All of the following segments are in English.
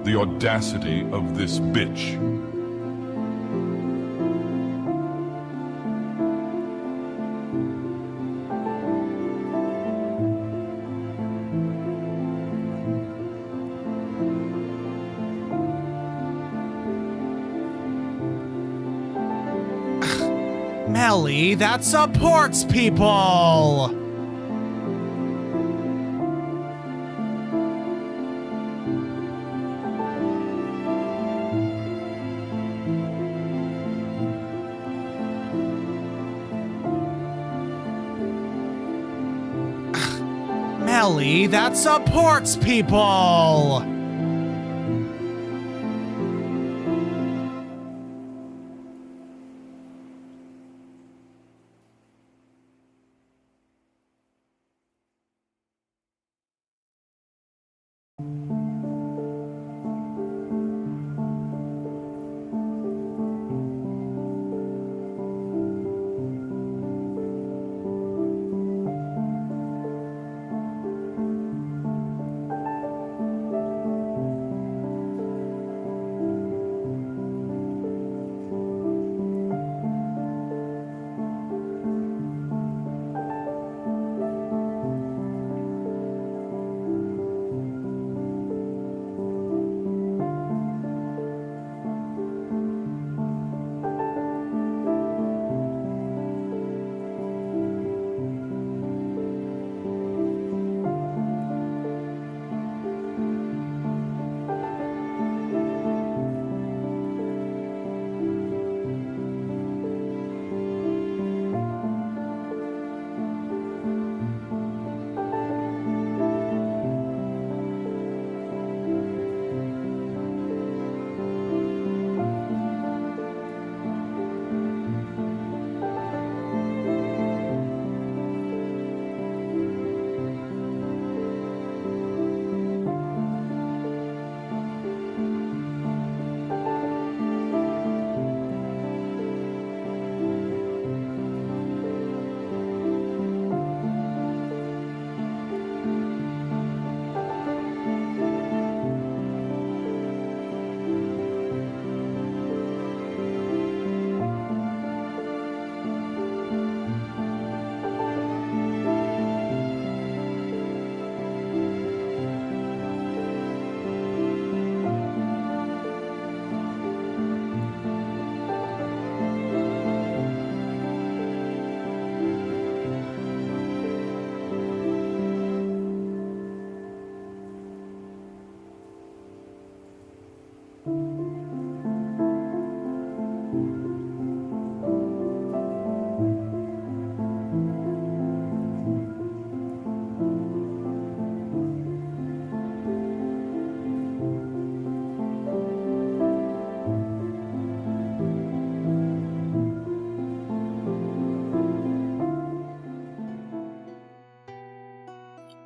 The audacity of this bitch. Melly, that supports people! Melly, that supports people!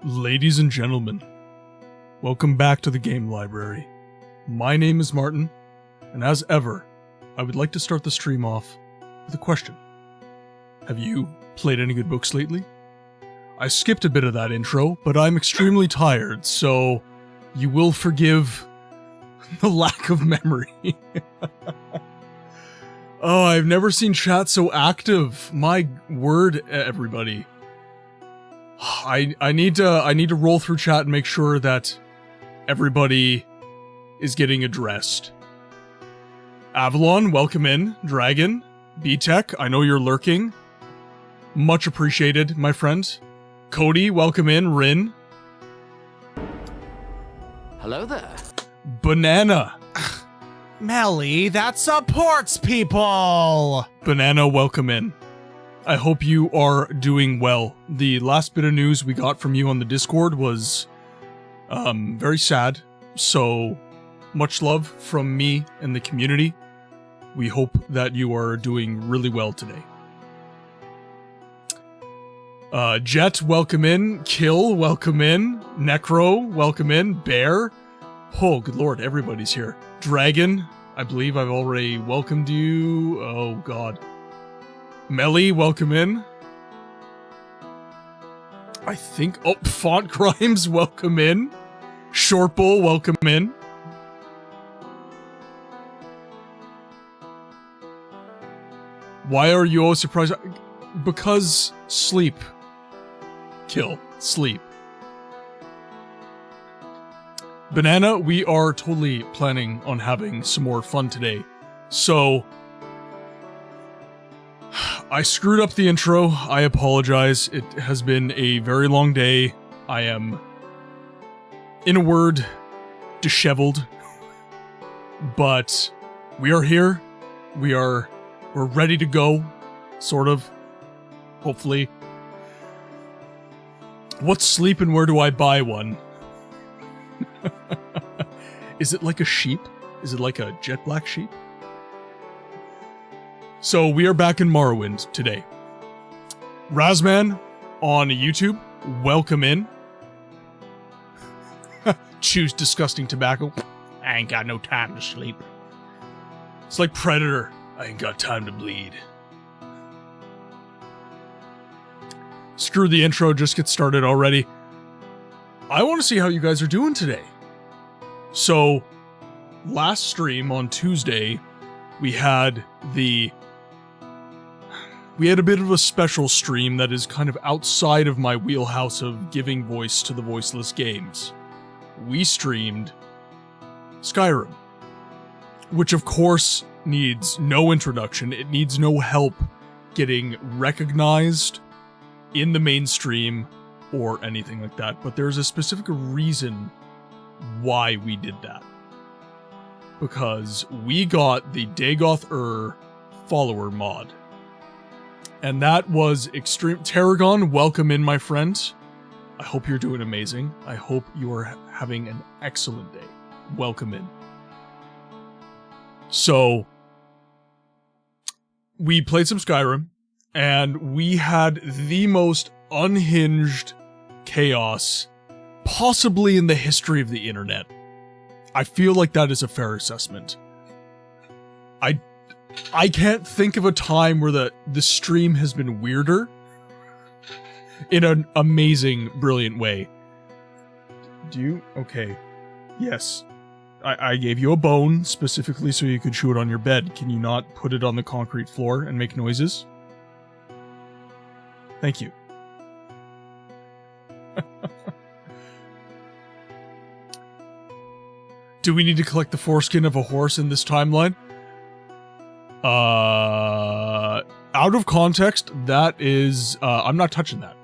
Ladies and gentlemen, welcome back to the game library. My name is Martin, and as ever, I would like to start the stream off with a question. Have you played any good books lately? I skipped a bit of that intro, but I'm extremely tired, so you will forgive the lack of memory. Oh, I've never seen chat so active. My word, everybody. I need to roll through chat and make sure that everybody is getting addressed. Avalon, welcome in. Dragon, B-Tech, I know you're lurking. Much appreciated, my friend. Cody, welcome in. Rin. Hello there. Banana. Melly, that supports people! Banana, welcome in. I hope you are doing well. The last bit of news we got from you on the Discord was very sad, so much love from me and the community. We hope that you are doing really well today. Jet, welcome in. Kill, welcome in. Necro, welcome in. Bear. Oh, good lord, everybody's here. Dragon, I believe I've already welcomed you. Oh, god. Melly, welcome in. I think... Oh, Font Crimes, welcome in. Shortbull, welcome in. Why are you always surprised? Because sleep. Kill. Sleep. Banana, we are totally planning on having some more fun today. So, I screwed up the intro. I apologize. It has been a very long day. I am, in a word, disheveled. But we are here. We're ready to go. Sort of. Hopefully. What's sleep and where do I buy one? Is it like a sheep? Is it like a jet black sheep? So we are back in Morrowind today. Razman on YouTube, welcome in. Choose disgusting tobacco. I ain't got no time to sleep. It's like Predator. I ain't got time to bleed. Screw the intro, just get started already. I want to see how you guys are doing today. So, last stream on Tuesday, we had a bit of a special stream that is kind of outside of my wheelhouse of giving voice to the voiceless games. We streamed Skyrim, which of course needs no introduction. It needs no help getting recognized in the mainstream or anything like that, but there's a specific reason why we did that. Because we got the Dagoth Ur follower mod. And that was extreme. Tarragon, welcome in, my friend. I hope you're doing amazing. I hope you are having an excellent day. Welcome in. So, we played some Skyrim, and we had the most unhinged chaos possibly in the history of the internet. I feel like that is a fair assessment. I can't think of a time where the stream has been weirder in an amazing, brilliant way. Do you? Okay. Yes. I gave you a bone specifically so you could chew it on your bed. Can you not put it on the concrete floor and make noises? Thank you. Do we need to collect the foreskin of a horse in this timeline? Out of context, that is, I'm not touching that.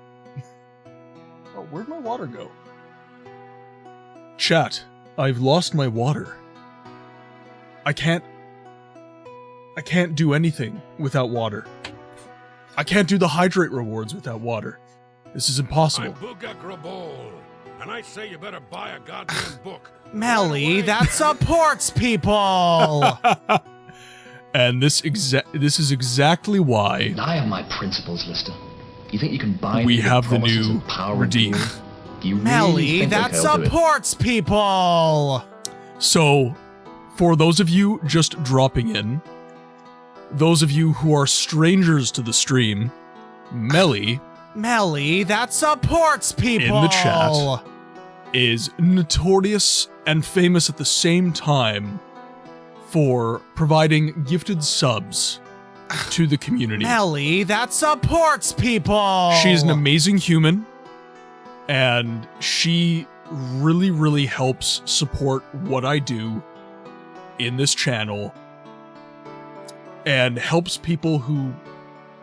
Oh, where'd my water go? Chat, I've lost my water. I can't do anything without water. I can't do the hydrate rewards without water. This is impossible. I'm Booga Grabol, and I say you better buy a goddamn book. Melly, that supports people! And this is exactly why I have my principles, Lister. You think you can buy we me have the promises new of power redeem. and glory? Do you really Melly, think that they'll do it? supports people! So, for those of you just dropping in, those of you who are strangers to the stream, Melly that supports people! in the chat is notorious and famous at the same time for providing gifted subs to the community. Melly, that supports people! She's an amazing human, and she really, really helps support what I do in this channel, and helps people who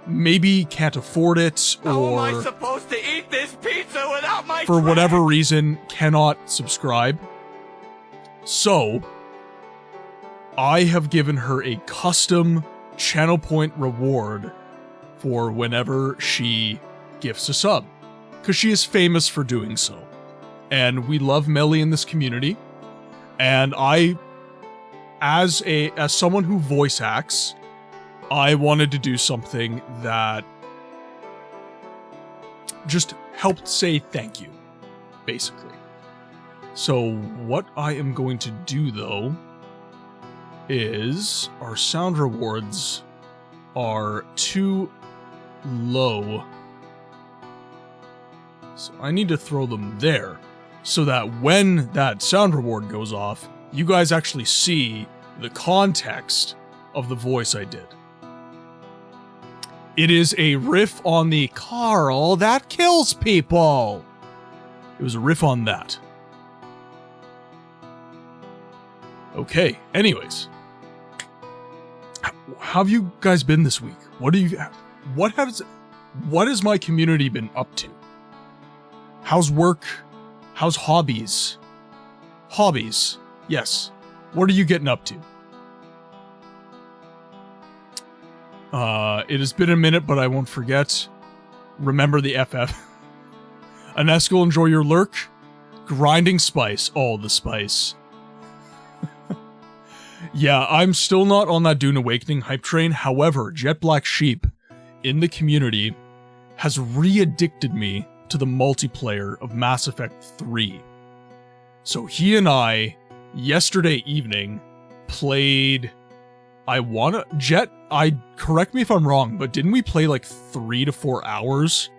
maybe can't afford it, or How am I supposed to eat this pizza without my for whatever reason cannot subscribe. So, I have given her a custom channel point reward for whenever she gifts a sub, because she is famous for doing so. And we love Melly in this community, and I, as someone who voice acts, I wanted to do something that just helped say thank you, basically. So what I am going to do, though, is our sound rewards are too low. So I need to throw them there, so that when that sound reward goes off, you guys actually see the context of the voice I did. It is a riff on the Carl that kills people. It was a riff on that. Okay, anyways. How have you guys been this week? What has my community been up to? How's work? How's hobbies? Hobbies. Yes. What are you getting up to? It has been a minute, but I won't forget. Remember the FF. Ines will enjoy your lurk. Grinding spice. Oh, the spice. Yeah, I'm still not on that Dune Awakening hype train. However, Jet Black Sheep in the community has re-addicted me to the multiplayer of Mass Effect 3. So he and I, yesterday evening, played... Jet, correct me if I'm wrong, but didn't we play like 3 to 4 hours?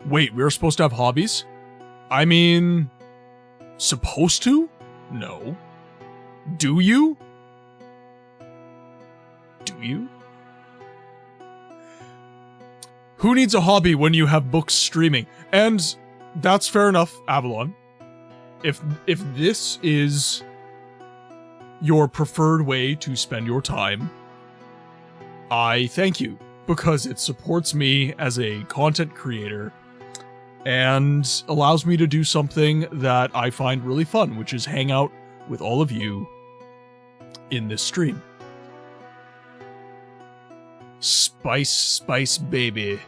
Wait, we were supposed to have hobbies? I mean... Supposed to? No. Do you? Do you? Who needs a hobby when you have books streaming? And that's fair enough, Avalon. If this is your preferred way to spend your time, I thank you, because it supports me as a content creator and allows me to do something that I find really fun, which is hang out with all of you in this stream. Spice, spice, baby.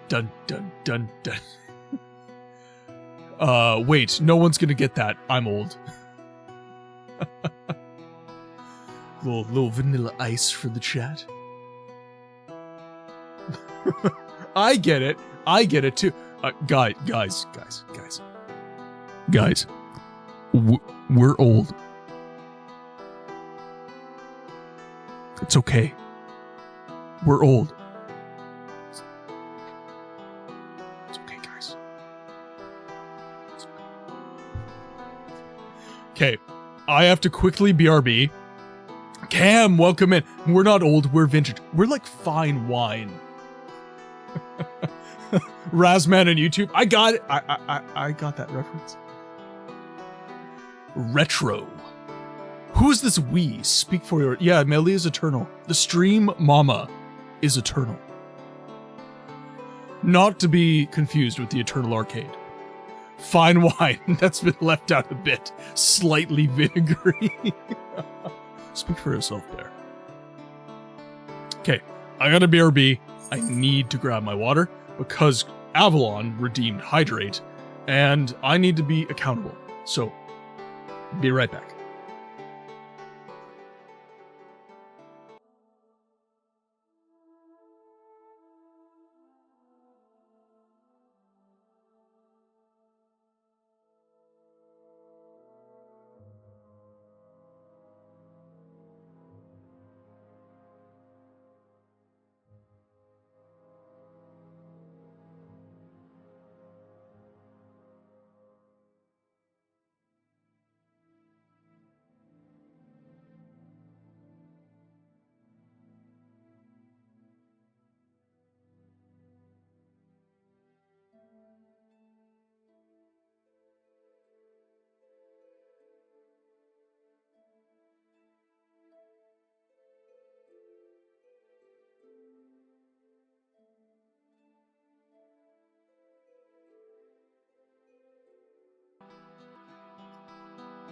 Dun, dun, dun, dun. Wait, no one's gonna get that. I'm old. little vanilla ice for the chat. I get it. I get it too. Guys. We're old. It's okay. We're old. It's okay, guys. Okay, I have to quickly BRB. Cam, welcome in. We're not old, we're vintage. We're like fine wine. Razman on YouTube. I got it. I got that reference. Retro. Who's this we? Speak for your... Yeah, Melly is eternal. The stream mama is eternal. Not to be confused with the Eternal Arcade. Fine wine. That's been left out a bit. Slightly vinegary. Speak for yourself there. Okay, I got a BRB. I need to grab my water because Avalon redeemed Hydrate, and I need to be accountable. So, be right back.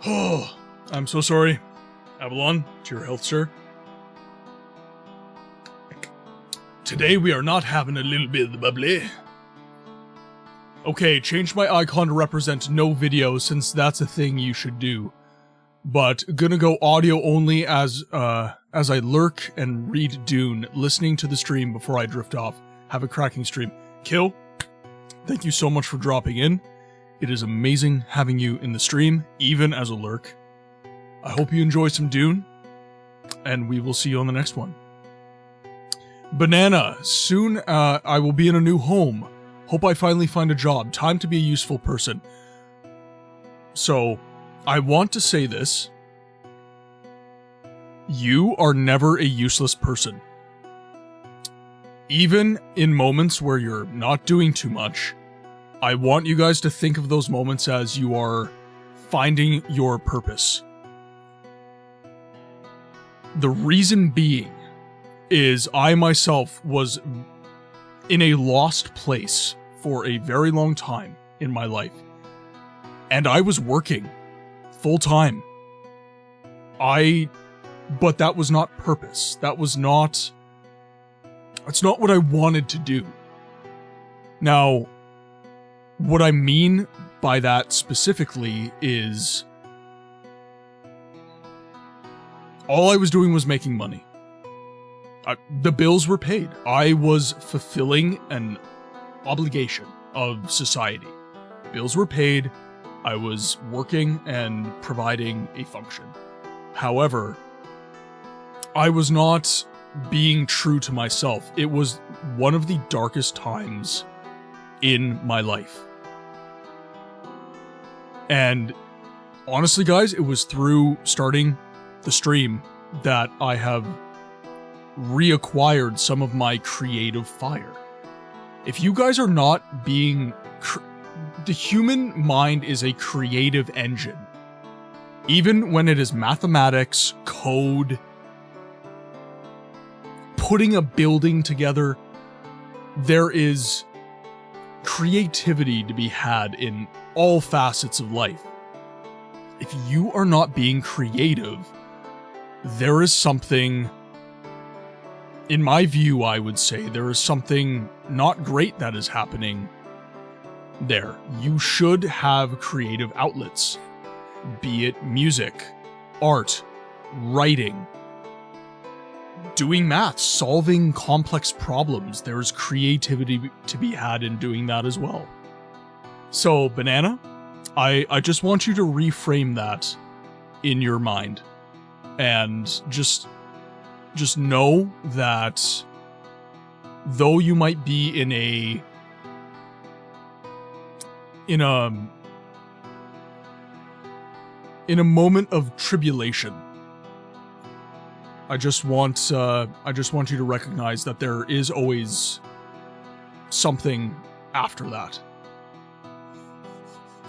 Oh, I'm so sorry. Avalon, to your health, sir. Today we are not having a little bit of the bubbly. Okay, change my icon to represent no video since that's a thing you should do. But gonna go audio only as I lurk and read Dune, listening to the stream before I drift off. Have a cracking stream. Kill, thank you so much for dropping in. It is amazing having you in the stream, even as a lurk. I hope you enjoy some Dune, and we will see you on the next one. Banana, soon I will be in a new home. Hope I finally find a job. Time to be a useful person. So, I want to say this. You are never a useless person. Even in moments where you're not doing too much, I want you guys to think of those moments as you are finding your purpose. The reason being is I myself was in a lost place for a very long time in my life. And I was working full time. But that was not purpose. That's not what I wanted to do. Now, what I mean by that specifically is all I was doing was making money. The bills were paid. I was fulfilling an obligation of society. Bills were paid. I was working and providing a function. However, I was not being true to myself. It was one of the darkest times in my life. And honestly, guys, it was through starting the stream that I have reacquired some of my creative fire. If you guys are not being... the human mind is a creative engine. Even when it is mathematics, code, putting a building together, there is creativity to be had in all facets of life. If you are not being creative, there is something, in my view, I would say, there is something not great that is happening there. You should have creative outlets, be it music, art, writing, doing math, solving complex problems. There's creativity to be had in doing that as well. So, Banana, I just want you to reframe that in your mind. And just know that though you might be in a moment of tribulation, I just want you to recognize that there is always something after that.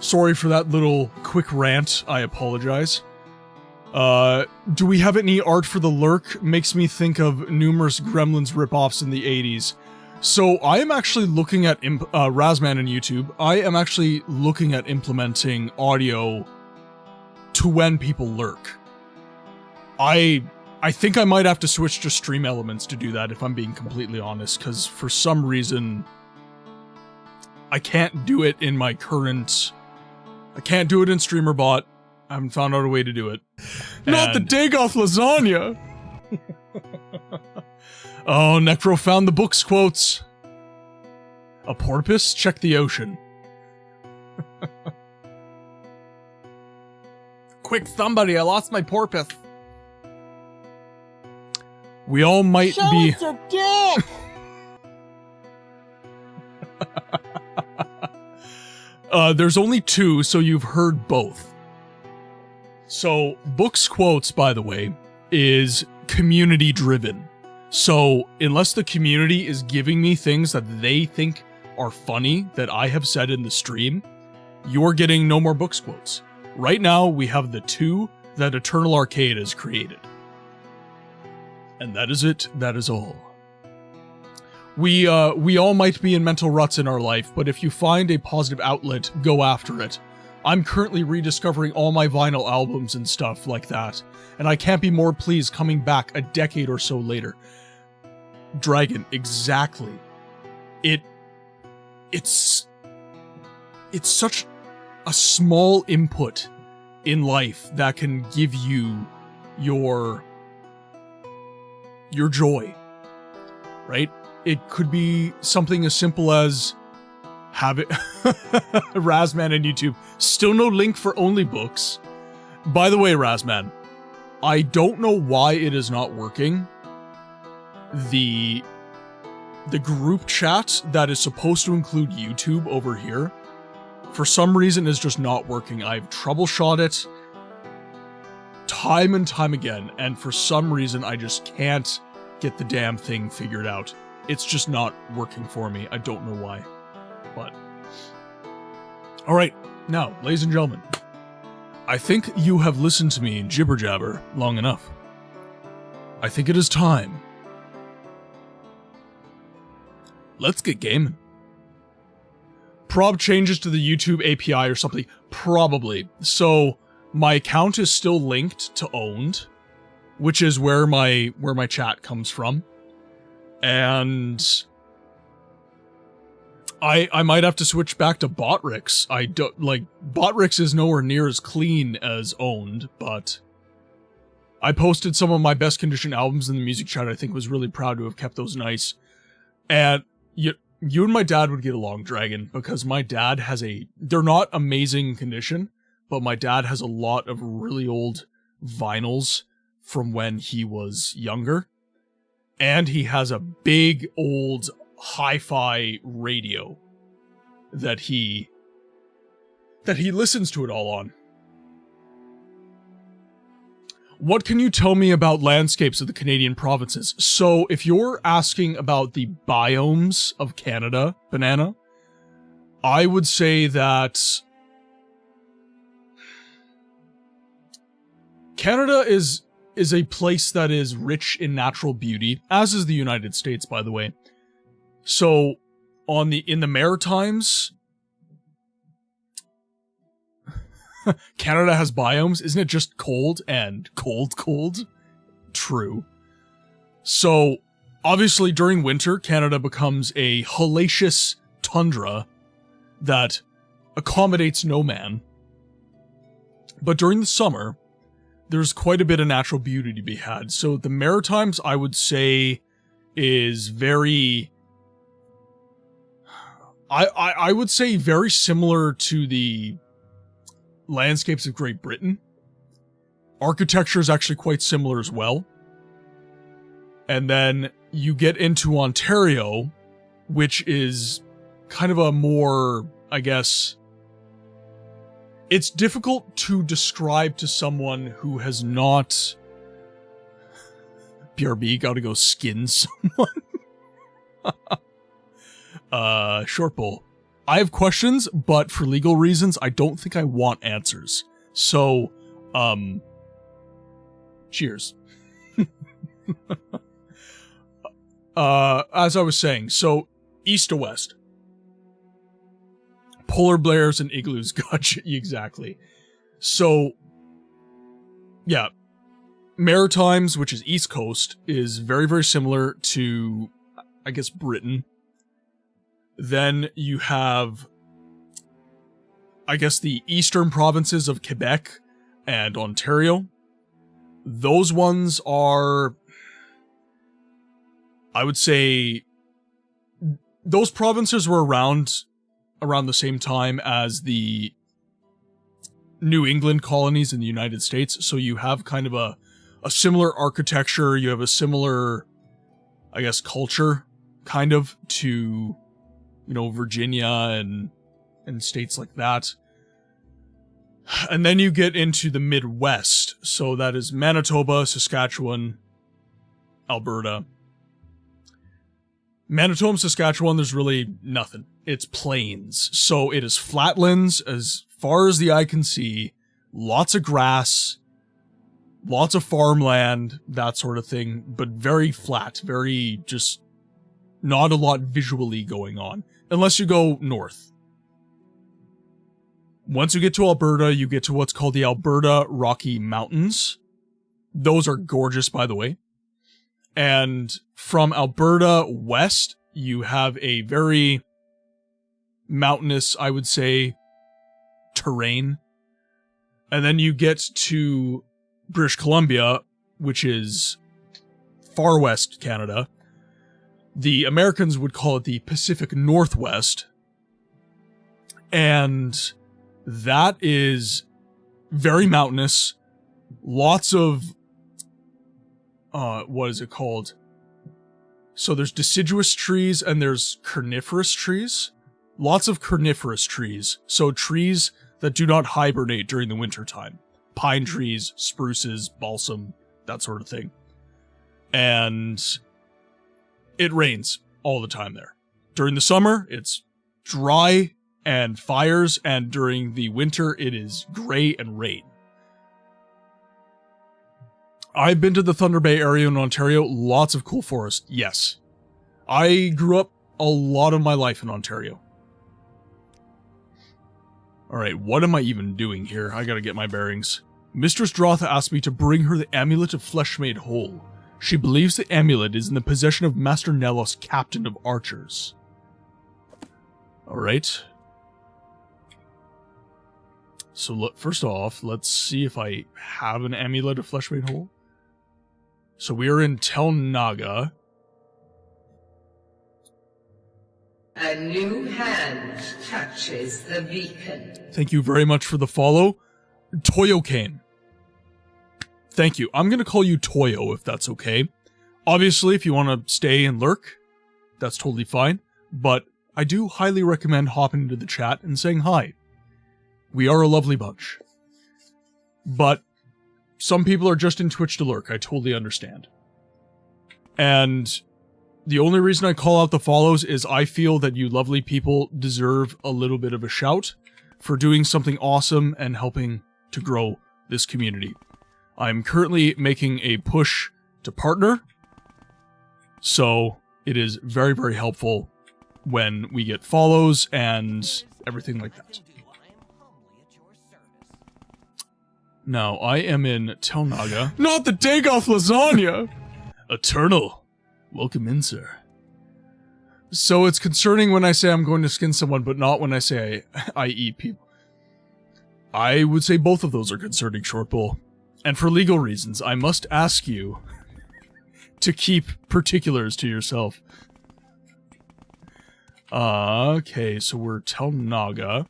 Sorry for that little quick rant. I apologize. Do we have any art for the lurk? Makes me think of numerous Gremlins ripoffs in the 80s. So I am actually looking at Razman on YouTube. I am actually looking at implementing audio to when people lurk. I think I might have to switch to Stream Elements to do that, if I'm being completely honest, because for some reason I can't do it in my current... I can't do it in StreamerBot. I haven't found out a way to do it. Not the Dagoth lasagna! Oh, Necro found the book's quotes. A porpoise? Check the ocean. Quick, somebody, I lost my porpoise. We all might be... Show us your dick! There's only two, so you've heard both. So, Book's quotes, by the way, is community-driven. So, unless the community is giving me things that they think are funny that I have said in the stream, you're getting no more Book's quotes. Right now, we have the two that Eternal Arcade has created. And that is it. That is all. We all might be in mental ruts in our life, but if you find a positive outlet, go after it. I'm currently rediscovering all my vinyl albums and stuff like that, and I can't be more pleased coming back a decade or so later. Dragon, exactly. It's such a small input in life that can give you your joy, right? It could be something as simple as have it. Razman on YouTube. Still no link for Only Books. By the way, Razman, I don't know why it is not working. The group chat that is supposed to include YouTube over here, for some reason is just not working. I've troubleshot it time and time again, and for some reason I just can't get the damn thing figured out. It's just not working for me. I don't know why. But alright, now, ladies and gentlemen, I think you have listened to me jibber jabber long enough. I think it is time. Let's get gaming. Prob changes to the YouTube API or something. Probably. So my account is still linked to owned, which is where my chat comes from. And I might have to switch back to Botrix. I don't like Botrix is nowhere near as clean as owned, but I posted some of my best condition albums in the music chat. I think was really proud to have kept those nice. And you and my dad would get along, Dragon, because my dad has they're not amazing condition, but my dad has a lot of really old vinyls from when he was younger. And he has a big old hi-fi radio that he listens to it all on. What can you tell me about landscapes of the Canadian provinces? So, if you're asking about the biomes of Canada, Banana, I would say that Canada is a place that is rich in natural beauty, as is the United States, by the way. So, in the Maritimes, Canada has biomes. Isn't it just cold and cold? True. So, obviously during winter, Canada becomes a hellacious tundra that accommodates no man. But during the summer, there's quite a bit of natural beauty to be had. So the Maritimes, I would say, is very... I would say very similar to the landscapes of Great Britain. Architecture is actually quite similar as well. And then you get into Ontario, which is kind of a more, I guess... It's difficult to describe to someone who has not... BRB, gotta go skin someone. Short Bull. I have questions, but for legal reasons, I don't think I want answers. So, cheers. As I was saying, so, east to west. Polar bears and igloos, gotcha, exactly. So, yeah. Maritimes, which is East Coast, is very, very similar to, I guess, Britain. Then you have, I guess, the eastern provinces of Quebec and Ontario. Those ones are, I would say, those provinces were around the same time as the New England colonies in the United States. So you have kind of a similar architecture, you have a similar, I guess, culture, kind of, to, you know, Virginia and states like that. And then you get into the Midwest. So that is Manitoba, Saskatchewan, Alberta. Manitoba and Saskatchewan, there's really nothing. It's plains. So it is flatlands as far as the eye can see. Lots of grass, lots of farmland, that sort of thing, but very flat, very just not a lot visually going on, unless you go north. Once you get to Alberta, you get to what's called the Alberta Rocky Mountains. Those are gorgeous, by the way. And from Alberta west, you have a very mountainous, I would say, terrain. And then you get to British Columbia, which is far west Canada. The Americans would call it the Pacific Northwest. And that is very mountainous. Lots of, what is it called? So there's deciduous trees and there's coniferous trees. Lots of coniferous trees. So trees that do not hibernate during the winter time. pine trees, spruces, balsam, that sort of thing. And it rains all the time there. During the summer, it's dry and fires, and during the winter, it is gray and rain. I've been to the Thunder Bay area in Ontario, lots of cool forest, yes. I grew up a lot of my life in Ontario. Alright, what am I even doing here? I gotta get my bearings. Mistress Droth asked me to bring her the Amulet of Flesh Made Whole. She believes the amulet is in the possession of Master Nelos, Captain of Archers. Alright. So first off, let's see if I have an Amulet of Flesh Made Whole. So we are in Tel Naga. A new hand touches the beacon. Thank you very much for the follow. Toyo came. Thank you. I'm going to call you Toyo if that's okay. Obviously, if you want to stay and lurk, that's totally fine. But I do highly recommend hopping into the chat and saying hi. We are a lovely bunch. But some people are just in Twitch to lurk. I totally understand. And the only reason I call out the follows is I feel that you lovely people deserve a little bit of a shout for doing something awesome and helping to grow this community. I'm currently making a push to partner, so it is very, very helpful when we get follows and everything like that. Now, I am in Tel Naga. Not the Dagoth lasagna! Eternal. Welcome in, sir. So it's concerning when I say I'm going to skin someone, but not when I say I eat people. I would say both of those are concerning, Short Bull. And for legal reasons, I must ask you to keep particulars to yourself. Okay, so we're Tel Naga.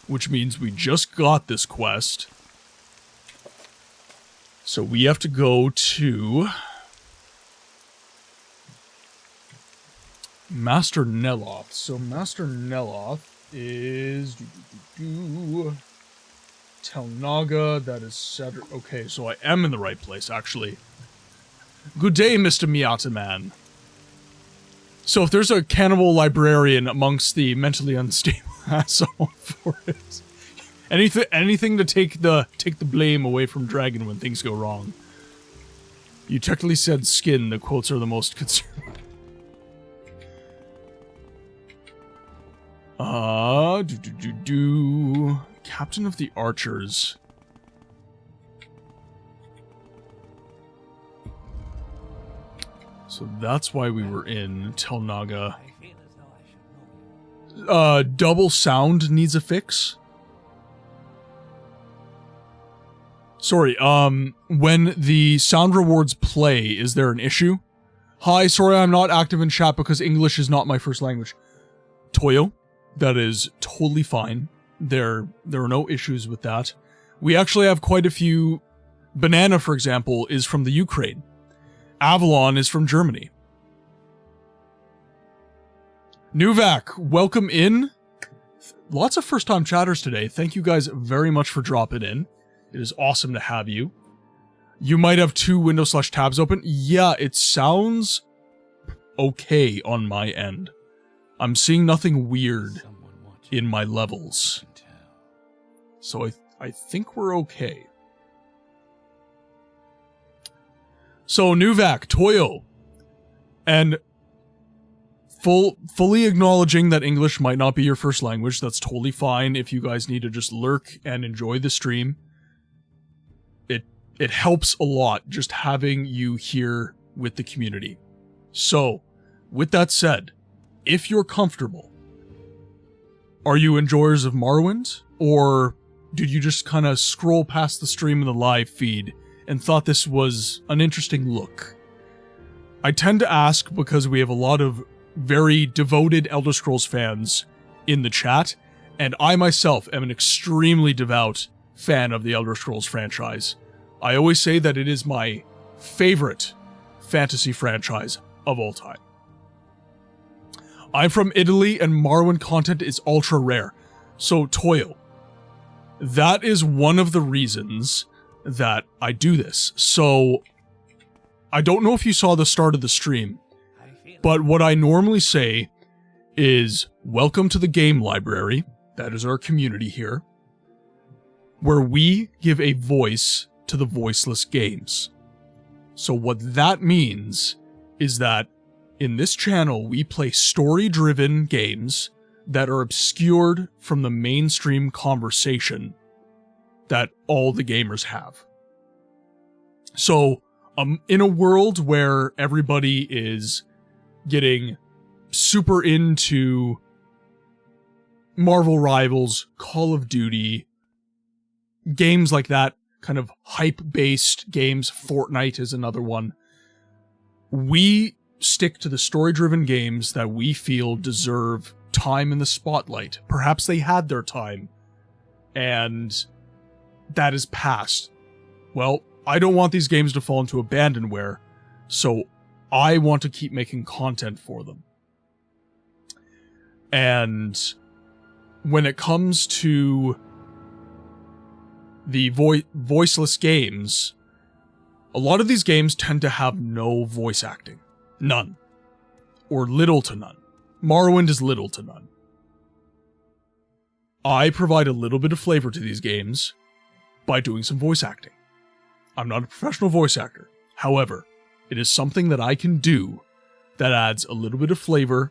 Which means we just got this quest. So we have to go to Master Neloth. So Master Neloth is Tel Naga. That is Saturday. Okay, so I am in the right place, actually. Good day, Mr. Miata Man. So if there's a cannibal librarian amongst the mentally unstable asshole for it. Anything to take the blame away from Dragon when things go wrong. You technically said skin, the quotes are the most concerning. Captain of the Archers. So that's why we were in Tel Naga. Double sound needs a fix. Sorry, when the sound rewards play, is there an issue? Hi, sorry I'm not active in chat because English is not my first language. Toyo, that is totally fine. There are no issues with that. We actually have quite a few. Banana, for example, is from the Ukraine. Avalon is from Germany. Nuvak, welcome in. Lots of first-time chatters today. Thank you guys very much for dropping in. It is awesome to have you. You might have 2 Windows/tabs open. Yeah, it sounds okay on my end. I'm seeing nothing weird in my levels. So I think we're okay. So Nuvak, Toyo, and fully acknowledging that English might not be your first language. That's totally fine if you guys need to just lurk and enjoy the stream. It helps a lot just having you here with the community. So, with that said, if you're comfortable, are you enjoyers of Morrowind? Or did you just kind of scroll past the stream in the live feed and thought this was an interesting look? I tend to ask because we have a lot of very devoted Elder Scrolls fans in the chat, and I myself am an extremely devout fan of the Elder Scrolls franchise. I always say that it is my favorite fantasy franchise of all time. I'm from Italy and Morrowind content is ultra rare. So Toyo, that is one of the reasons that I do this. So, I don't know if you saw the start of the stream, but what I normally say is, welcome to the game library, that is our community here, where we give a voice to the voiceless games. So what that means is that in this channel, we play story-driven games that are obscured from the mainstream conversation that all the gamers have. So, in a world where everybody is getting super into Marvel Rivals, Call of Duty, games like that, kind of hype-based games, Fortnite is another one, we stick to the story-driven games that we feel deserve time in the spotlight. Perhaps they had their time, and that is past. Well, I don't want these games to fall into abandonware, so I want to keep making content for them. And when it comes to the voiceless games, a lot of these games tend to have no voice acting. None. Or little to none. Morrowind is little to none. I provide a little bit of flavor to these games by doing some voice acting. I'm not a professional voice actor. However, it is something that I can do that adds a little bit of flavor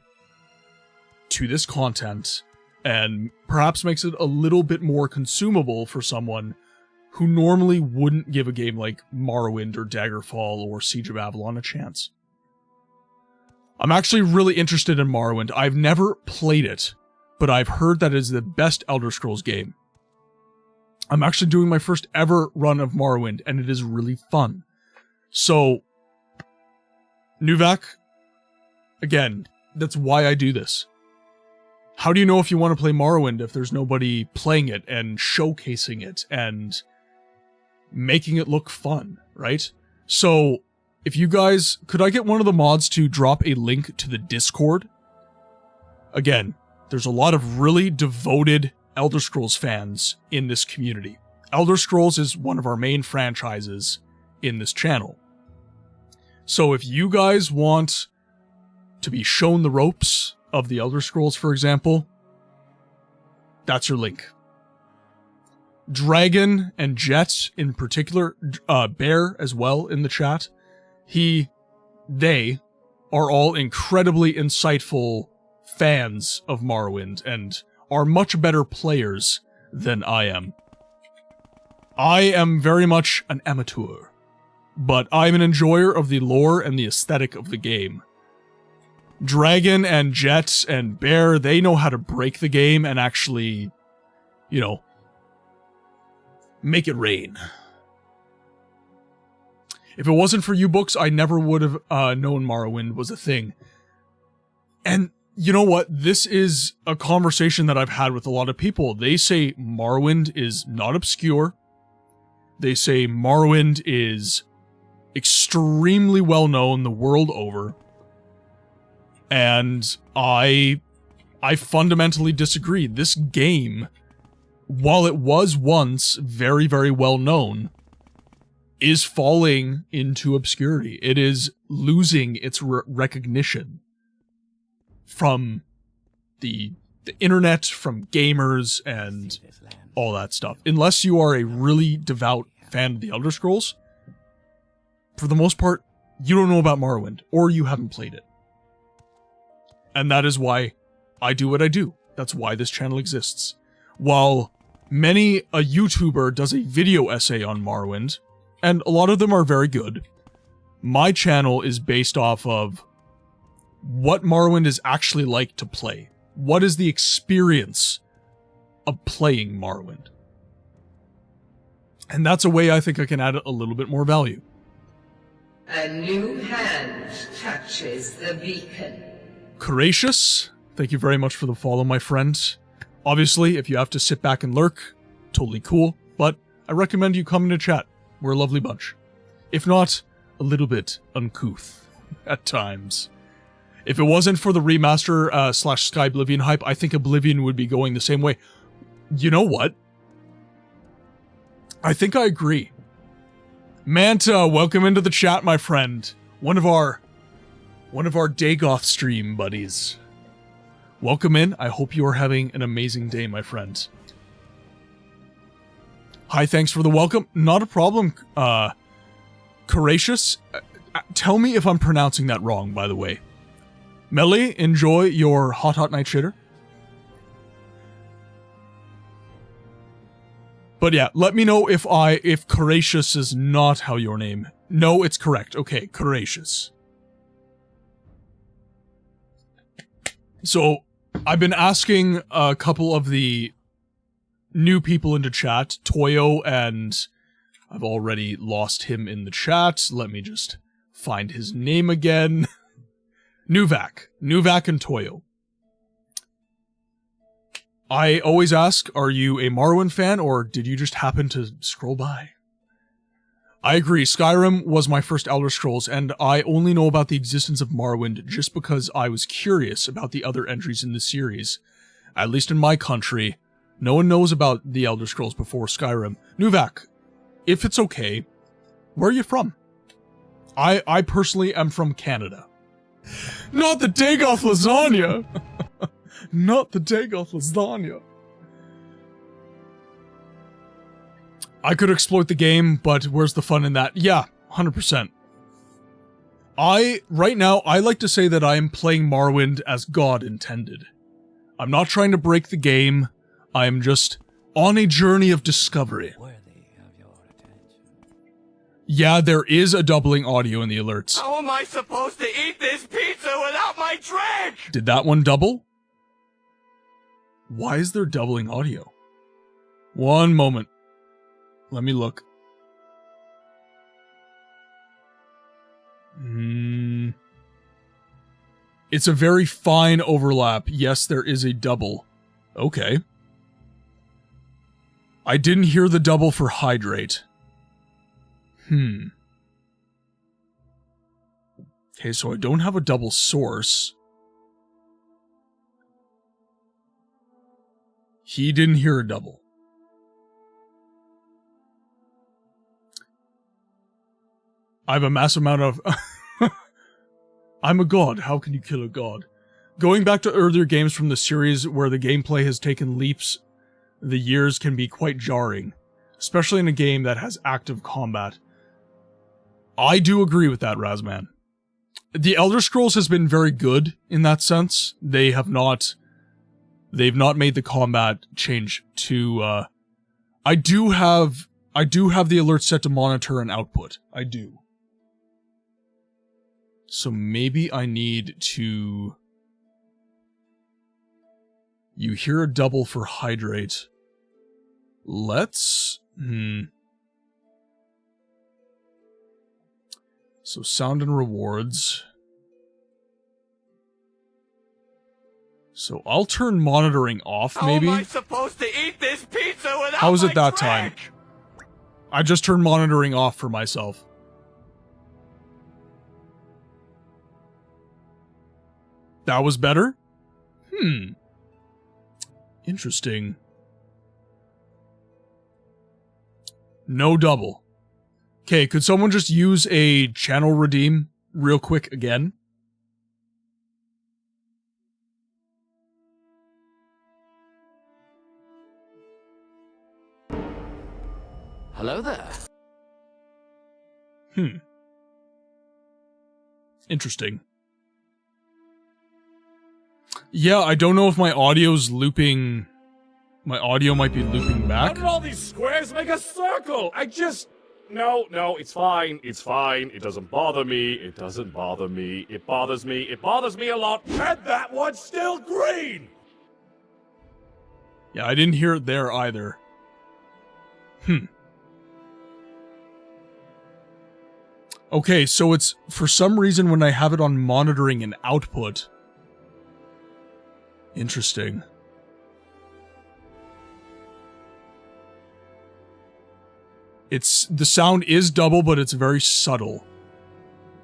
to this content and perhaps makes it a little bit more consumable for someone who normally wouldn't give a game like Morrowind or Daggerfall or Siege of Avalon a chance. I'm actually really interested in Morrowind. I've never played it, but I've heard that it is the best Elder Scrolls game. I'm actually doing my first ever run of Morrowind, and it is really fun. So, Nuvak, again, that's why I do this. How do you know if you want to play Morrowind if there's nobody playing it and showcasing it and making it look fun, right? So, if you guys, could I get one of the mods to drop a link to the Discord? Again, there's a lot of really devoted Elder Scrolls fans in this community. Elder Scrolls is one of our main franchises in this channel. So if you guys want to be shown the ropes of the Elder Scrolls, for example, that's your link. Dragon and Jet in particular, Bear as well in the chat, they are all incredibly insightful fans of Morrowind and are much better players than I am. I am very much an amateur, but I'm an enjoyer of the lore and the aesthetic of the game. Dragon and Jet and Bear, they know how to break the game and actually, make it rain. If it wasn't for you books, I never would have known Morrowind was a thing. And you know what? This is a conversation that I've had with a lot of people. They say Morrowind is not obscure. They say Morrowind is extremely well known the world over. And I fundamentally disagree. This game, while it was once very, very well known, is falling into obscurity. It is losing its recognition from the internet, from gamers, and all that stuff. Unless you are a really devout fan of the Elder Scrolls, for the most part, you don't know about Morrowind, or you haven't played it. And that is why I do what I do. That's why this channel exists. While a YouTuber does a video essay on Morrowind, and a lot of them are very good, my channel is based off of what Morrowind is actually like to play. What is the experience of playing Morrowind? And that's a way I think I can add a little bit more value. A new hand touches the beacon. Courageous, thank you very much for the follow, my friend. Obviously, if you have to sit back and lurk, totally cool, but I recommend you come into chat. We're a lovely bunch. If not, a little bit uncouth at times. If it wasn't for the remaster / Sky Oblivion hype, I think Oblivion would be going the same way. You know what? I think I agree. Manta, welcome into the chat, my friend. One of our Dagoth stream buddies. Welcome in. I hope you are having an amazing day, my friend. Hi, thanks for the welcome. Not a problem, Couracious. Tell me if I'm pronouncing that wrong, by the way. Melly, enjoy your hot nightshitter. But yeah, let me know if Couracious is not how your name. No, it's correct. Okay, Couracious. So, I've been asking a couple of the new people into chat, Toyo, and I've already lost him in the chat. Let me just find his name again. Nuvak and Toyo. I always ask, are you a Morrowind fan, or did you just happen to scroll by? I agree, Skyrim was my first Elder Scrolls, and I only know about the existence of Morrowind just because I was curious about the other entries in the series. At least in my country, no one knows about the Elder Scrolls before Skyrim. Nuvak, if it's okay, where are you from? I personally am from Canada. Not the Dagoth lasagna! Not the Dagoth lasagna. I could exploit the game, but where's the fun in that? Yeah, 100%. Right now, I like to say that I am playing Morrowind as God intended. I'm not trying to break the game, I am just on a journey of discovery. Yeah, there is a doubling audio in the alerts. How am I supposed to eat this pizza without my drink? Did that one double? Why is there doubling audio? One moment. Let me look. It's a very fine overlap. Yes, there is a double. Okay. I didn't hear the double for hydrate. Okay, so I don't have a double source. He didn't hear a double. I have a massive amount of... I'm a god, how can you kill a god? Going back to earlier games from the series where the gameplay has taken leaps, the years can be quite jarring. Especially in a game that has active combat. I do agree with that, Razman. The Elder Scrolls has been very good in that sense. They've not made the combat change to, I do have the alert set to monitor and output. I do. So maybe I need to... You hear a double for hydrate. Let's... So sound and rewards. So I'll turn monitoring off, maybe? How am I supposed to eat this pizza without How was it my that drink? time? I just turned monitoring off for myself. That was better? Interesting. No double. Okay, could someone just use a channel redeem real quick again? Hello there. Interesting. Yeah, I don't know if my audio's looping... My audio might be looping How back. did all these squares make a circle? No, it's fine. It's fine. It doesn't bother me. It doesn't bother me. It bothers me. It bothers me a lot. And that one's still green! Yeah, I didn't hear it there either. Okay, so it's, for some reason, when I have it on monitoring and output... Interesting. The sound is double, but it's very subtle.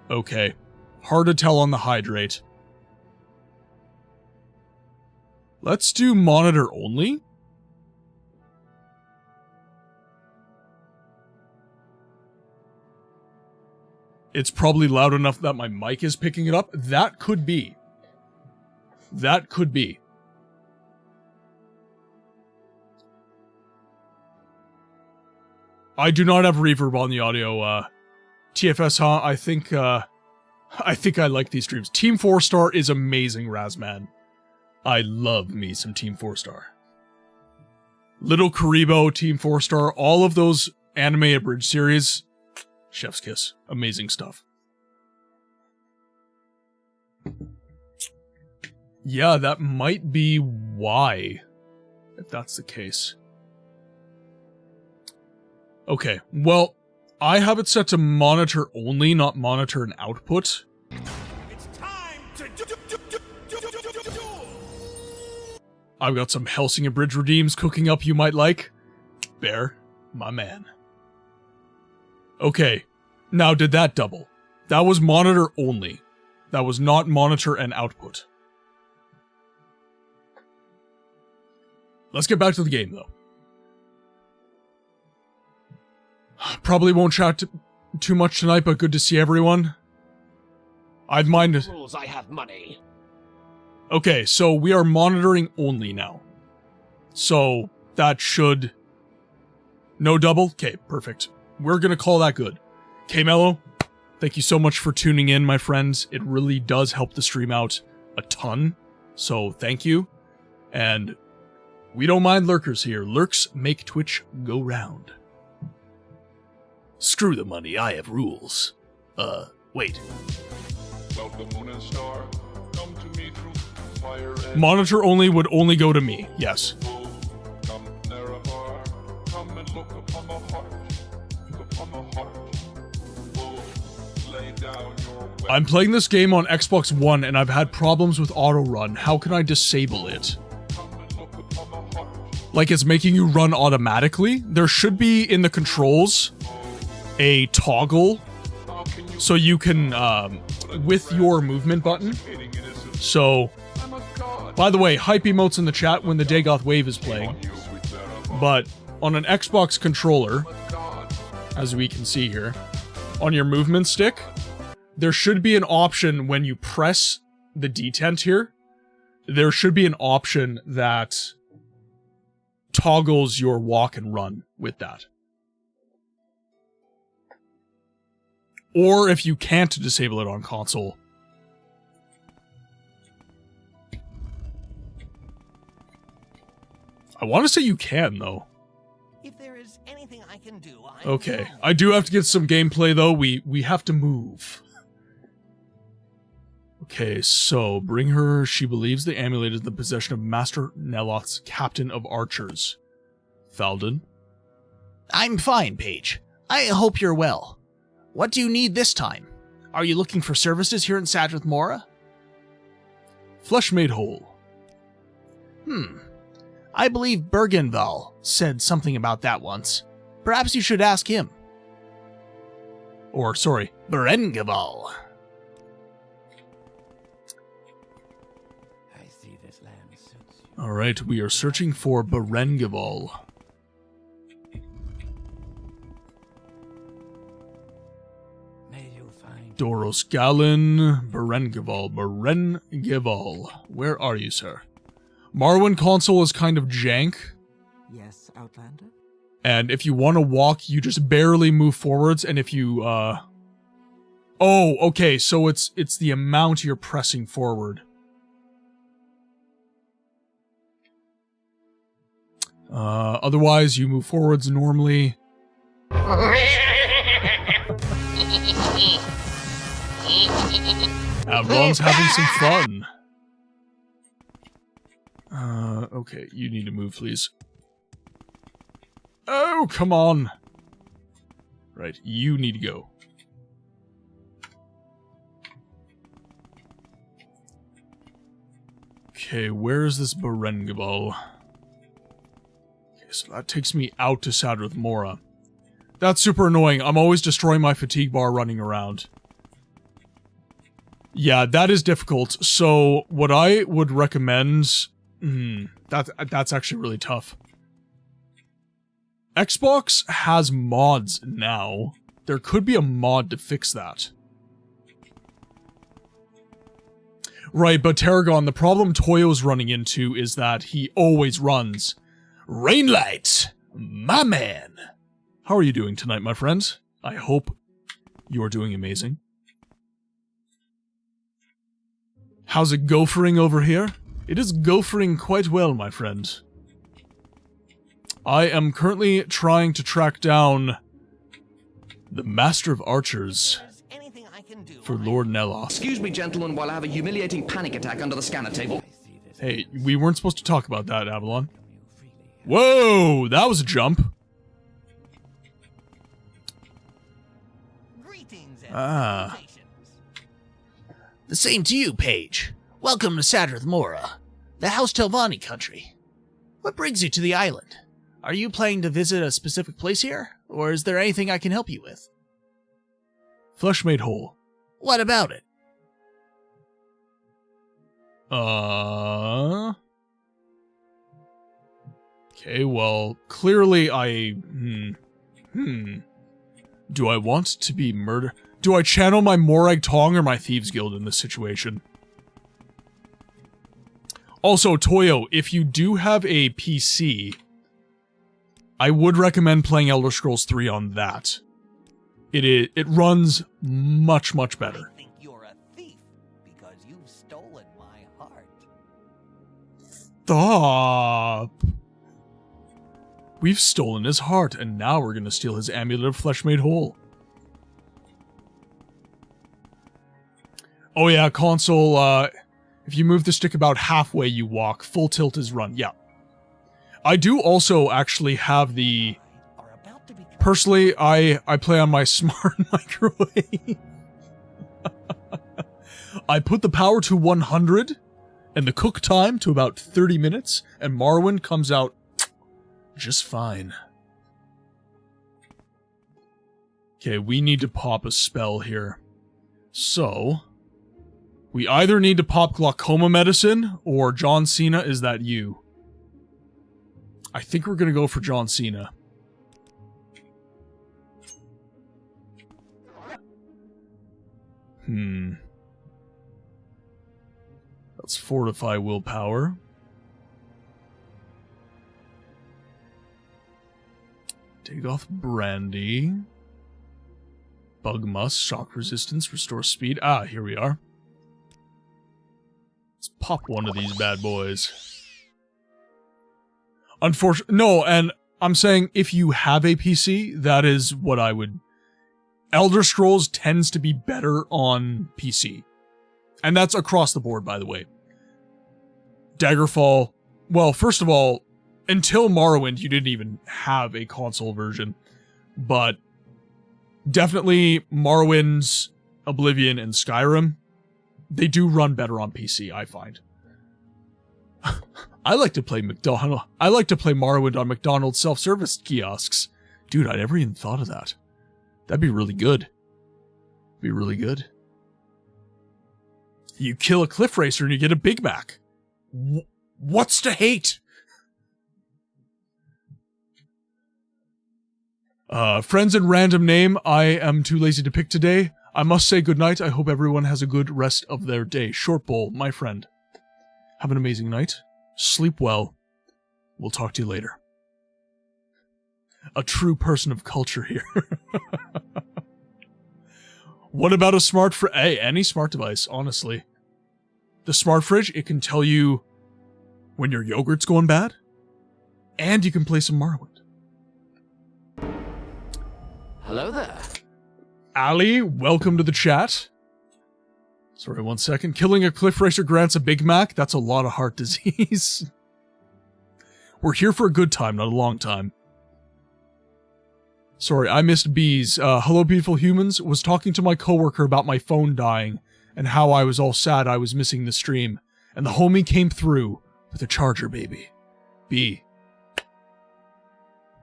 Okay. Hard to tell on the hydrate. Let's do monitor only. It's probably loud enough that my mic is picking it up. That could be. That could be. I do not have reverb on the audio. TFS, huh? I think I like these streams. Team 4-Star is amazing, Razman. I love me some Team 4-Star. Little Karibo, Team 4-Star, all of those anime abridged series, chef's kiss. Amazing stuff. Yeah, that might be why, if that's the case. Okay, well, I have it set to monitor only, not monitor and output. It's time to do. I've got some Helsing Abridged redeems cooking up you might like. Bear, my man. Okay, now did that double? That was monitor only. That was not monitor and output. Let's get back to the game, though. Probably won't chat too much tonight, but good to see everyone. I've minded. Rules, I have money. Okay, so we are monitoring only now. So that should... No double? Okay, perfect. We're gonna call that good. Okay, Mello, thank you so much for tuning in, my friends. It really does help the stream out a ton. So thank you. And we don't mind lurkers here. Lurks make Twitch go round. Screw the money, I have rules. Wait. Welcome, moon and star. Come to me through fire and Monitor only would only go to me, yes. woe. Come, Nerevar. Come and look upon the heart. Look upon the heart. Woe. Lay down your weapon. I'm playing this game on Xbox One and I've had problems with auto run. How can I disable it? Come and look upon the heart. Like it's making you run automatically? There should be in the controls a toggle How can you so you can, with your movement button. hating innocence? So, I'm a god. by the way, hype emotes in the chat when the Dagoth Wave is playing. You, sweet Nerevar. But on an Xbox controller, I'm a god. as we can see here, on your movement stick, there should be an option when you press the detent here. There should be an option that toggles your walk and run with that. Or if you can't disable it on console. I want to say you can, though. If there is anything I can do, Okay, I do have to get some gameplay, though. We have to move. Okay, so bring her. She believes the amulet is in the possession of Master Neloth's captain of archers. Thalden? I'm fine, Paige. I hope you're well. What do you need this time? Are you looking for services here in Sadrith Mora? Flesh made whole. I believe Vvardenfell said something about that once. Perhaps you should ask him. Or, sorry, Vvardenfell. I see this land suits you. alright, we are searching for Vvardenfell. May you find Doros Galen, Vvardenfell. Where are you, sir? Morrowind console is kind of jank, Yes, Outlander? and if you want to walk, you just barely move forwards, and if you, Oh, okay, so it's the amount you're pressing forward. Otherwise, you move forwards normally. Ron's having some fun. Okay, you need to move, please. Oh, come on. Right, you need to go. Okay, where is this Vvardenfell? Okay, so that takes me out to Sadrith Mora. That's super annoying. I'm always destroying my fatigue bar running around. Yeah, that is difficult. So, what I would recommend... that's actually really tough. Xbox has mods now. There could be a mod to fix that. Right, but Tarragon, the problem Toyo's running into is that he always runs. Rainlight, my man. How are you doing tonight, my friend? I hope you are doing amazing. How's it gophering over here? It is gophering quite well, my friend. I am currently trying to track down the Master of Archers for Lord Nelos. Excuse me, gentlemen, while I have a humiliating panic attack under the scanner table. Hey, we weren't supposed to talk about that, Avalon. Whoa, that was a jump. Ah. The same to you, Paige. Welcome to Sadrith Mora, the House Telvani country. What brings you to the island? Are you planning to visit a specific place here, or is there anything I can help you with? Flesh made whole. What about it? Okay, well, clearly I... Do I want to be murdered? Do I channel my Morag Tong or my Thieves Guild in this situation? Also, Toyo, if you do have a PC, I would recommend playing Elder Scrolls 3 on that. It runs much, much better. I think you're a thief because you've stolen my heart. Stop! We've stolen his heart, and now we're gonna steal his amulet of flesh made whole. Oh yeah, console, if you move the stick about halfway, you walk. Full tilt is run, yeah. I do also actually have the... Personally, I play on my smart microwave. I put the power to 100, and the cook time to about 30 minutes, and Morrowind comes out just fine. Okay, we need to pop a spell here. So, we either need to pop glaucoma medicine, or John Cena, is that you? I think we're gonna go for John Cena. Let's fortify willpower. Dagoth Brandy. Bug Must, shock resistance, restore speed. Ah, here we are. Let's pop one of these bad boys. Unfortunately, no, and I'm saying if you have a PC, that is what I would... Elder Scrolls tends to be better on PC. And that's across the board, by the way. Daggerfall, well, first of all, until Morrowind, you didn't even have a console version. But definitely Morrowind's, Oblivion, and Skyrim, they do run better on PC, I find. I like to play Morrowind on McDonald's self-service kiosks. Dude, I never even thought of that. That'd be really good. Be really good. You kill a cliff racer and you get a Big Mac. What's to hate? Friends and random name, I am too lazy to pick today. I must say goodnight. I hope everyone has a good rest of their day. Short Bowl, my friend. Have an amazing night. Sleep well. We'll talk to you later. A true person of culture here. What about a smart fridge? Hey, any smart device, honestly. The smart fridge, it can tell you when your yogurt's going bad, and you can play some Morrowind. Hello there. Ali, welcome to the chat. Sorry, 1 second. Killing a cliff racer grants a Big Mac? That's a lot of heart disease. We're here for a good time, not a long time. Sorry, I missed bees. Hello, beautiful humans. Was talking to my coworker about my phone dying and how I was all sad I was missing the stream. And the homie came through with a charger, baby. B.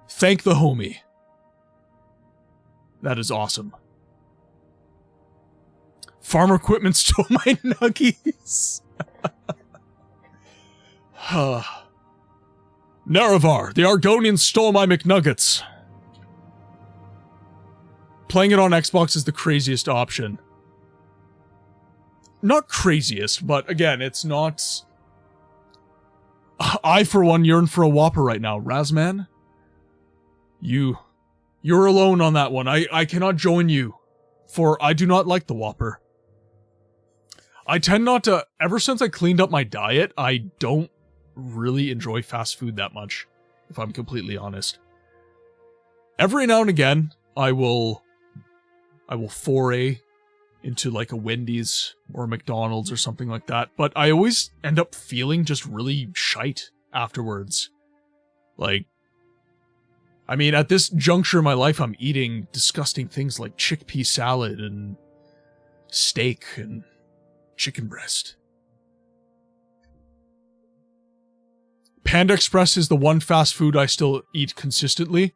Thank the homie. That is awesome. Farm equipment stole my nuggies. Nerevar, the Argonians stole my McNuggets. Playing it on Xbox is the craziest option. not craziest, but again, it's not... I, for one, yearn for a Whopper right now. Razman? You're alone on that one. I cannot join you, for I do not like the Whopper. I tend not to... Ever since I cleaned up my diet, I don't really enjoy fast food that much, if I'm completely honest. Every now and again, I will foray into like a Wendy's or a McDonald's or something like that, but I always end up feeling just really shite afterwards. Like, I mean, at this juncture in my life, I'm eating disgusting things like chickpea salad and steak and chicken breast. Panda Express is the one fast food I still eat consistently.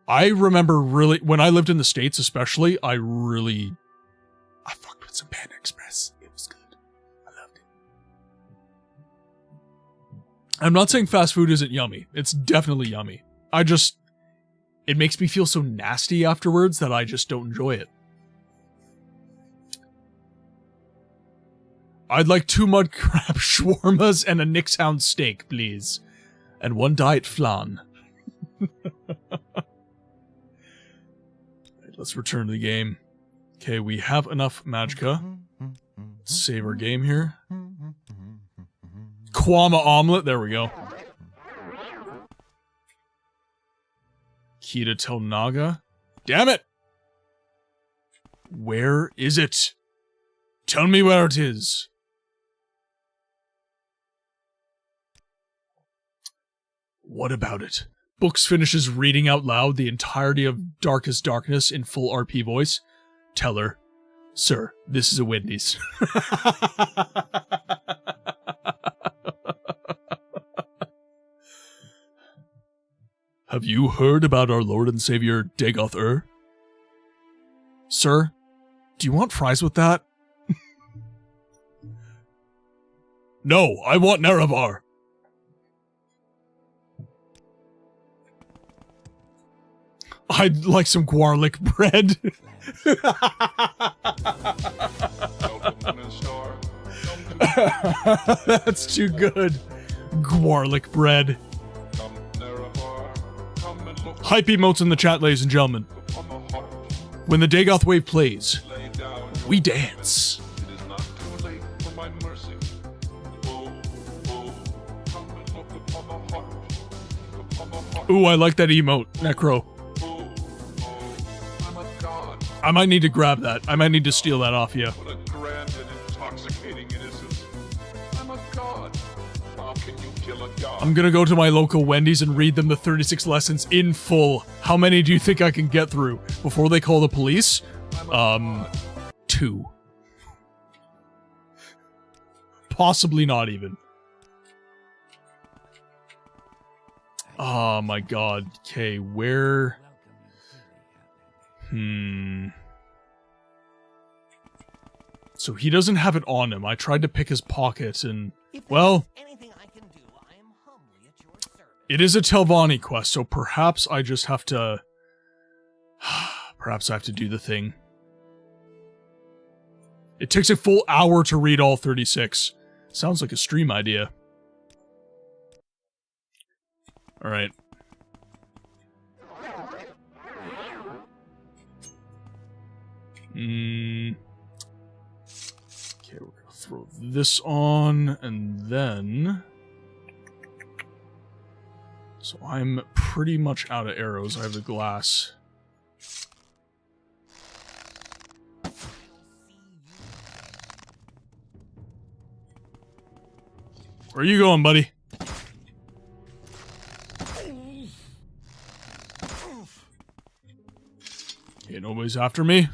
I remember really, when I lived in the States especially, I fucked with some Panda Express. It was good. I loved it. I'm not saying fast food isn't yummy. It's definitely yummy. It makes me feel so nasty afterwards that I just don't enjoy it. I'd like 2 mud crab shawarmas and a Nixhound steak, please. And 1 diet flan. Let's return to the game. Okay, we have enough magicka. Let's save our game here. Kwama omelet, there we go. Key to Tel Naga. Damn it! Where is it? Tell me where it is. What about it? Books finishes reading out loud the entirety of Darkest Darkness in full RP voice. Tell her, sir, this is a Wendy's. Have you heard about our Lord and Savior Dagoth Ur? Sir, do you want fries with that? No, I want Nerevar. I'd like some garlic bread. That's too good. Garlic bread. Hype emotes in the chat, ladies and gentlemen. When the Dagoth wave plays, we dance. Ooh, I like that emote, Necro. I might need to grab that. I might need to steal that off you. What a grand and intoxicating innocence. I'm a god. How can you kill a god? I'm gonna go to my local Wendy's and read them the 36 lessons in full. How many do you think I can get through before they call the police? 2. Possibly not even. Oh my god. Okay, where... So he doesn't have it on him. I tried to pick his pocket and... Well... It is a Telvani quest, so perhaps I just have to... Perhaps I have to do the thing. It takes a full hour to read all 36. Sounds like a stream idea. Alright. Okay, we're gonna throw this on, and then... So I'm pretty much out of arrows. I have the glass. Where are you going, buddy? Okay, nobody's after me.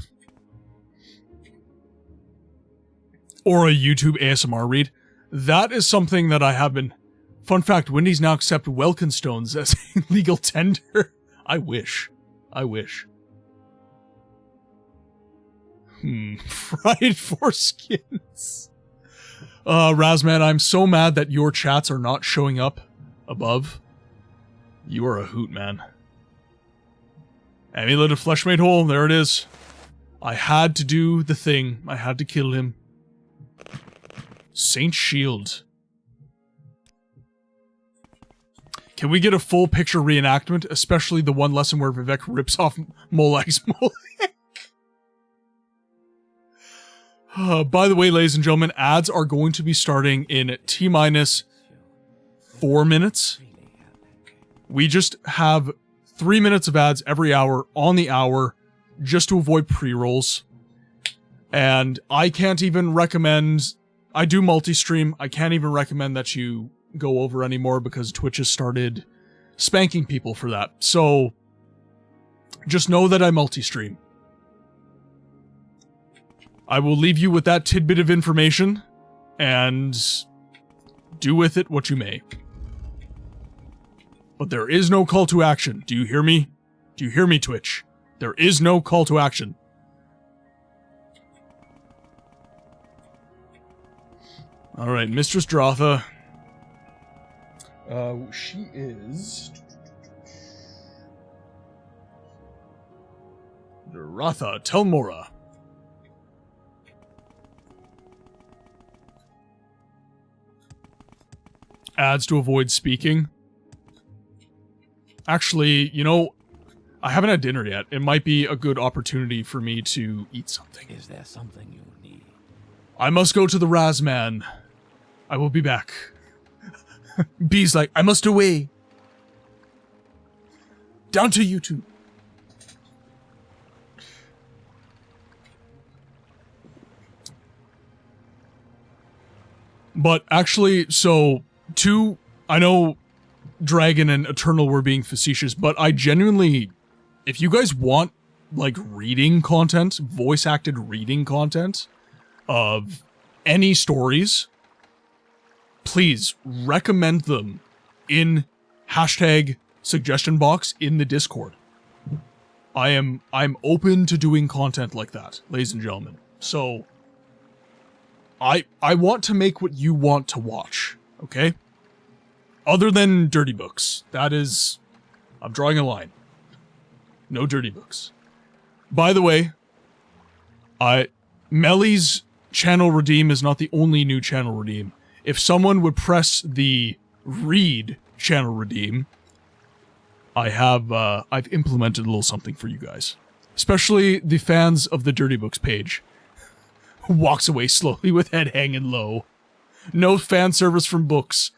Or a YouTube ASMR read. That is something that I have been... Fun fact, Wendy's now accept Welkin stones as a legal tender. I wish. I wish. Fried foreskins. Razman, I'm so mad that your chats are not showing up above. You are a hoot, man. Amulet flesh made whole, there it is. I had to do the thing. I had to kill him. Saint Shield. Can we get a full picture reenactment, especially the one lesson where Vivek rips off Molag's Molag? By the way, ladies and gentlemen, ads are going to be starting in T-minus 4 minutes. We just have 3 minutes of ads every hour on the hour just to avoid pre-rolls. And I can't even recommend... I do multi-stream. I can't even recommend that you go over anymore because Twitch has started spanking people for that. So just know that I multi-stream. I will leave you with that tidbit of information and do with it what you may. But there is no call to action. Do you hear me? Do you hear me, Twitch? There is no call to action. Alright, Mistress Drotha. She is... Drotha Telmora. Ads to avoid speaking. Actually, you know, I haven't had dinner yet. It might be a good opportunity for me to eat something. Is there something you need? I must go to the Razman. I will be back. B's like, I must away. Down to YouTube. But actually, so, I know Dragon and Eternal were being facetious, but I genuinely, if you guys want, like, reading content, voice-acted reading content of any stories, please recommend them in hashtag suggestion box in the Discord. I'm open to doing content like that, ladies and gentlemen. So I want to make what you want to watch, okay? Other than dirty books. That is, I'm drawing a line. No dirty books. By the way, Melly's channel redeem is not the only new channel redeem. If someone would press the read channel redeem, I've implemented a little something for you guys. Especially the fans of the Dirty Books page. Walks away slowly with head hanging low. No fan service from books.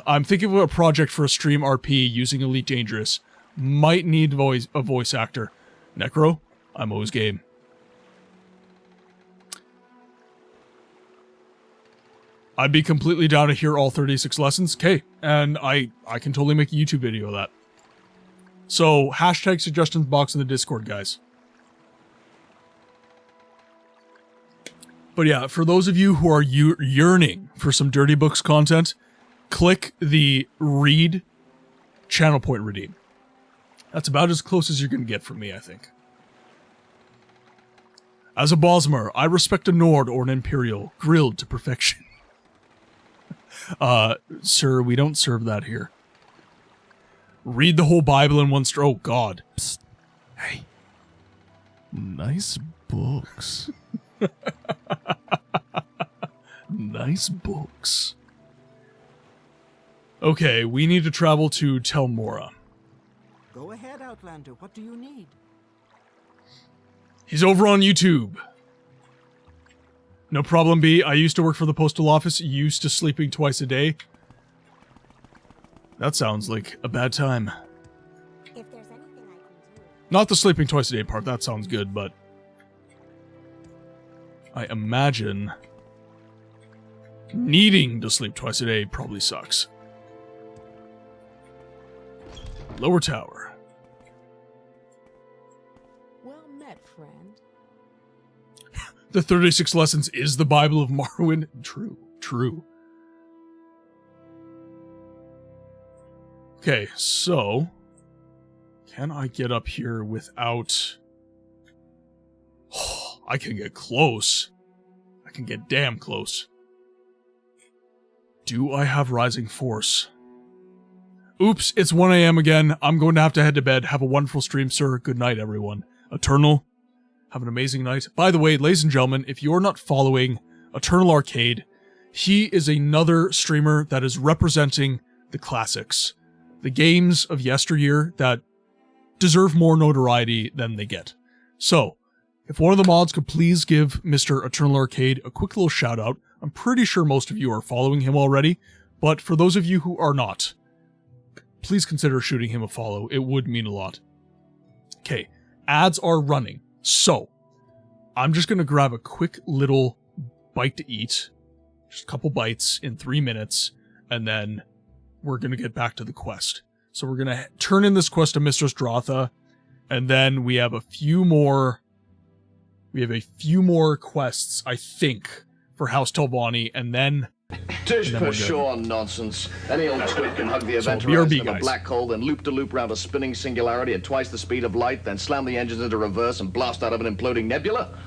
I'm thinking of a project for a stream RP using Elite Dangerous. Might need a voice actor. Necro, I'm always game. I'd be completely down to hear all 36 lessons. Okay, and I can totally make a YouTube video of that. So, hashtag suggestions box in the Discord, guys. But yeah, for those of you who are yearning for some Dirty Books content, click the read channel point redeem. That's about as close as you're going to get from me, I think. As a Bosmer, I respect a Nord or an Imperial, grilled to perfection. Sir, we don't serve that here. Read the whole Bible in one stroke. Oh, God. Psst. Hey. Nice books. Nice books. Okay, we need to travel to Telmora. Go ahead, Outlander. What do you need? He's over on YouTube. No problem, B. I used to work for the postal office, used to sleeping twice a day. That sounds like a bad time. If there's anything I can do. Not the sleeping twice a day part, that sounds good, but I imagine needing to sleep twice a day probably sucks. Lower Tower. Well met, friend. The 36 Lessons is the Bible of Morrowind. True, true. Okay, so can I get up here without... Oh, I can get close. I can get damn close. Do I have Rising Force? Oops, it's 1 a.m. again. I'm going to have head to bed. Have a wonderful stream, sir. Good night, everyone. Eternal, have an amazing night. By the way, ladies and gentlemen, if you're not following Eternal Arcade, He is another streamer that is representing the classics, the games of yesteryear that deserve more notoriety than they get. So, if one of the mods could please give Mr. Eternal Arcade a quick little shout out. I'm pretty sure most of you are following him already, but for those of you who are not, please consider shooting him a follow. It would mean a lot. Okay, ads are running. So, I'm just going to grab a quick little bite to eat. Just a couple bites in 3 minutes, and then we're going to get back to the quest. So we're going to turn in this quest to Mistress Drotha, and then we have a few more quests, I think, for House Telvani, and then... Dish for sure nonsense. Any old twit can hug the event horizon of a black hole, then loop-to-loop round a spinning singularity at twice the speed of light, then slam the engines into reverse and blast out of an imploding nebula?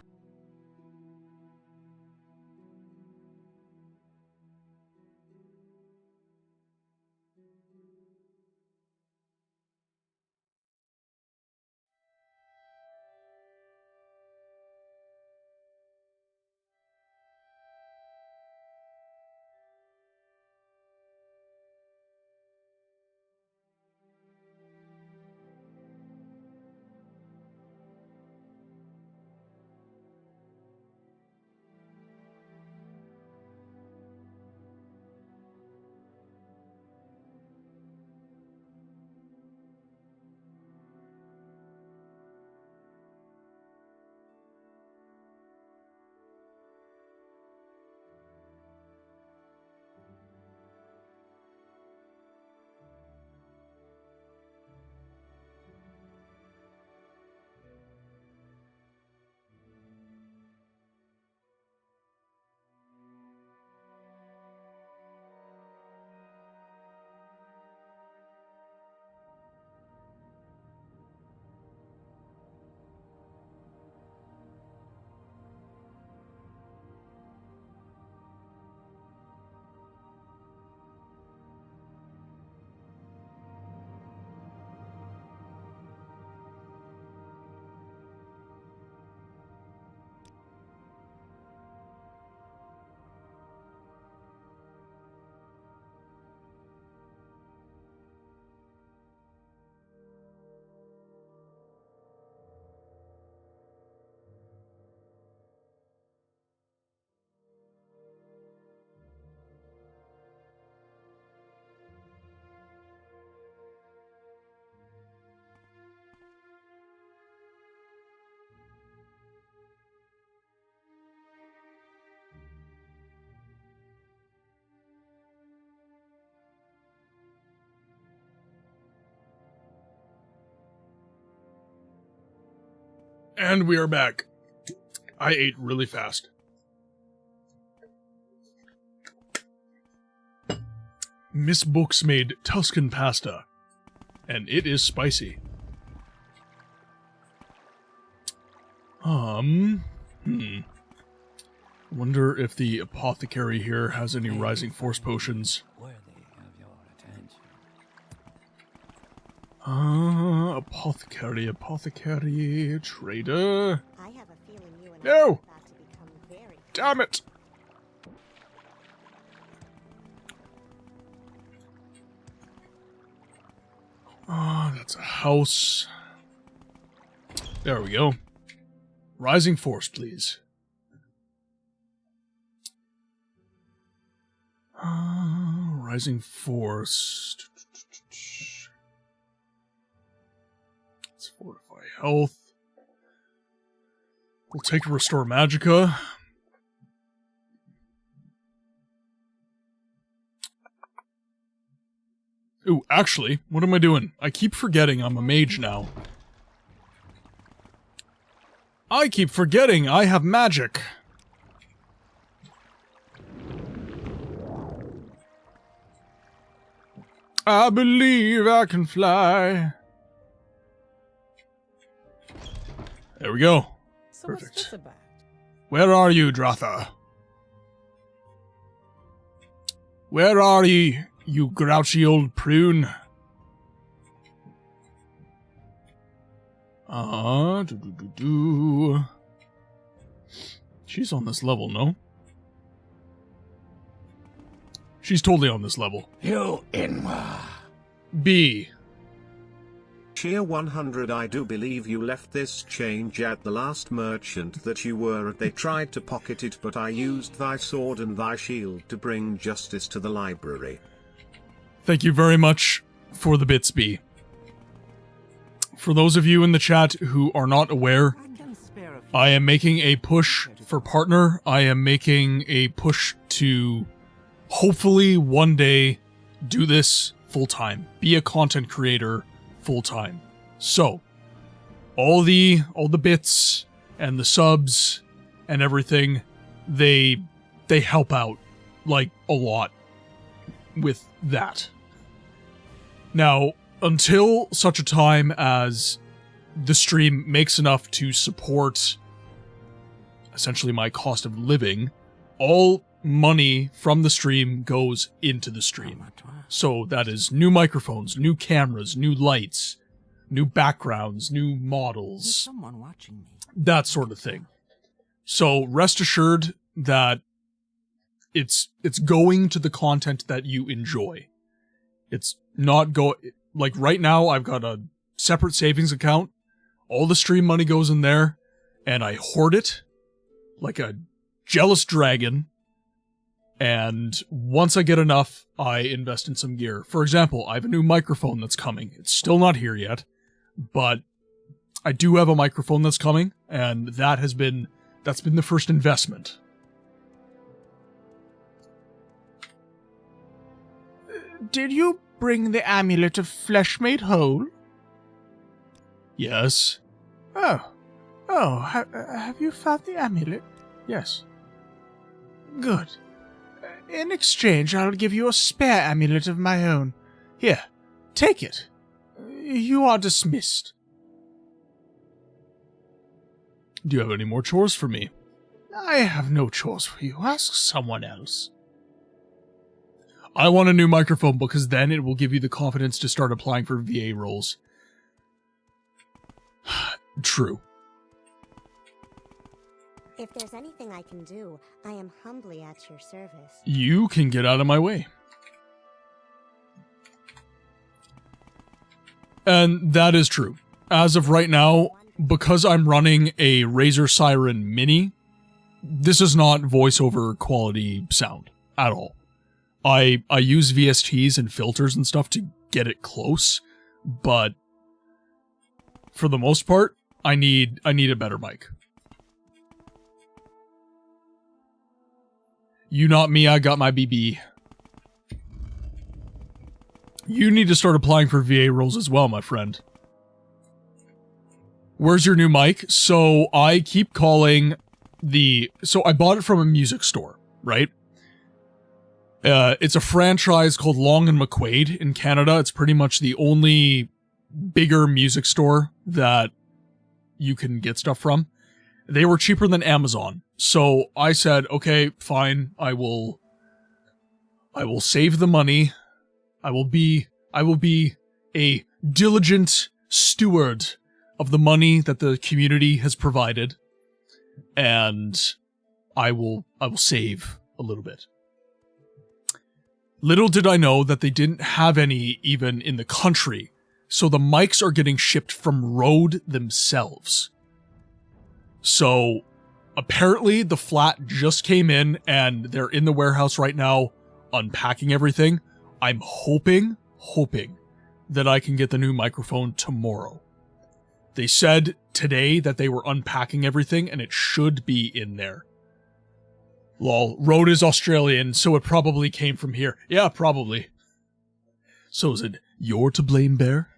And we are back. I ate really fast. Miss Books made Tuscan pasta, and it is spicy. Wonder if the apothecary here has any rising force potions. Apothecary, trader. I have a feeling you and No! I are about to become very... Damn it! That's a house. There we go. Rising force, please. Rising force. Let's fortify health. We'll take Restore Magicka. Ooh, actually, what am I doing? I keep forgetting I'm a mage now. I keep forgetting I have magic. I believe I can fly. There we go. So Perfect. what's this about? Where are you, Drotha? Where are ye, you grouchy old prune? She's on this level, no? She's totally on this level. You Inwa. B. Cheer 100. I do believe you left this change at the last merchant that you were at. They tried to pocket it, but I used thy sword and thy shield to bring justice to the library. Thank you very much for the bits, B. For those of you in the chat who are not aware, I am making a push for partner. I am making a push to hopefully one day do this full-time. Be a content creator full-time. So, all the bits and the subs and everything, they help out like a lot with that. Now, until such a time as the stream makes enough to support essentially my cost of living, all money from the stream goes into the stream. So that is new microphones, new cameras, new lights, new backgrounds, new models, that sort of thing. So rest assured that it's going to the content that you enjoy. It's not like right now I've got a separate savings account. All the stream money goes in there and I hoard it like a jealous dragon. And once I get enough, I invest in some gear. For example, I have a new microphone that's coming. It's still not here yet, but I do have a microphone that's coming, and that's been the first investment. Did you bring the amulet of flesh made whole? Yes. Have you found the amulet? Yes. Good. In exchange, I'll give you a spare amulet of my own. Here, take it. You are dismissed. Do you have any more chores for me? I have no chores for you. Ask someone else. I want a new microphone because then it will give you the confidence to start applying for VA roles. True. If there's anything I can do, I am humbly at your service. You can get out of my way. And that is true. As of right now, because I'm running a Razer Siren Mini, this is not voiceover quality sound at all. I use VSTs and filters and stuff to get it close, but for the most part, I need a better mic. You not me, I got my BB. You need to start applying for VA roles as well, my friend. Where's your new mic? So I keep calling so I bought it from a music store, right? It's a franchise called Long and McQuaid in Canada. It's pretty much the only bigger music store that you can get stuff from. They were cheaper than Amazon. So I said, okay, fine, I will save the money. I will be a diligent steward of the money that the community has provided, and I will save a little bit. Little did I know that they didn't have any even in the country, so the mics are getting shipped from Rode themselves. So apparently the flat just came in and they're in the warehouse right now unpacking everything. I'm hoping that I can get the new microphone tomorrow. They said today that they were unpacking everything and it should be in there. Lol, Rode is Australian, so it probably came from here. Yeah, probably. So is it you're to blame, Bear?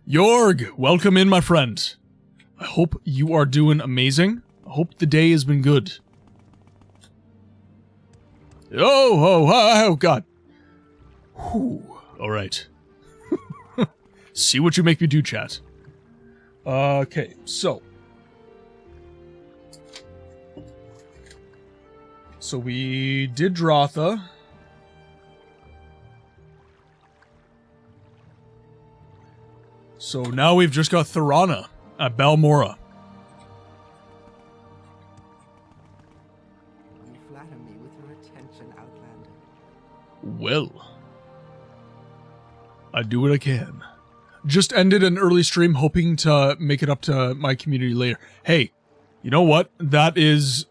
Jorg, welcome in, my friend. I hope you are doing amazing. I hope the day has been good. Oh, God. Whew. All right. See what you make me do, chat. Okay, so. So we did Drotha. So now we've just got Thorana at Balmora. You flatter me with your attention, Outlander. Well, I do what I can. Just ended an early stream hoping to make it up to my community later. Hey, you know what? That is...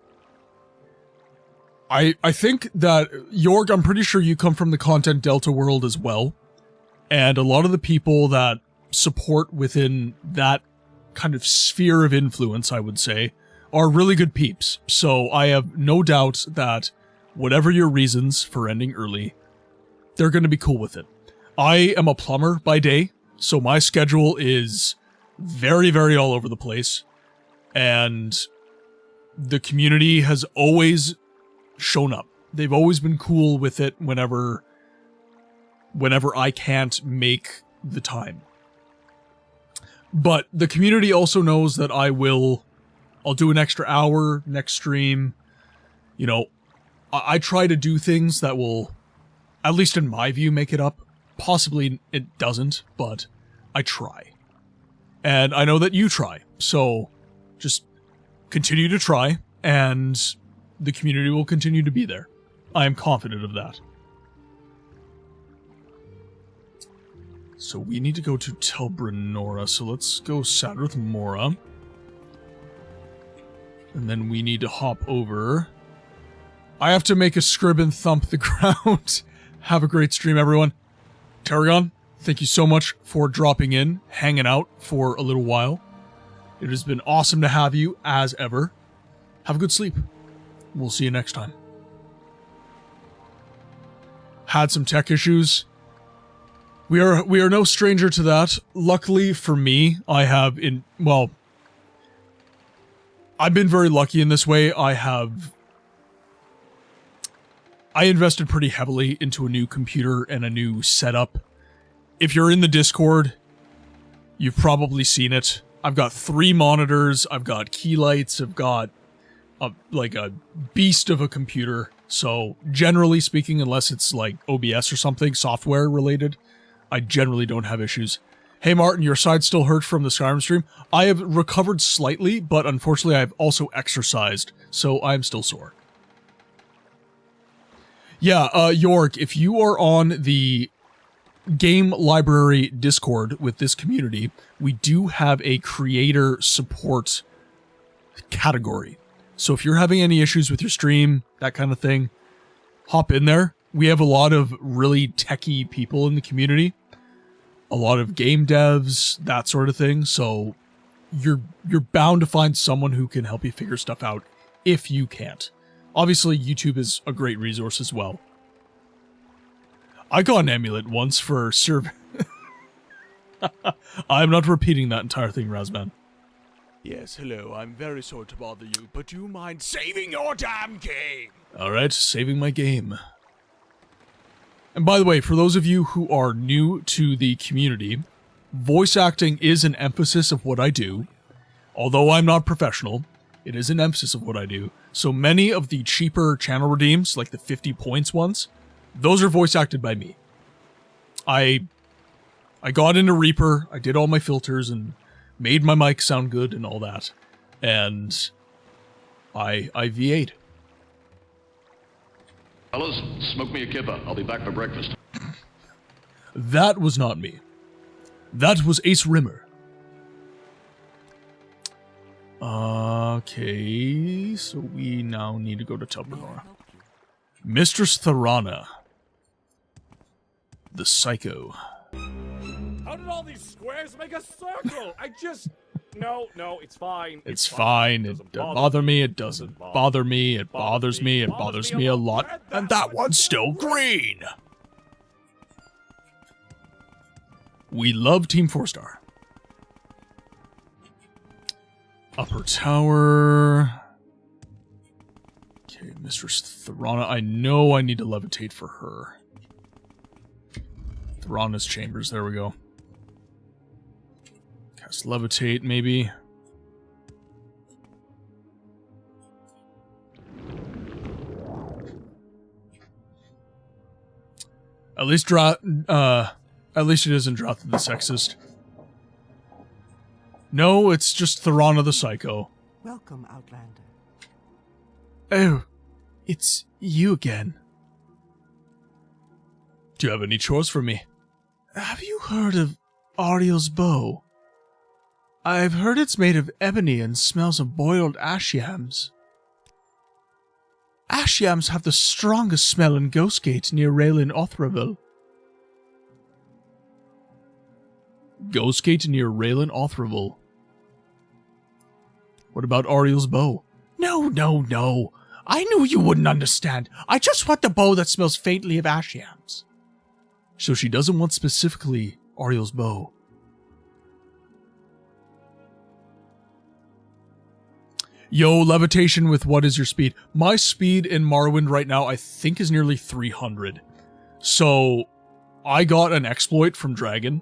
I think that, York, I'm pretty sure you come from the Content Delta world as well. And a lot of the people that support within that kind of sphere of influence, I would say, are really good peeps. So I have no doubt that whatever your reasons for ending early, they're going to be cool with it. I am a plumber by day, so my schedule is very, very all over the place. And the community has always shown up. They've always been cool with it whenever I can't make the time. But the community also knows that I'll do an extra hour next stream. You know, I try to do things that will, at least in my view, make it up. Possibly it doesn't, but I try. And I know that you try. So just continue to try, and the community will continue to be there. I am confident of that. So we need to go to Telbranora, so let's go Sadrith Mora. And then we need to hop over. I have to make a scrib and thump the ground. Have a great stream, everyone. Tarragon, thank you so much for dropping in, hanging out for a little while. It has been awesome to have you, as ever. Have a good sleep. We'll see you next time. Had some tech issues. We are no stranger to that. Luckily for me, I've been very lucky in this way. I invested pretty heavily into a new computer and a new setup. If you're in the Discord, you've probably seen it. I've got 3 monitors, I've got key lights, I've got a beast of a computer. So generally speaking, unless it's like OBS or something, software related, I generally don't have issues. Hey Martin, your side still hurts from the Skyrim stream? I have recovered slightly, but unfortunately I've also exercised, so I'm still sore. Yeah, York, if you are on the Game Library Discord with this community, we do have a creator support category. So if you're having any issues with your stream, that kind of thing, hop in there. We have a lot of really techie people in the community. A lot of game devs, that sort of thing. So you're bound to find someone who can help you figure stuff out if you can't. Obviously, YouTube is a great resource as well. I got an amulet once for I'm not repeating that entire thing, Razman. Yes, hello, I'm very sorry to bother you, but do you mind saving your damn game? Alright, saving my game. And by the way, for those of you who are new to the community, voice acting is an emphasis of what I do. Although I'm not professional, it is an emphasis of what I do. So many of the cheaper channel redeems, like the 50 points ones, those are voice acted by me. I got into Reaper, I did all my filters and made my mic sound good and all that. And I V8'd. Fellas, smoke me a kippa. I'll be back for breakfast. That was not me. That was Ace Rimmer. Okay, so we now need to go to Telbranora. Mistress Tharana. The Psycho. How did all these squares make a circle? No, it's fine. It's fine. It doesn't bother me. It doesn't bother me. It bothers me. It bothers me a lot. And that one's still green. We love Team 4-star. Upper tower. Okay, Mistress Tharana. I know I need to levitate for her. Tharana's chambers. There we go. Cast levitate, maybe. At least it isn't Droth the Sexist. No, it's just Tharana the Psycho. Welcome, Outlander. Oh, it's you again. Do you have any chores for me? Have you heard of Ariel's bow? I've heard it's made of ebony and smells of boiled ash yams. Ash yams have the strongest smell in Ghostgate near Raelin Othraville. Ghostgate near Raelin Othraville. What about Ariel's bow? No. I knew you wouldn't understand. I just want the bow that smells faintly of ash yams. So she doesn't want specifically Ariel's bow. Yo, levitation with what is your speed? My speed in Morrowind right now I think is nearly 300. So I got an exploit from Dragon.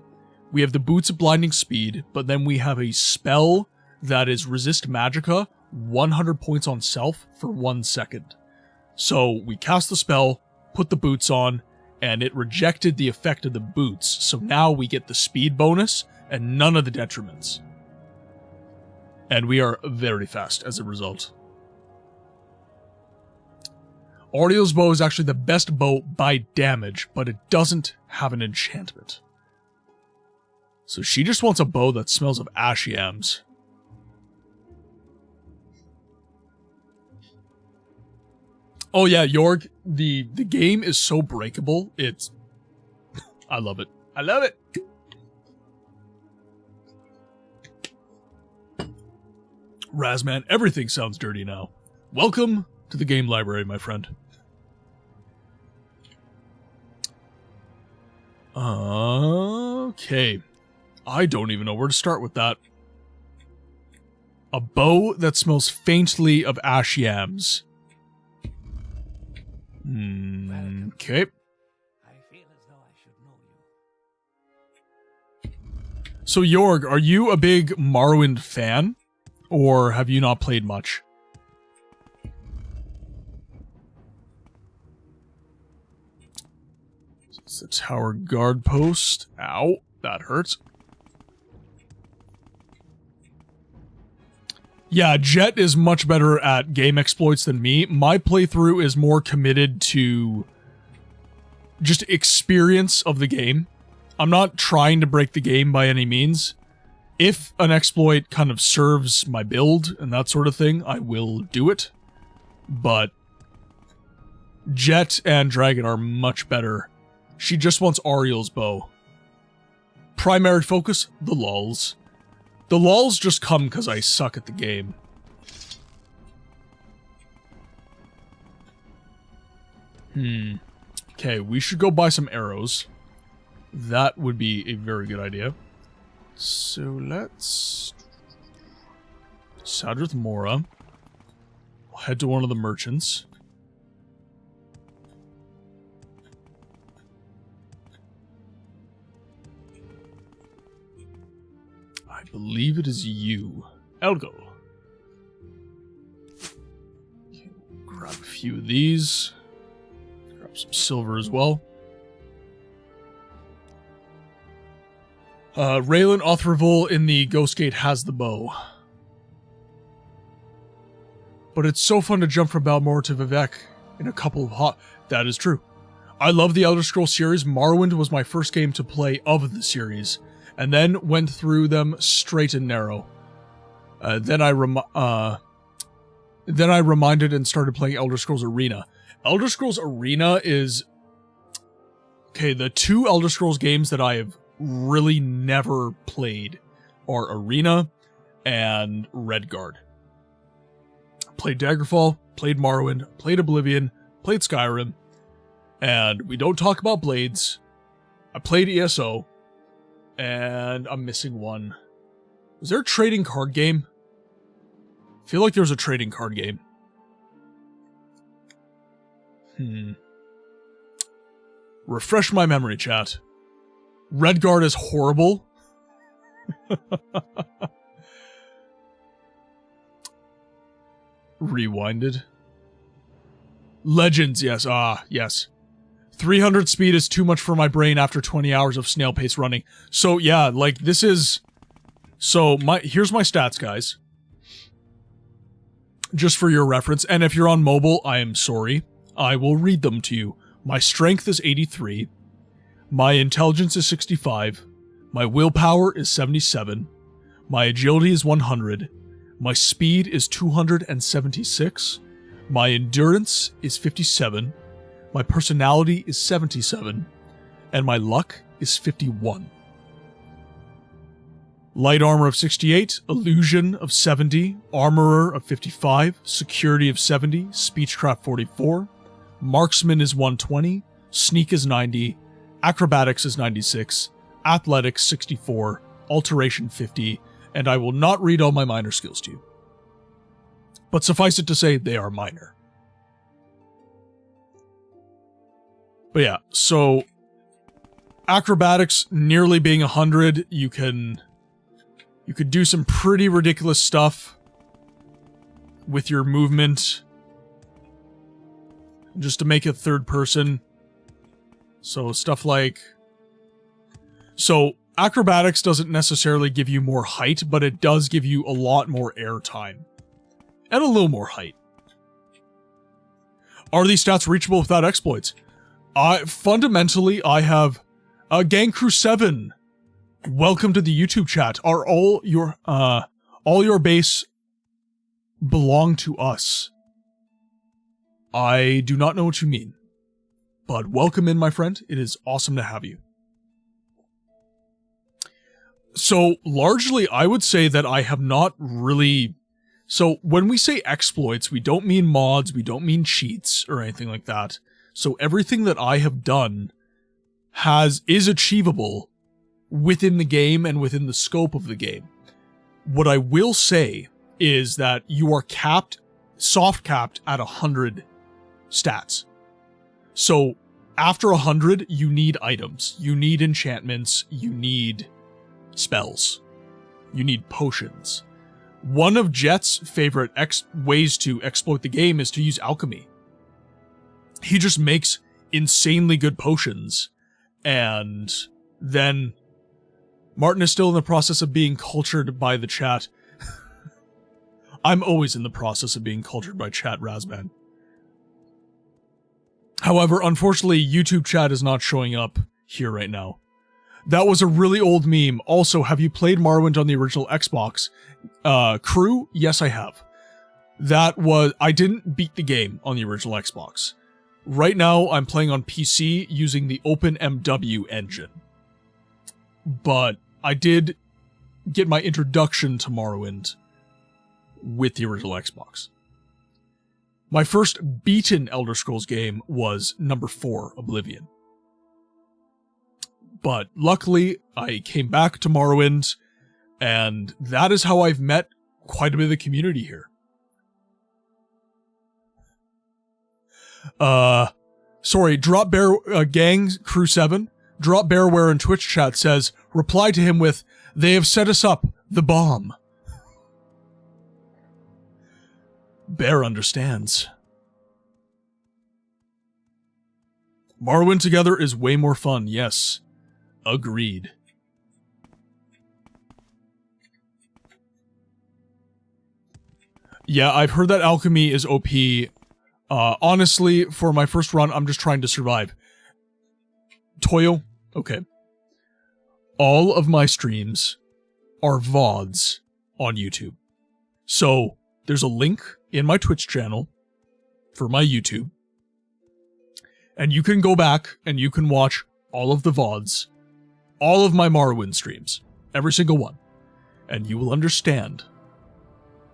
We have the Boots of Blinding Speed, but then we have a spell that is Resist Magicka, 100 points on self for 1 second. So we cast the spell, put the boots on, and it rejected the effect of the boots. So now we get the speed bonus and none of the detriments. And we are very fast as a result. Ariel's bow is actually the best bow by damage, but it doesn't have an enchantment. So she just wants a bow that smells of ash yams. Oh yeah, Jorg, the game is so breakable, it's... I love it. I love it! Razman, everything sounds dirty now. Welcome to the game library, my friend. Okay. I don't even know where to start with that. A bow that smells faintly of ash yams. Okay. So, Jorg, are you a big Morrowind fan? Or have you not played much? It's the tower guard post. Ow, that hurts. Yeah, Jet is much better at game exploits than me. My playthrough is more committed to just experience of the game. I'm not trying to break the game by any means. If an exploit kind of serves my build and that sort of thing, I will do it. But Jet and Dragon are much better. She just wants Ariel's bow. Primary focus, the lulz. The lulz just come because I suck at the game. Okay, we should go buy some arrows. That would be a very good idea. So let's... Sadrith Mora. We'll head to one of the merchants. I believe it is you. Elgo. Okay, grab a few of these. Grab some silver as well. Raelin Othraville in the Ghostgate has the bow. But it's so fun to jump from Balmor to Vivec in a couple of hot... That is true. I love the Elder Scrolls series. Morrowind was my first game to play of the series. And then went through them straight and narrow. Then I reminded and started playing Elder Scrolls Arena. Elder Scrolls Arena is... Okay, the two Elder Scrolls games that I have really never played are Arena and Redguard. Played Daggerfall, played Morrowind, played Oblivion, played Skyrim, and we don't talk about Blades. I played ESO, and I'm missing one. Was there a trading card game? I feel like there was a trading card game. Refresh my memory, chat. Redguard is horrible. Rewinded. Legends, yes. Yes. 300 speed is too much for my brain after 20 hours of snail pace running. So, yeah, like, this is... So, here's my stats, guys. Just for your reference. And if you're on mobile, I am sorry. I will read them to you. My strength is 83. My intelligence is 65. My willpower is 77. My agility is 100. My speed is 276. My endurance is 57. My personality is 77. And my luck is 51. Light armor of 68, illusion of 70, armorer of 55, security of 70, speechcraft 44, marksman is 120, sneak is 90, acrobatics is 96, athletics 64, alteration 50, and I will not read all my minor skills to you. But suffice it to say, they are minor. But yeah, so acrobatics nearly being 100, you could do some pretty ridiculous stuff with your movement just to make it third person. So stuff like... So acrobatics doesn't necessarily give you more height, but it does give you a lot more air time. And a little more height. Are these stats reachable without exploits? Fundamentally, I have... Gang Crew 7... Welcome to the YouTube chat. Are all your base belong to us? I do not know what you mean. But welcome in, my friend. It is awesome to have you. So, largely, I would say that I have not really... So, when we say exploits, we don't mean mods, we don't mean cheats, or anything like that. So, everything that I have done is achievable within the game and within the scope of the game. What I will say is that you are soft capped at 100 stats. So after 100, you need items, you need enchantments, you need spells, you need potions. One of Jet's favorite ways to exploit the game is to use alchemy. He just makes insanely good potions, and then Martin is still in the process of being cultured by the chat. I'm always in the process of being cultured by chat, Razman. However, unfortunately, YouTube chat is not showing up here right now. That was a really old meme. Also, have you played Morrowind on the original Xbox? Crew? Yes, I have. I didn't beat the game on the original Xbox. Right now, I'm playing on PC using the OpenMW engine. But I did get my introduction to Morrowind with the original Xbox. My first beaten Elder Scrolls game was number 4, Oblivion. But luckily, I came back to Morrowind, and that is how I've met quite a bit of the community here. Sorry, Drop Bear Gang Crew 7. Drop Bearware in Twitch chat says, reply to him with, they have set us up, the bomb. Bear understands. Morrowind together is way more fun, yes. Agreed. Yeah, I've heard that alchemy is OP. Honestly, for my first run, I'm just trying to survive. Toyo? Okay. All of my streams are VODs on YouTube. So, there's a link in my Twitch channel for my YouTube. And you can go back and you can watch all of the VODs, all of my Morrowind streams, every single one. And you will understand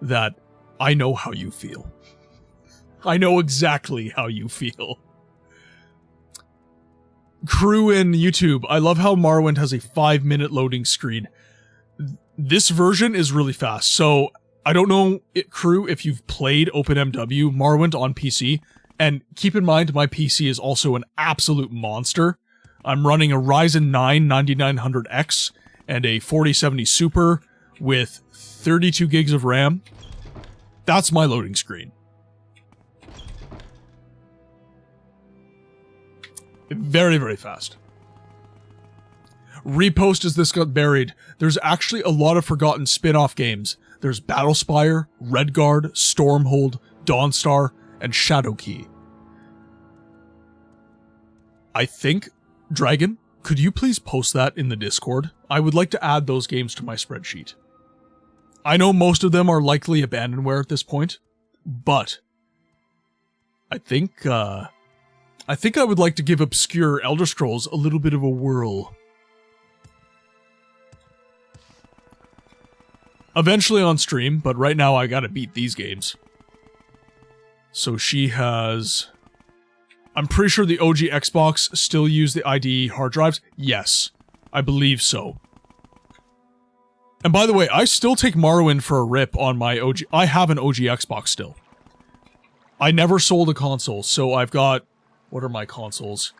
that I know how you feel. I know exactly how you feel. Crew in YouTube, I love how Morrowind has a 5-minute loading screen. This version is really fast. So, I don't know, Crew, if you've played OpenMW Morrowind on PC. And keep in mind, my PC is also an absolute monster. I'm running a Ryzen 9 9900X and a 4070 Super with 32 gigs of RAM. That's my loading screen. Very, very fast. Repost as this got buried. There's actually a lot of forgotten spin-off games. There's Battlespire, Redguard, Stormhold, Dawnstar, and Shadowkey. I think, Dragon, could you please post that in the Discord? I would like to add those games to my spreadsheet. I know most of them are likely abandonware at this point, but I think I would like to give obscure Elder Scrolls a little bit of a whirl. Eventually on stream, but right now I gotta beat these games. So she has... I'm pretty sure the OG Xbox still use the IDE hard drives. Yes, I believe so. And by the way, I still take Morrowind for a rip on my OG... I have an OG Xbox still. I never sold a console, so I've got... What are my consoles?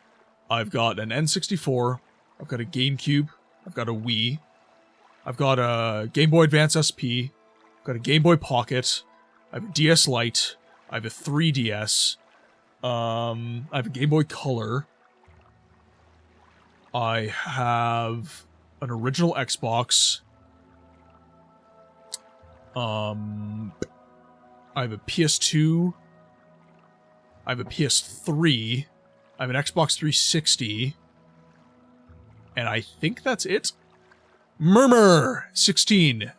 I've got an N64, I've got a GameCube, I've got a Wii, I've got a Game Boy Advance SP, I've got a Game Boy Pocket, I have a DS Lite, I have a 3DS, I have a Game Boy Color, I have an original Xbox, I have a PS2, I have a PS3, I have an Xbox 360, and I think that's it. Murmur16.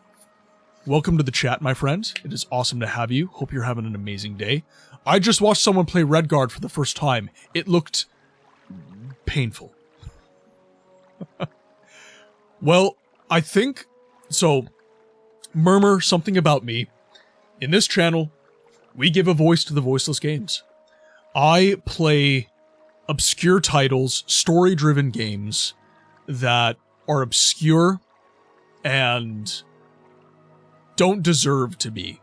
Welcome to the chat, my friend. It is awesome to have you. Hope you're having an amazing day. I just watched someone play Redguard for the first time. It looked painful. Well, I think... So, Murmur, something about me. In this channel, we give a voice to the voiceless games. I play obscure titles, story-driven games that are obscure and don't deserve to be.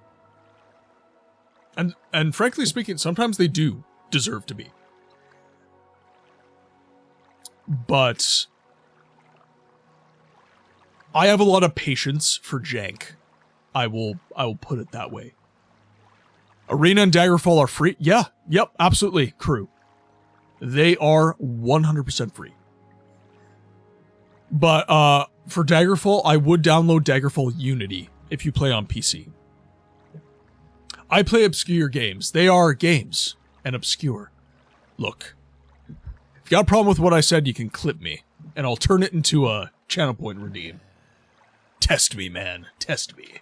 And frankly speaking, sometimes they do deserve to be. But I have a lot of patience for jank. I will put it that way. Arena and Daggerfall are free? Yeah, yep, absolutely, crew. They are 100% free. But for Daggerfall, I would download Daggerfall Unity if you play on PC. I play obscure games. They are games and obscure. Look, if you got a problem with what I said, you can clip me, and I'll turn it into a channel point redeem. Test me, man. Test me.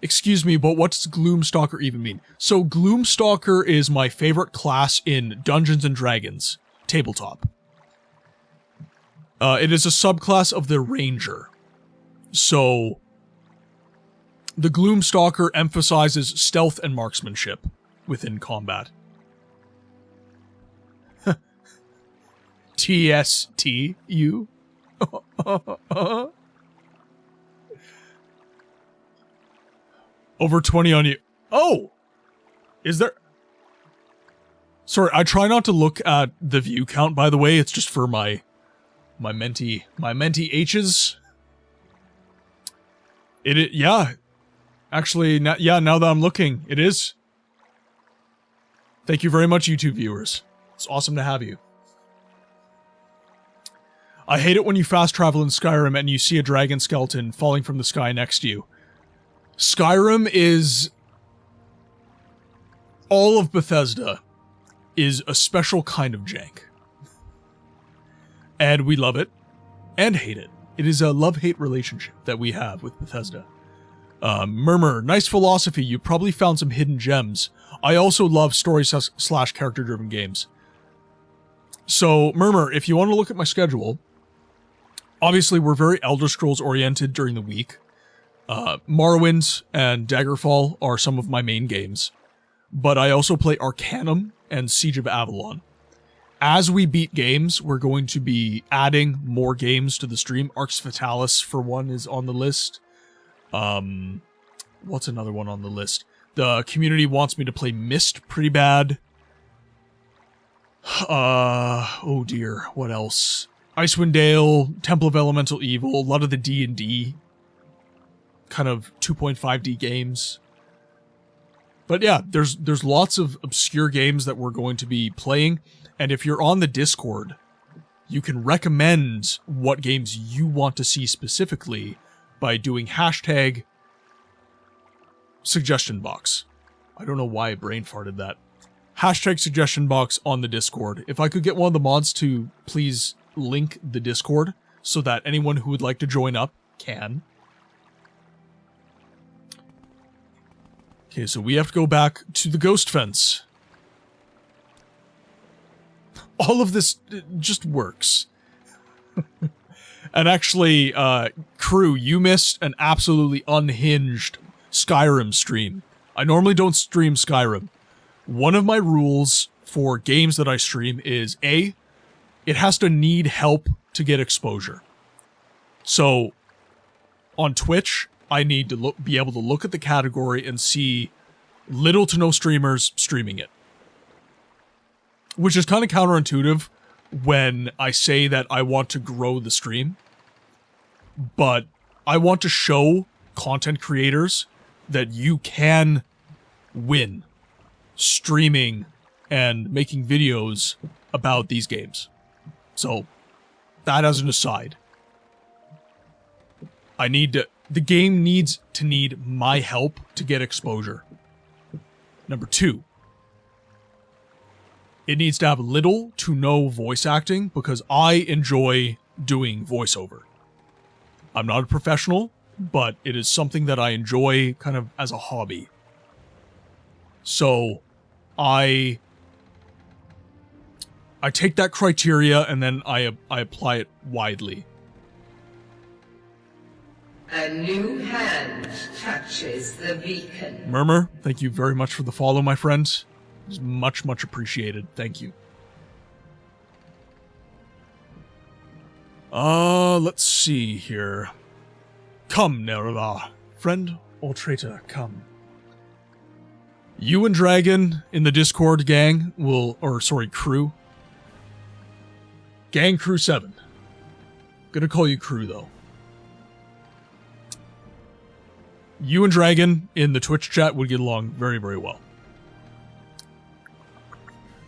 Excuse me, but what's Gloomstalker even mean? So Gloomstalker is my favorite class in Dungeons & Dragons tabletop. It is a subclass of the Ranger. So the Gloomstalker emphasizes stealth and marksmanship within combat. T.E.S. you? Over 20 on you. Oh! Is there... Sorry, I try not to look at the view count, by the way. It's just for my mentee H's. Yeah. Actually, now that I'm looking, it is. Thank you very much, YouTube viewers. It's awesome to have you. I hate it when you fast travel in Skyrim and you see a dragon skeleton falling from the sky next to you. Skyrim is... All of Bethesda is a special kind of jank. And we love it, and hate it. It is a love-hate relationship that we have with Bethesda. Murmur, nice philosophy. You probably found some hidden gems. I also love story/character-driven games. So, Murmur, if you want to look at my schedule, obviously we're very Elder Scrolls-oriented during the week. Morrowind and Daggerfall are some of my main games, but I also play Arcanum and Siege of Avalon. As we beat games, we're going to be adding more games to the stream. Arx Fatalis, for one, is on the list. What's another one on the list? The community wants me to play Myst pretty bad. Oh dear, what else? Icewind Dale, Temple of Elemental Evil, a lot of the D&D kind of 2.5D games. But yeah, there's lots of obscure games that we're going to be playing, and if you're on the Discord, you can recommend what games you want to see specifically by doing hashtag suggestion box. I don't know why I brain farted that. Hashtag suggestion box on the Discord. If I could get one of the mods to please link the Discord so that anyone who would like to join up can. Okay, so we have to go back to the ghost fence. All of this just works. And actually, crew, you missed an absolutely unhinged Skyrim stream. I normally don't stream Skyrim. One of my rules for games that I stream is A, it has to need help to get exposure. So, on Twitch, I need to be able to look at the category and see little to no streamers streaming it. Which is kind of counterintuitive when I say that I want to grow the stream. But I want to show content creators that you can win streaming and making videos about these games. So, that as an aside. The game needs to need my help to get exposure. Number 2. It needs to have little to no voice acting because I enjoy doing voiceover. I'm not a professional, but it is something that I enjoy kind of as a hobby. So, I take that criteria and then I apply it widely. A new hand touches the beacon. Murmur, thank you very much for the follow, my friend. It's much, much appreciated. Thank you. Let's see here. Come, Nereva. Friend or traitor, come. You and Dragon in the Discord gang crew. Gang Crew 7. Gonna call you crew, though. You and Dragon in the Twitch chat would get along very, very well.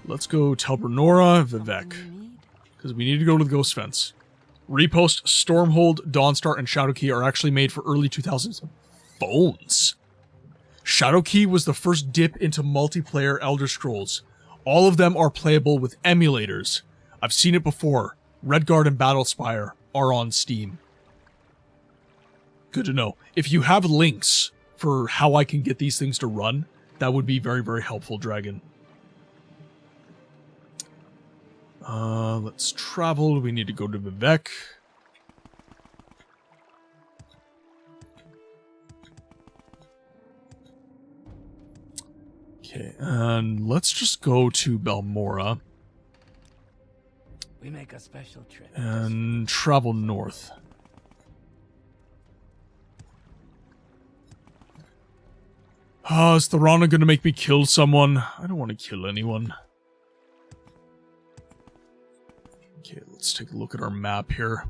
Let's go Telbernora, Vivek. Because we need to go to the Ghost Fence. Repost, Stormhold, Dawnstar, and Shadowkey are actually made for early 2000s phones. Shadowkey was the first dip into multiplayer Elder Scrolls. All of them are playable with emulators. I've seen it before. Redguard and Battlespire are on Steam. Good to know. If you have links for how I can get these things to run, that would be very, very helpful, Dragon. Let's travel. We need to go to Vivek. Okay, and let's just go to Balmora. We make a special trip. And travel north. Is Thorana gonna make me kill someone? I don't want to kill anyone. Okay, let's take a look at our map here.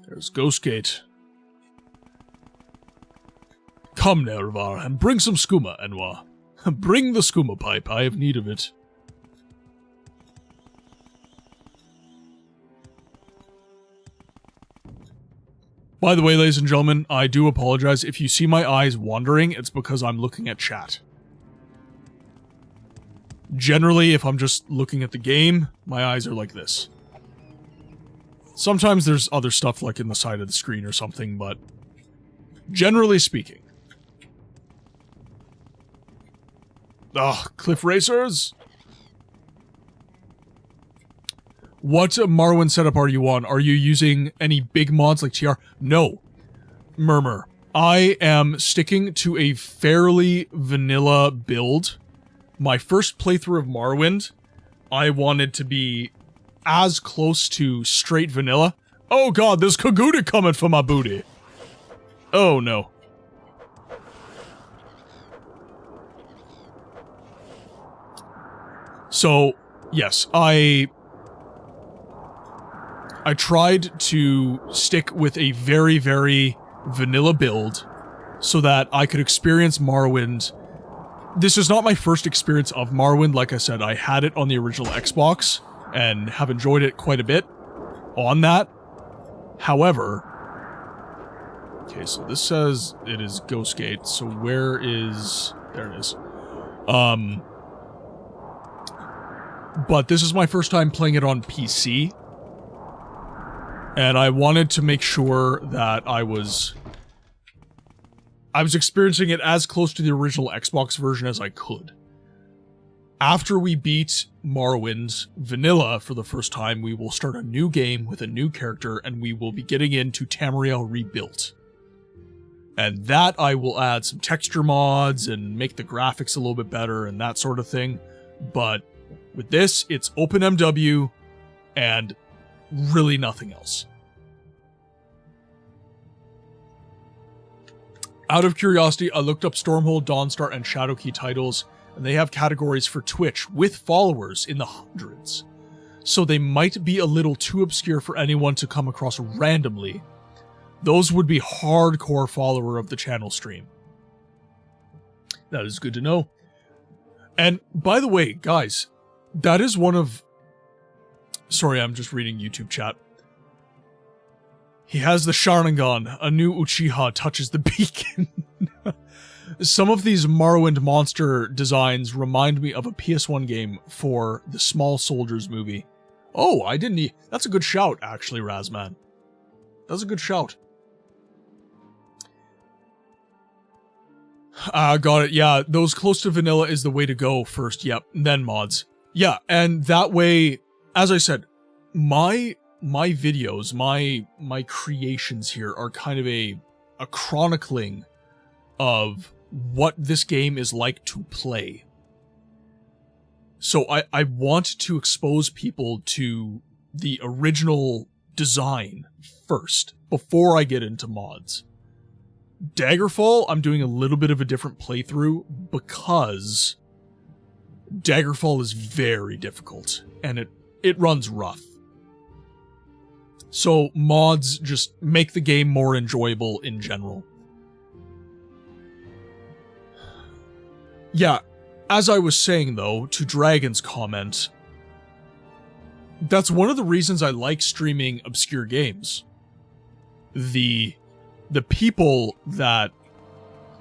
There's Ghostgate. Come, Nervar, and bring some skooma, Enwa. Bring the skooma pipe, I have need of it. By the way, ladies and gentlemen, I do apologize. If you see my eyes wandering, it's because I'm looking at chat. Generally, if I'm just looking at the game, my eyes are like this. Sometimes there's other stuff like in the side of the screen or something, but generally speaking. Ugh, Cliff Racers! What Morrowind setup are you on? Are you using any big mods like TR? No. Murmur. I am sticking to a fairly vanilla build. My first playthrough of Morrowind, I wanted to be as close to straight vanilla. Oh god, there's Kaguda coming for my booty. Oh no. So, yes, I tried to stick with a very, very vanilla build so that I could experience Morrowind. This is not my first experience of Morrowind. Like I said, I had it on the original Xbox and have enjoyed it quite a bit on that. However, okay, Okay, so this says it is Ghostgate, so where is... There it is. But this is my first time playing it on PC. And I wanted to make sure that I was experiencing it as close to the original Xbox version as I could. After we beat Morrowind Vanilla for the first time, we will start a new game with a new character, and we will be getting into Tamriel Rebuilt. And that I will add some texture mods and make the graphics a little bit better and that sort of thing. But with this, it's OpenMW and really nothing else. Out of curiosity, I looked up Stormhold, Dawnstar, and Shadowkey titles, and they have categories for Twitch with followers in the hundreds. So they might be a little too obscure for anyone to come across randomly. Those would be hardcore follower of the channel stream. That is good to know. And by the way, guys, that is one of... Sorry, I'm just reading YouTube chat. He has the Sharingan. A new Uchiha touches the beacon. Some of these Morrowind monster designs remind me of a PS1 game for the Small Soldiers movie. Oh, I didn't... That's a good shout, actually, Razman. That's a good shout. Got it. Yeah, those close to vanilla is the way to go first. Yep, then mods. Yeah, and that way, as I said, my videos, my creations here are kind of a chronicling of what this game is like to play. So I want to expose people to the original design first, before I get into mods. Daggerfall, I'm doing a little bit of a different playthrough because Daggerfall is very difficult and it runs rough. So mods just make the game more enjoyable in general. Yeah, as I was saying though, to Dragon's comment, that's one of the reasons I like streaming obscure games. The people that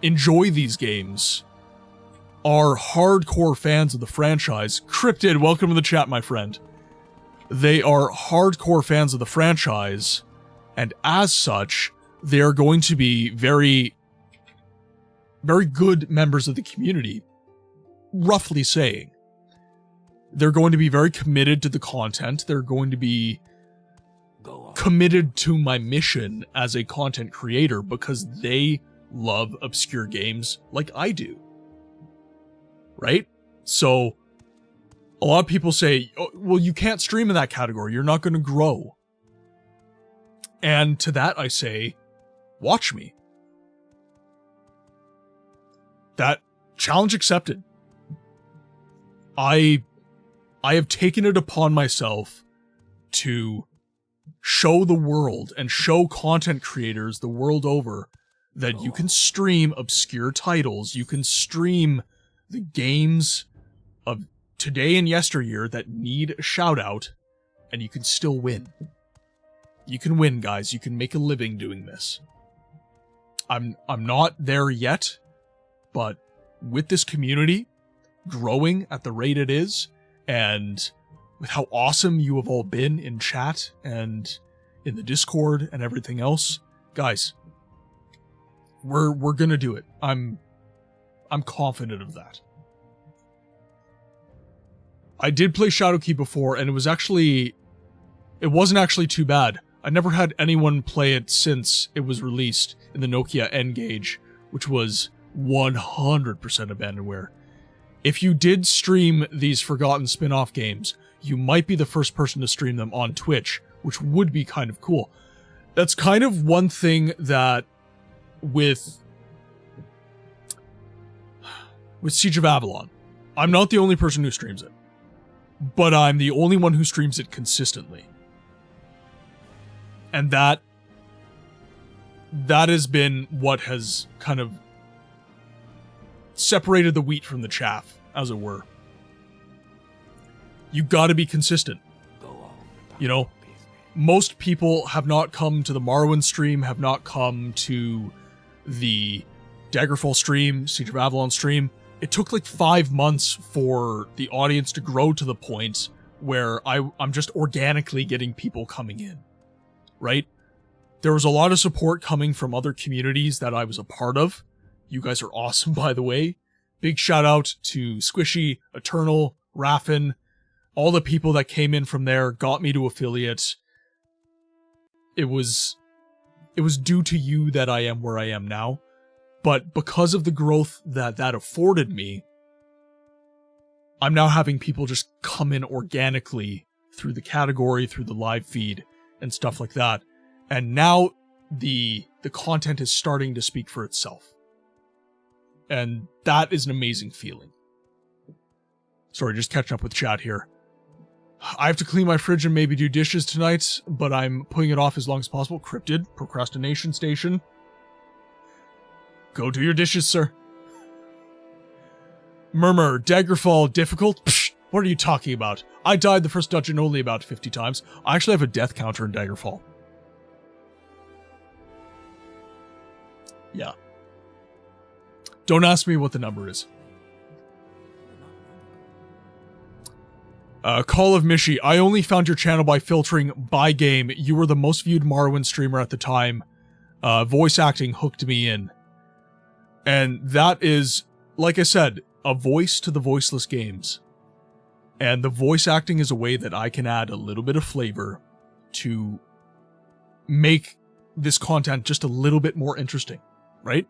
enjoy these games are hardcore fans of the franchise. Cryptid, welcome to the chat, my friend. They are hardcore fans of the franchise, and as such, they are going to be very, very good members of the community, roughly saying. They're going to be very committed to the content. They're going to be committed to my mission as a content creator because they love obscure games like I do. Right? So, a lot of people say, oh, well, you can't stream in that category. You're not going to grow. And to that I say, watch me. That challenge accepted. I have taken it upon myself to show the world and show content creators the world over that you can stream obscure titles, you can stream the games of today and yesteryear that need a shout out, and you can still win. You can win, guys. You can make a living doing this. I'm not there yet, but with this community growing at the rate it is, and with how awesome you have all been in chat and in the Discord and everything else, guys, we're gonna do it. I'm confident of that. I did play Shadowkey before, and it wasn't actually too bad. I never had anyone play it since it was released in the Nokia N-Gage, which was 100% abandonware. If you did stream these forgotten spin-off games, you might be the first person to stream them on Twitch, which would be kind of cool. That's kind of one thing that with Siege of Avalon, I'm not the only person who streams it, but I'm the only one who streams it consistently. And that has been what has kind of separated the wheat from the chaff, as it were. You gotta be consistent. You know, most people have not come to the Morrowind stream, have not come to the Daggerfall stream, Siege of Avalon stream. It took like 5 months for the audience to grow to the point where I'm just organically getting people coming in, right? There was a lot of support coming from other communities that I was a part of. You guys are awesome, by the way. Big shout out to Squishy, Eternal, Raffin, all the people that came in from there, got me to affiliate. It was due to you that I am where I am now. But because of the growth that afforded me, I'm now having people just come in organically through the category, through the live feed, and stuff like that. And now the content is starting to speak for itself. And that is an amazing feeling. Sorry, just catching up with chat here. I have to clean my fridge and maybe do dishes tonight, but I'm putting it off as long as possible. Cryptid, procrastination station. Go do your dishes, sir. Murmur, Daggerfall difficult? Psh, what are you talking about? I died the first dungeon only about 50 times. I actually have a death counter in Daggerfall. Yeah. Don't ask me what the number is. Call of Mishi, I only found your channel by filtering by game. You were the most viewed Morrowind streamer at the time. Voice acting hooked me in. And that is, like I said, a voice to the voiceless games. And the voice acting is a way that I can add a little bit of flavor to make this content just a little bit more interesting, right?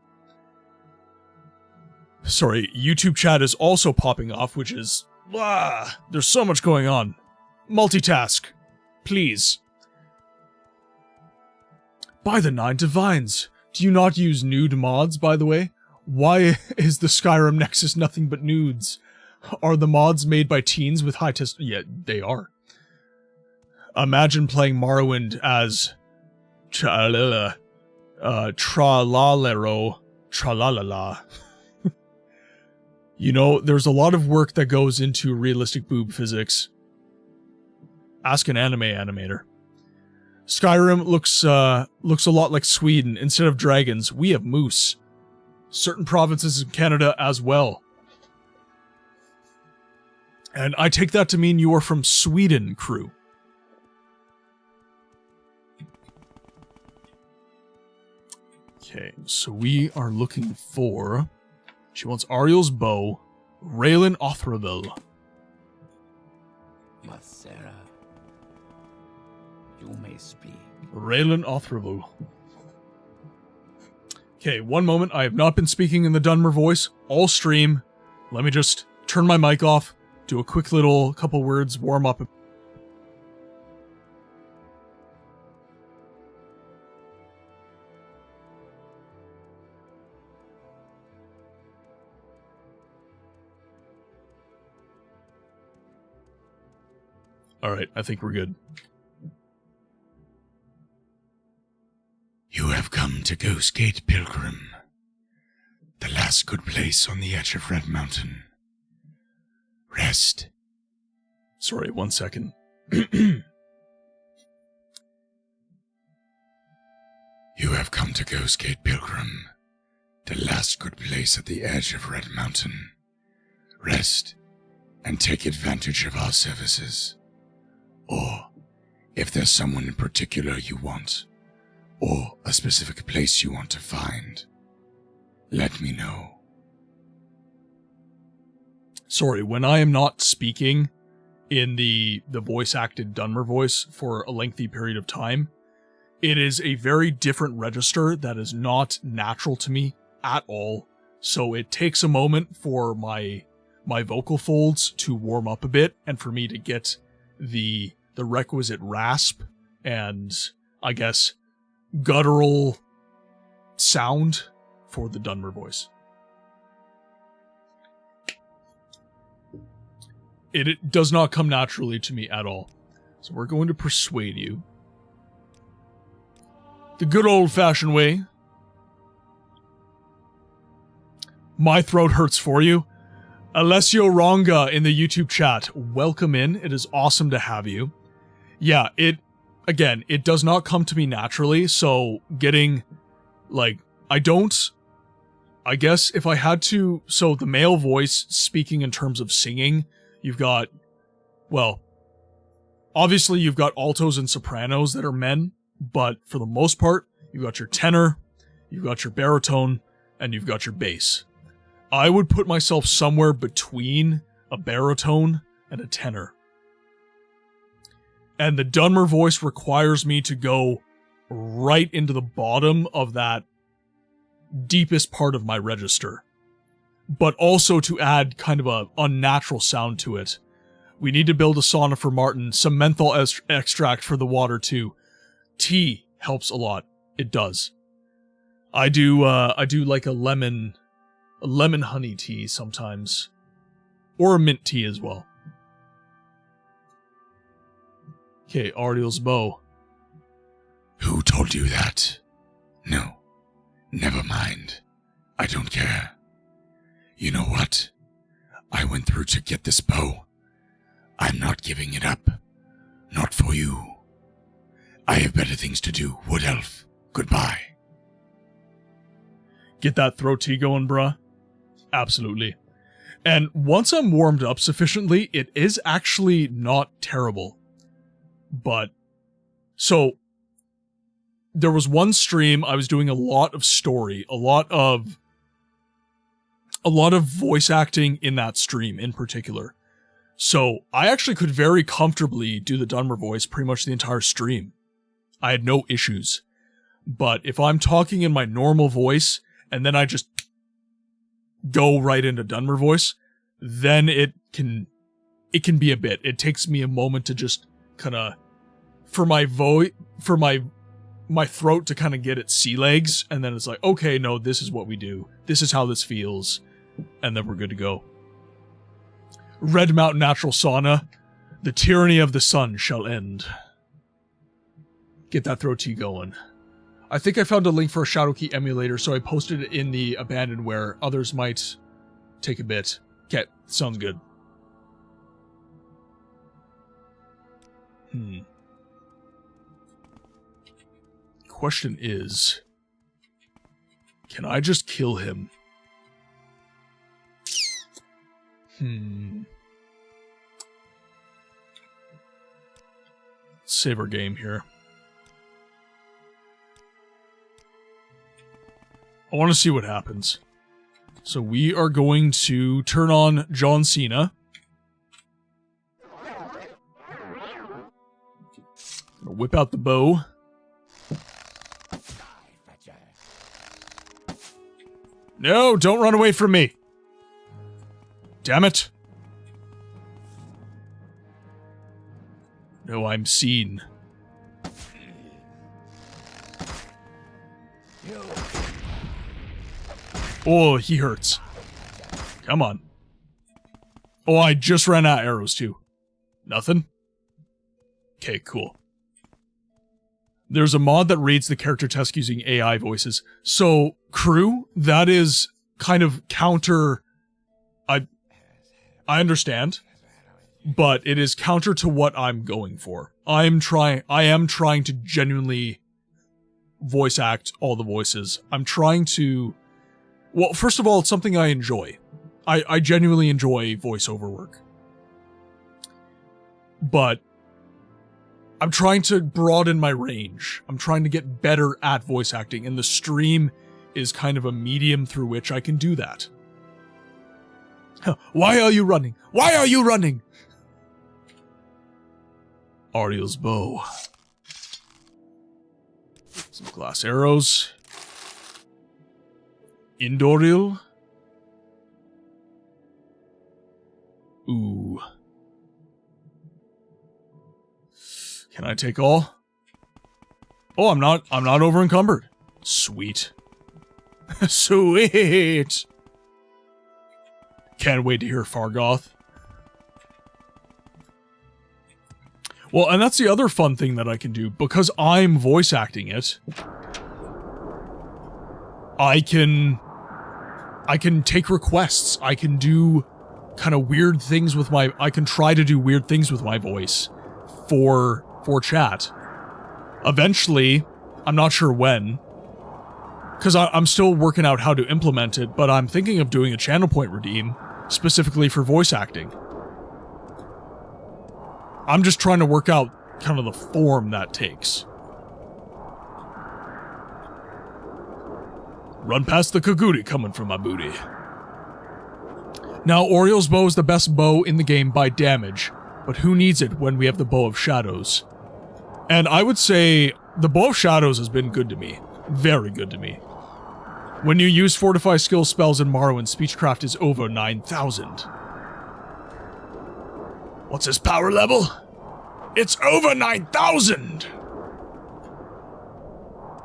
Sorry, YouTube chat is also popping off, which is... there's so much going on. Multitask. Please. By the 9 Divines. Do you not use nude mods, by the way? Why is the Skyrim Nexus nothing but nudes? Are the mods made by teens with high test? Yeah, they are. Imagine playing Morrowind as... Tralalero. Tralalala. You know, there's a lot of work that goes into realistic boob physics. Ask an anime animator. Skyrim looks a lot like Sweden. Instead of dragons, we have moose. Certain provinces in Canada as well. And I take that to mean you are from Sweden, crew. Okay, so we are looking for... She wants Ariel's bow, Raylan Othraville. Sarah, you may speak. Raylan Othraville. Okay, one moment. I have not been speaking in the Dunmer voice all stream. Let me just turn my mic off, do a quick little couple words, warm up. Alright, I think we're good. You have come to Ghostgate Pilgrim, the last good place on the edge of Red Mountain. Rest. Sorry, 1 second. You have come to Ghostgate Pilgrim, the last good place at the edge of Red Mountain. Rest, and take advantage of our services. Or, if there's someone in particular you want, or a specific place you want to find, let me know. Sorry, when I am not speaking in the voice-acted Dunmer voice for a lengthy period of time, it is a very different register that is not natural to me at all. So it takes a moment for my vocal folds to warm up a bit, and for me to get the requisite rasp and, I guess, guttural sound for the Dunmer voice. It does not come naturally to me at all. So we're going to persuade you. The good old-fashioned way. My throat hurts for you. Alessio Ronga in the YouTube chat, welcome in. It is awesome to have you. Yeah, again, it does not come to me naturally, so getting, like, I guess if I had to, so the male voice speaking in terms of singing, you've got, well, obviously you've got altos and sopranos that are men, but for the most part, you've got your tenor, you've got your baritone, and you've got your bass. I would put myself somewhere between a baritone and a tenor. And the Dunmer voice requires me to go right into the bottom of that deepest part of my register. But also to add kind of a unnatural sound to it. We need to build a sauna for Martin, some menthol extract for the water too. Tea helps a lot. It does. I do like a lemon honey tea sometimes. Or a mint tea as well. Okay, Ariel's bow. Who told you that? No. Never mind. I don't care. You know what? I went through to get this bow. I'm not giving it up. Not for you. I have better things to do, Wood Elf. Goodbye. Get that throat tea going, bruh? Absolutely. And once I'm warmed up sufficiently, it is actually not terrible. But, so, there was one stream I was doing a lot of story, a lot of voice acting in that stream in particular. So, I actually could very comfortably do the Dunmer voice pretty much the entire stream. I had no issues. But if I'm talking in my normal voice, and then I just go right into Dunmer voice, then it can be a bit. It takes me a moment to just kind of, for my throat to kind of get its sea legs, and then it's like, okay, no, this is what we do. This is how this feels, and then we're good to go. Red Mountain Natural Sauna. The tyranny of the sun shall end. Get that throat tea going. I think I found a link for a Shadowkey emulator, so I posted it in the abandoned where others might take a bit. Okay, sounds good. Question is, can I just kill him? Save our game here. I want to see what happens. So we are going to turn on John Cena. Whip out the bow. No, don't run away from me. Damn it. No, I'm seen. Oh, he hurts. Come on. Oh, I just ran out of arrows too. Nothing? Okay, cool. There's a mod that rates the character test using AI voices. So, crew, that is kind of counter... I understand, but it is counter to what I'm going for. I am trying to genuinely voice act all the voices. I'm trying to... Well, first of all, it's something I enjoy. I genuinely enjoy voiceover work. But I'm trying to broaden my range. I'm trying to get better at voice acting, and the stream is kind of a medium through which I can do that. Why are you running? Why are you running? Ariel's bow. Some glass arrows. Indoril. Ooh. Can I take all? Oh, I'm not over encumbered. Sweet. Sweet. Can't wait to hear Fargoth. Well, and that's the other fun thing that I can do. Because I'm voice acting it, I can take requests. I can do kind of weird things with my... I can try to do weird things with my voice for chat. Eventually, I'm not sure when, because I'm still working out how to implement it, but I'm thinking of doing a channel point redeem specifically for voice acting. I'm just trying to work out kind of the form that takes. Run past the Kaguri coming from my booty. Now, Oriel's bow is the best bow in the game by damage, but who needs it when we have the Bow of Shadows? And I would say the Bow of Shadows has been good to me. Very good to me. When you use Fortify skill spells in Morrowind, Speechcraft is over 9,000. What's his power level? It's over 9,000!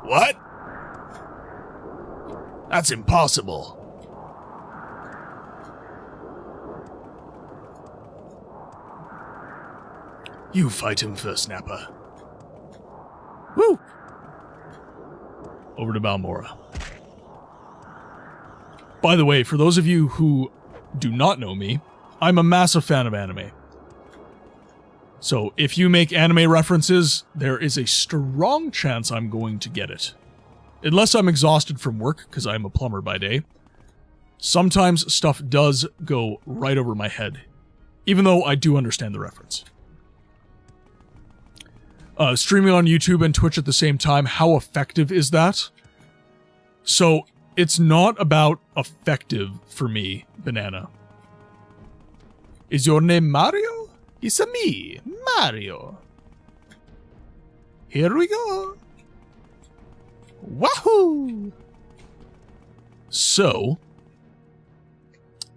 What? That's impossible. You fight him first, Nappa. Woo! Over to Balmora. By the way, for those of you who do not know me, I'm a massive fan of anime. So if you make anime references, there is a strong chance I'm going to get it. Unless I'm exhausted from work, because I'm a plumber by day. Sometimes stuff does go right over my head, even though I do understand the reference. Streaming on YouTube and Twitch at the same time, how effective is that? So, it's not about effective for me, Banana. Is your name Mario? It's a me, Mario. Here we go. Wahoo! So,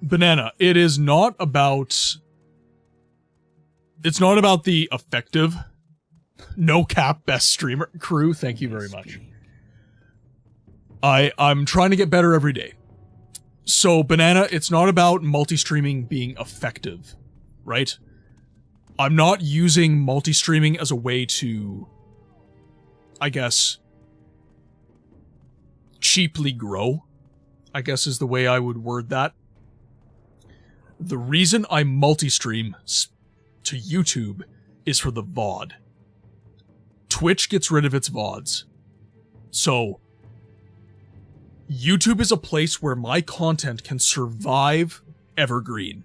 Banana, it is not about... It's not about the effective... No cap, best streamer crew, thank you very much. I'm trying to get better every day. So, Banana, it's not about multi-streaming being effective, right? I'm not using multi-streaming as a way to, I guess, cheaply grow, I guess is the way I would word that. The reason I multi-stream to YouTube is for the VOD. Twitch gets rid of its VODs. So, YouTube is a place where my content can survive evergreen.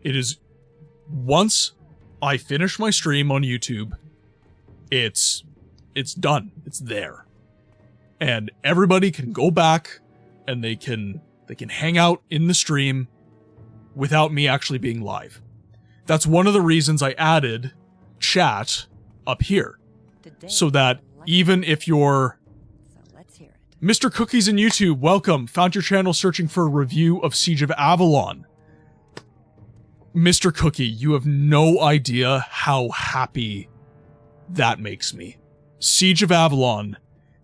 It is, once I finish my stream on YouTube, it's done. It's there. And everybody can go back and they can hang out in the stream without me actually being live. That's one of the reasons I added chat up here. So that even if you're... Mr. Cookies in YouTube, welcome. Found your channel searching for a review of Siege of Avalon. Mr. Cookie, you have no idea how happy that makes me. Siege of Avalon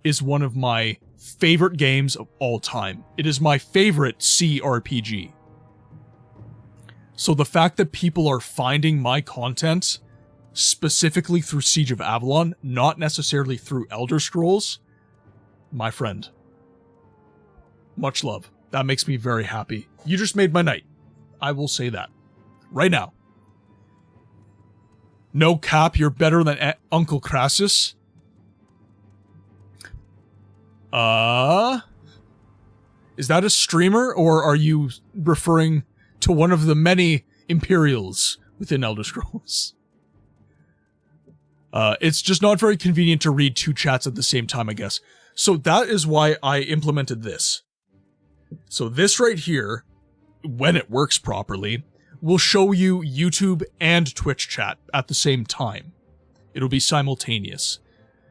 is one of my favorite games of all time. It is my favorite CRPG. So the fact that people are finding my content specifically through Siege of Avalon, not necessarily through Elder Scrolls, my friend, much love. That makes me very happy. You just made my night. I will say that. Right now. No cap, you're better than Uncle Crassus. Is that a streamer, or are you referring to one of the many Imperials within Elder Scrolls? It's just not very convenient to read two chats at the same time, I guess. So that is why I implemented this. So this right here, when it works properly, will show you YouTube and Twitch chat at the same time. It'll be simultaneous.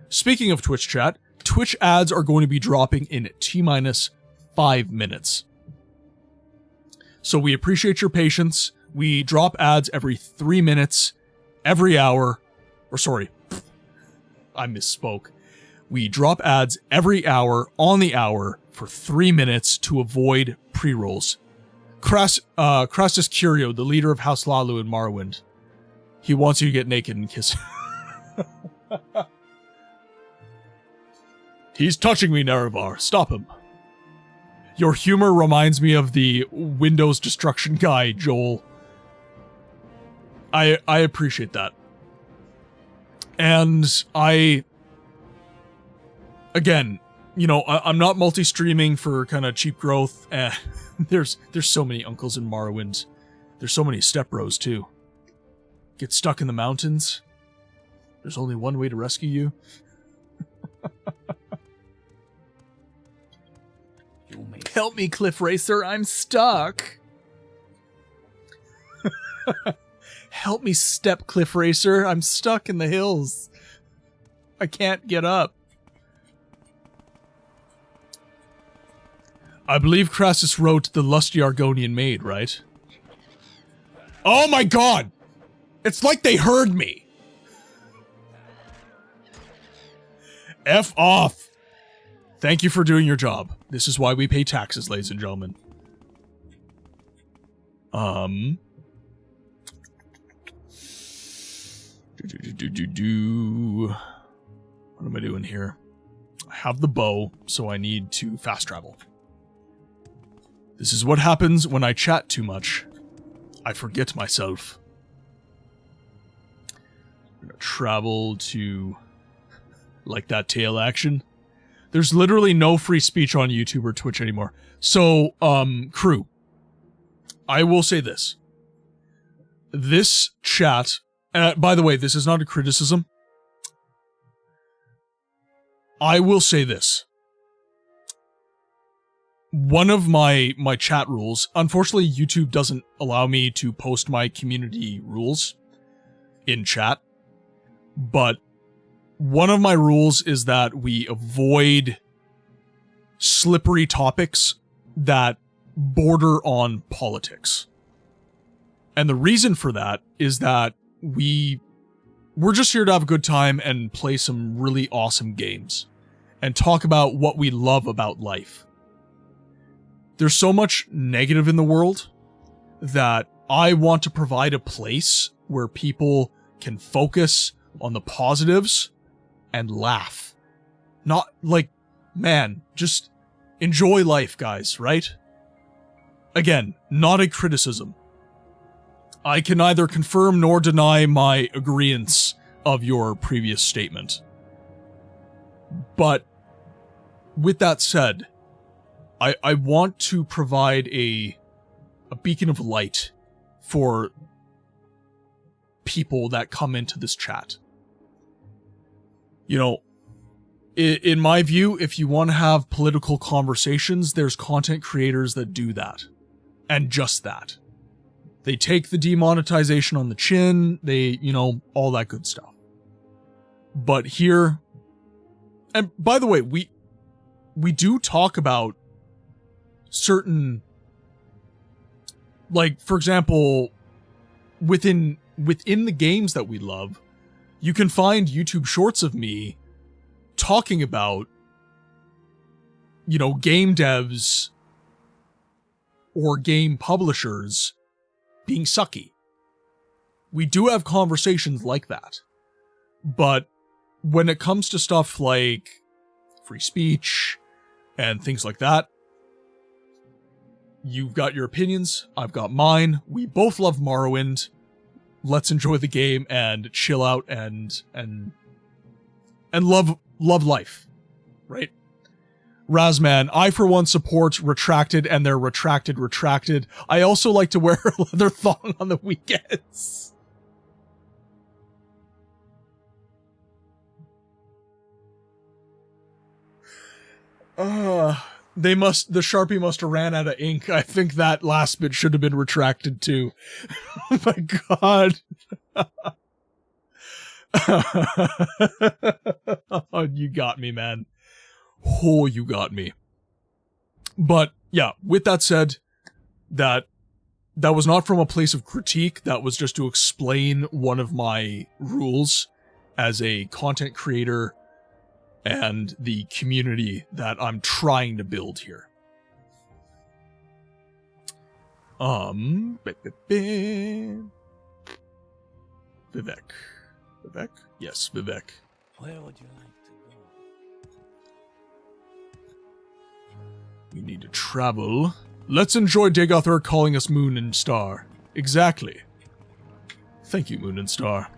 Speaking of Twitch chat, Twitch ads are going to be dropping in T-minus 5 minutes. So we appreciate your patience. We drop ads every 3 minutes, every hour. Or sorry, I misspoke. We drop ads every hour on the hour for 3 minutes to avoid pre-rolls. Crassus Curio, the leader of House Lalu in Morrowind. He wants you to get naked and kiss. He's touching me, Nerevar. Stop him. Your humor reminds me of the Windows destruction guy, Joel. I appreciate that. And I again, you know, I'm not multi-streaming for kind of cheap growth. There's so many uncles in Morrowind. There's so many step bros too. Get stuck in the mountains. There's only one way to rescue you. Help me, Cliff Racer, I'm stuck. Help me, Step Cliff Racer, I'm stuck in the hills. I can't get up. I believe Crassus wrote The Lusty Argonian Maid, right? Oh my god! It's like they heard me! F off! Thank you for doing your job. This is why we pay taxes, ladies and gentlemen. What am I doing here? I have the bow, so I need to fast travel. This is what happens when I chat too much. I forget myself. I'm gonna travel to... like that tail action. There's literally no free speech on YouTube or Twitch anymore. So, crew, I will say this. This chat, by the way, this is not a criticism. I will say this. One of my chat rules, unfortunately YouTube doesn't allow me to post my community rules in chat, but one of my rules is that we avoid slippery topics that border on politics. And the reason for that is that we're just here to have a good time and play some really awesome games and talk about what we love about life. There's so much negative in the world that I want to provide a place where people can focus on the positives and laugh. Not like, man, just enjoy life, guys, right? Again, not a criticism. I can neither confirm nor deny my agreeance of your previous statement. But with that said, I want to provide a beacon of light for people that come into this chat. You know, in my view, if you want to have political conversations, there's content creators that do that. And just that. They take the demonetization on the chin, they, you know, all that good stuff. But here, and by the way, we do talk about certain, like, for example, within the games that we love, you can find YouTube shorts of me talking about, you know, game devs or game publishers being sucky. We do have conversations like that. But when it comes to stuff like free speech and things like that, you've got your opinions, I've got mine. We both love Morrowind. Let's enjoy the game and chill out and love life, right? Razman, I for one support retracted and they're retracted. I also like to wear a leather thong on the weekends. The Sharpie must have ran out of ink. I think that last bit should have been retracted too. Oh my god. Oh, you got me, man. Oh, you got me. But yeah, with that said, that was not from a place of critique. That was just to explain one of my rules as a content creator and the community that I'm trying to build here. Vivek. Vivek? Yes, Vivek. Where would you like to go? We need to travel. Let's enjoy Dagoth Ur calling us Moon and Star. Exactly. Thank you, Moon and Star.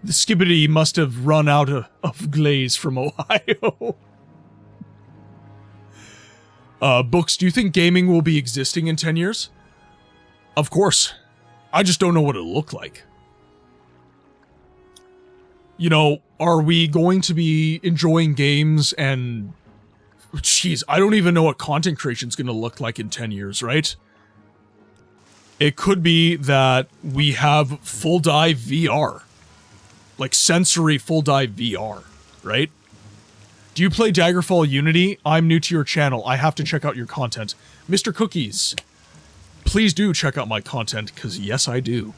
The Skibbity must have run out of glaze from Ohio. Books, do you think gaming will be existing in 10 years? Of course. I just don't know what it'll look like. You know, are we going to be enjoying games and... Jeez, I don't even know what content creation is going to look like in 10 years, right? It could be that we have full dive VR. Like sensory full dive VR, right? Do you play Daggerfall Unity? I'm new to your channel. I have to check out your content. Mr. Cookies, please do check out my content, because yes, I do.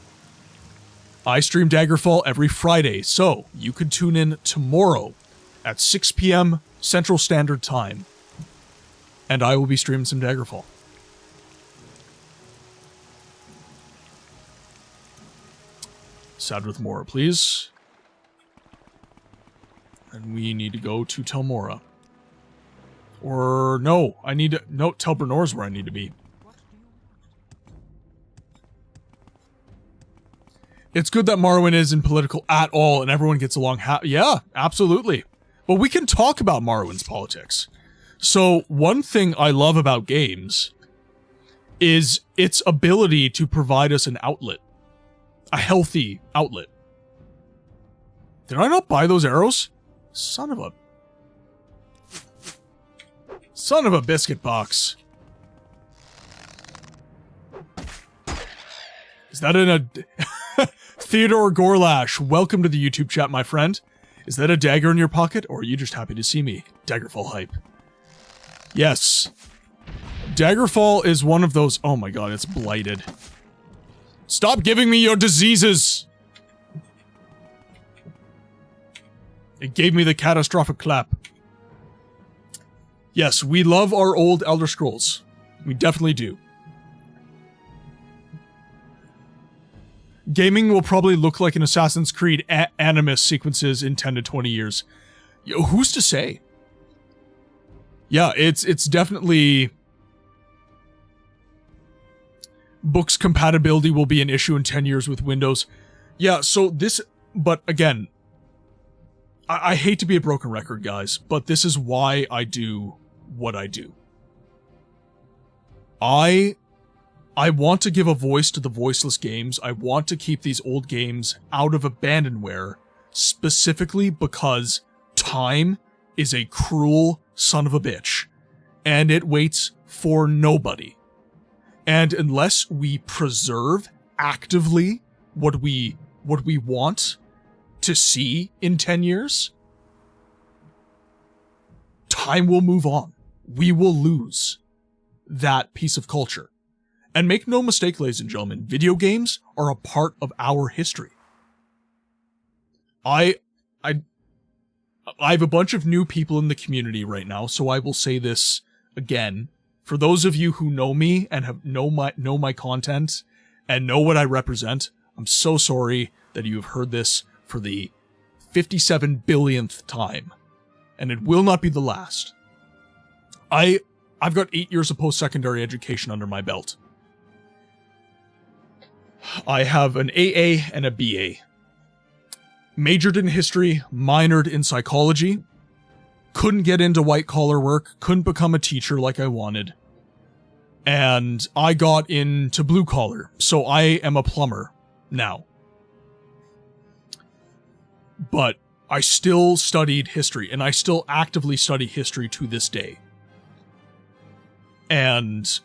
I stream Daggerfall every Friday, so you could tune in tomorrow at 6 p.m. Central Standard Time. And I will be streaming some Daggerfall. Sadrith Mora, please. And we need to go to Telmora. Or, no, I need to... No, Tel Brenor's where I need to be. It's good that Morrowind isn't political at all and everyone gets along yeah, absolutely. But we can talk about Morrowind's politics. So, one thing I love about games is its ability to provide us an outlet. A healthy outlet. Did I not buy those arrows? Son of a biscuit box. Is that in a... Theodore Gorlash, welcome to the YouTube chat, my friend. Is that a dagger in your pocket, or are you just happy to see me? Daggerfall hype. Yes. Daggerfall is one of those... Oh my god, it's blighted. Stop giving me your diseases! It gave me the catastrophic clap. Yes, we love our old Elder Scrolls. We definitely do. Gaming will probably look like an Assassin's Creed Animus sequences in 10 to 20 years. Yo, who's to say? Yeah, it's definitely... Books compatibility will be an issue in 10 years with Windows. Yeah, so this... But again... I hate to be a broken record, guys, but this is why I do what I do. I want to give a voice to the voiceless games. I want to keep these old games out of abandonware, specifically because time is a cruel son of a bitch, and it waits for nobody. And unless we preserve actively what we want to see in 10 years, time will move on. We will lose that piece of culture. And make no mistake, ladies and gentlemen, video games are a part of our history. I have a bunch of new people in the community right now, so I will say this again. For those of you who know me and know my content and know what I represent, I'm so sorry that you have heard this for the 57 billionth time. And it will not be the last. I've got 8 years of post-secondary education under my belt. I have an AA and a BA. Majored in history, minored in psychology. Couldn't get into white-collar work, couldn't become a teacher like I wanted. And I got into blue-collar, so I am a plumber now. But I still studied history, and I still actively study history to this day. And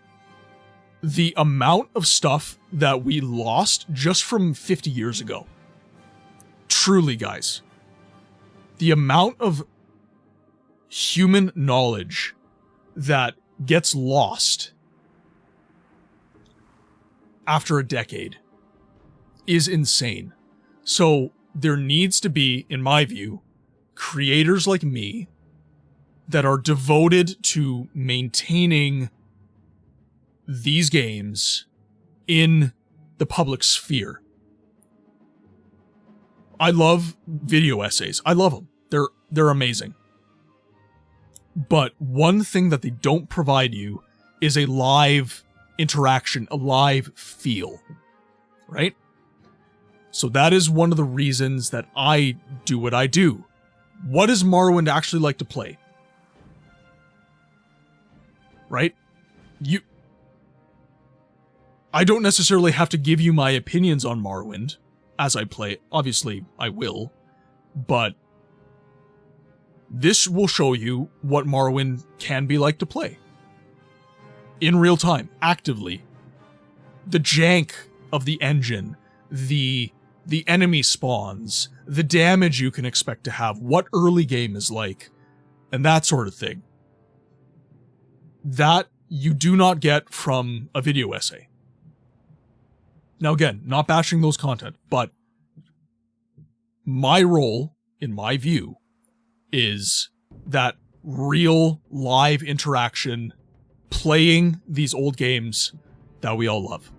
the amount of stuff that we lost just from 50 years ago. Truly, guys. The amount of human knowledge that gets lost after a decade is insane. So there needs to be, in my view, creators like me that are devoted to maintaining these games in the public sphere. I love video essays. I love them. They're amazing. But one thing that they don't provide you is a live interaction, a live feel, right? So that is one of the reasons that I do what I do. What is Morrowind actually like to play? Right? I don't necessarily have to give you my opinions on Morrowind as I play it. Obviously, I will. But this will show you what Morrowind can be like to play. In real time, actively. The jank of the engine, the enemy spawns, the damage you can expect to have, what early game is like, and that sort of thing. That you do not get from a video essay. Now again, not bashing those content, but my role, in my view, is that real live interaction, playing these old games that we all love.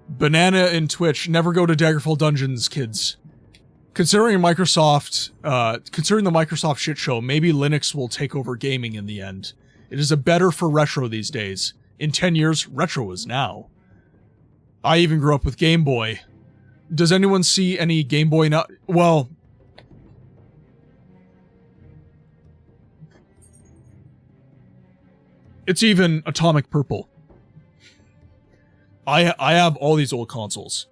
Banana in Twitch, never go to Daggerfall Dungeons, kids. Considering the Microsoft shit show, maybe Linux will take over gaming in the end. It is a better for retro these days. In 10 years, retro is now. I even grew up with Game Boy. Does anyone see any Game Boy now? Well, it's even Atomic Purple. I have all these old consoles.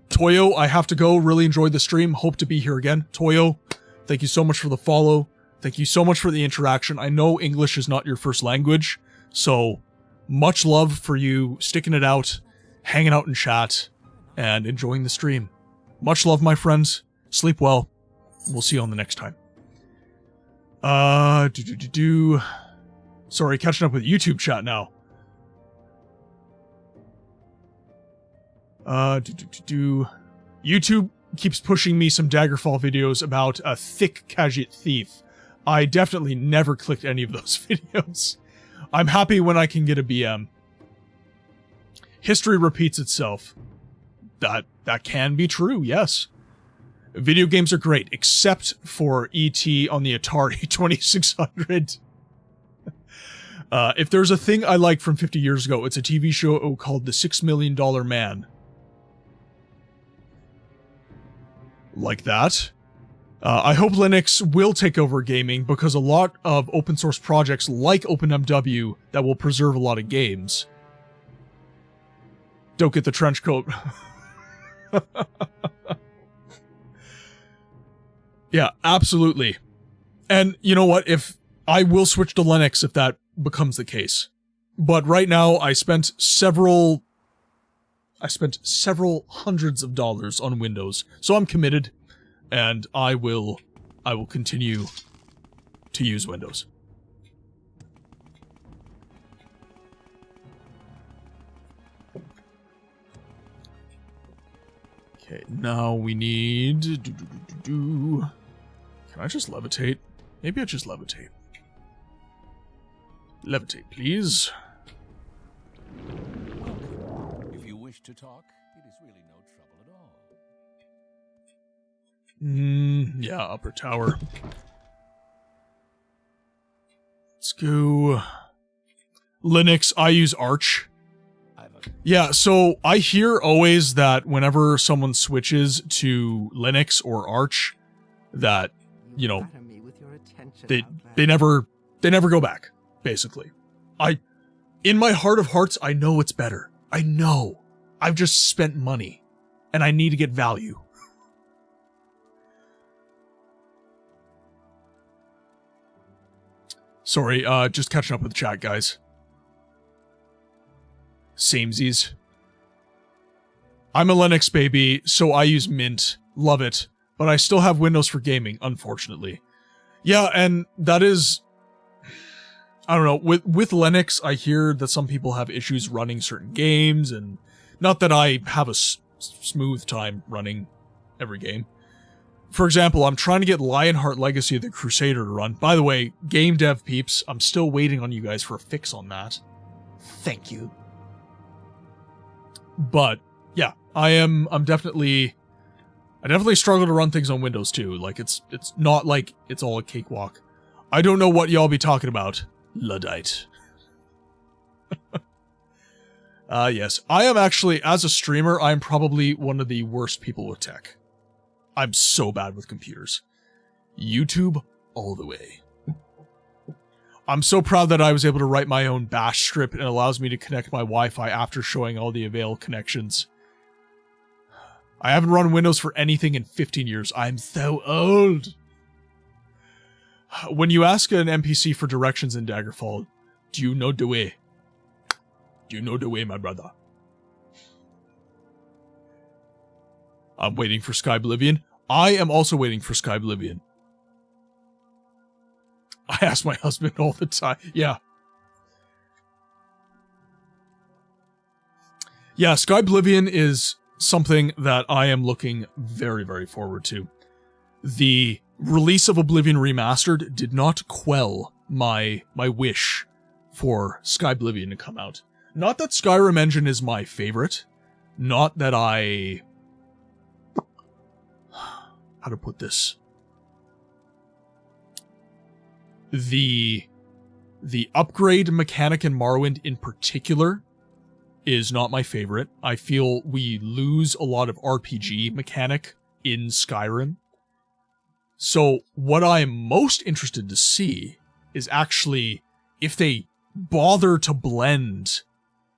Toyo, I have to go. Really enjoyed the stream. Hope to be here again. Toyo, thank you so much for the follow. Thank you so much for the interaction. I know English is not your first language, so much love for you sticking it out, hanging out in chat, and enjoying the stream. Much love, my friends. Sleep well. We'll see you on the next time. Sorry, catching up with YouTube chat now. YouTube keeps pushing me some Daggerfall videos about a thick Khajiit thief. I definitely never clicked any of those videos. I'm happy when I can get a BM. History repeats itself. That can be true, yes. Video games are great, except for E.T. on the Atari 2600. If there's a thing I like from 50 years ago, it's a TV show called The $6 Million Man. Like that. I hope Linux will take over gaming because a lot of open source projects like OpenMW that will preserve a lot of games. Don't get the trench coat. Yeah, absolutely. And you know what? If I will switch to Linux if that becomes the case. But right now I spent several hundreds of dollars on Windows. So I'm committed. And I will continue to use Windows. Okay, now we need... Can I just levitate? Maybe I just levitate. Levitate, please. If you wish to talk, it is really no trouble at all. Yeah, upper tower. Let's go. Linux, I use Arch. Yeah, so I hear always that whenever someone switches to Linux or Arch, that, you know, they never go back, basically. In my heart of hearts, I know it's better. I know. I've just spent money, and I need to get value. Sorry, just catching up with the chat, guys. Samesies. I'm a Linux baby, so I use Mint. Love it. But I still have Windows for gaming, unfortunately. Yeah, and that is... I don't know, with Linux, I hear that some people have issues running certain games, and not that I have a smooth time running every game. For example, I'm trying to get Lionheart Legacy of the Crusader to run. By the way, game dev peeps, I'm still waiting on you guys for a fix on that. Thank you. But yeah, I definitely struggle to run things on Windows too. Like it's not like it's all a cakewalk. I don't know what y'all be talking about, Luddite. Yes. I am actually, as a streamer, I'm probably one of the worst people with tech. I'm so bad with computers. YouTube all the way. I'm so proud that I was able to write my own bash script and it allows me to connect my Wi-Fi after showing all the avail connections. I haven't run Windows for anything in 15 years. I'm so old. When you ask an NPC for directions in Daggerfall, do you know the way? Do you know the way, my brother? I'm waiting for Skyblivion. I am also waiting for Skyblivion. I ask my husband all the time. Yeah. Yeah, Skyblivion is something that I am looking very, very forward to. The release of Oblivion Remastered did not quell my wish for Skyblivion to come out. Not that Skyrim Engine is my favorite. Not that I... How to put this? The upgrade mechanic in Morrowind in particular is not my favorite. I feel we lose a lot of RPG mechanic in Skyrim. So what I'm most interested to see is actually if they bother to blend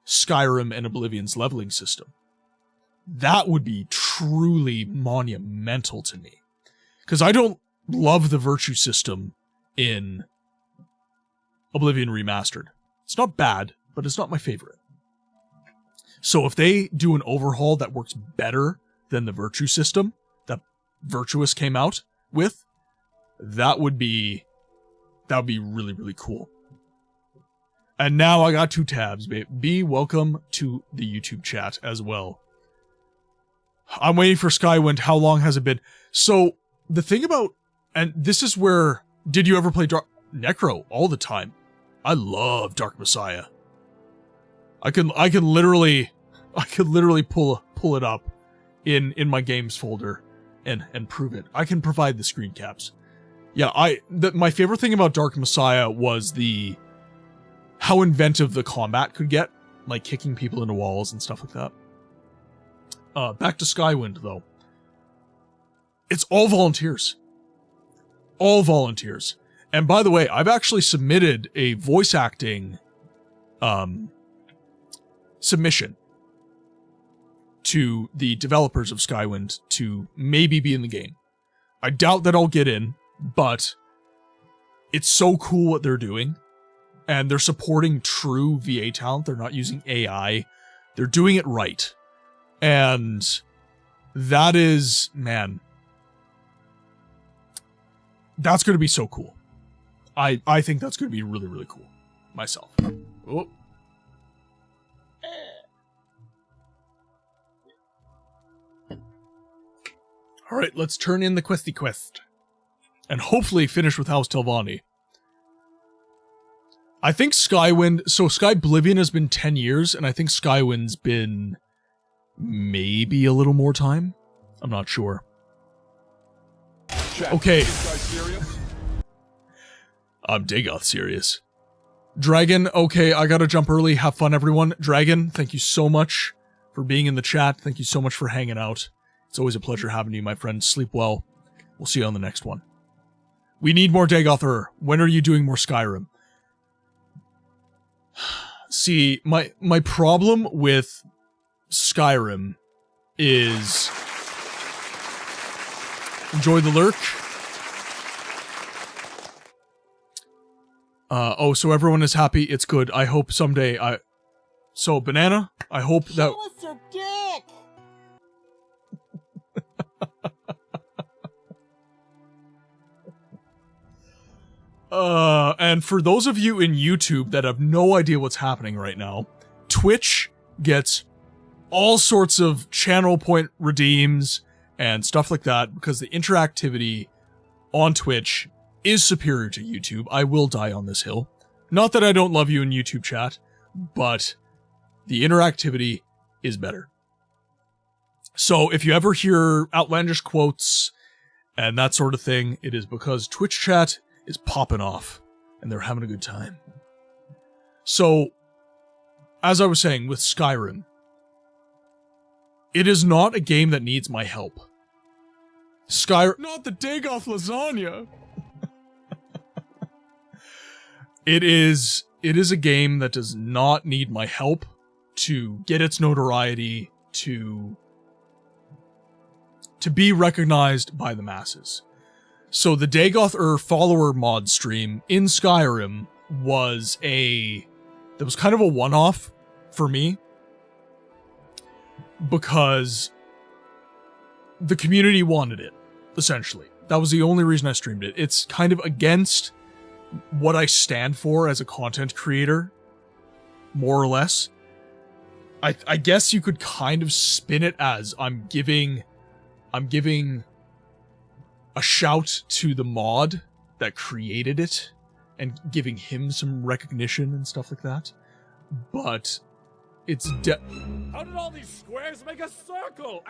Skyrim and Oblivion's leveling system. That would be truly monumental to me. Because I don't love the virtue system in Oblivion Remastered. It's not bad, but it's not my favorite. So if they do an overhaul that works better than the virtue system that Virtuous came out with, that would be really, really cool. And now I got 2 tabs, babe. B, welcome to the YouTube chat as well. I'm waiting for Skywind. How long has it been? So, the thing about... And this is where... Did you ever play Necro? All the time. I love Dark Messiah. I can literally pull it up in my games folder and prove it. I can provide the screen caps. Yeah, my favorite thing about Dark Messiah was how inventive the combat could get, like kicking people into walls and stuff like that. Back to Skywind, though. It's all volunteers. All volunteers. And by the way, I've actually submitted a voice acting submission to the developers of Skywind to maybe be in the game. I doubt that I'll get in, but it's so cool what they're doing. And they're supporting true VA talent. They're not using AI. They're doing it right. And that is, man, that's going to be so cool. I think that's going to be really, really cool. Myself. Oh. Alright, let's turn in the questy quest. And hopefully finish with House Telvani. I think Skywind... So Skyblivion has been 10 years, and I think Skywind's been... maybe a little more time? I'm not sure. Okay. I'm Dagoth serious. Dragon, okay, I gotta jump early. Have fun, everyone. Dragon, thank you so much for being in the chat. Thank you so much for hanging out. It's always a pleasure having you, my friend. Sleep well. We'll see you on the next one. We need more Dagoth Ur. When are you doing more Skyrim? See, my problem with Skyrim is... Enjoy the lurk. Oh, so everyone is happy. It's good. I hope someday So, Banana, I hope that... Show us your dick! And for those of you in YouTube that have no idea what's happening right now, Twitch gets all sorts of channel point redeems and stuff like that because the interactivity on Twitch is superior to YouTube. I will die on this hill. Not that I don't love you in YouTube chat, but the interactivity is better. So if you ever hear outlandish quotes and that sort of thing, it is because Twitch chat is popping off and they're having a good time. So as I was saying with Skyrim, it is not a game that needs my help. Skyrim, not the Dagoth lasagna. It is a game that does not need my help to get its notoriety, to be recognized by the masses. So the Dagoth Ur follower mod stream in Skyrim was kind of a one-off for me, because the community wanted it, essentially. That was the only reason I streamed it. It's kind of against what I stand for as a content creator, more or less. I guess you could kind of spin it as I'm giving a shout to the mod that created it and giving him some recognition and stuff like that. But it's How did all these squares make a circle?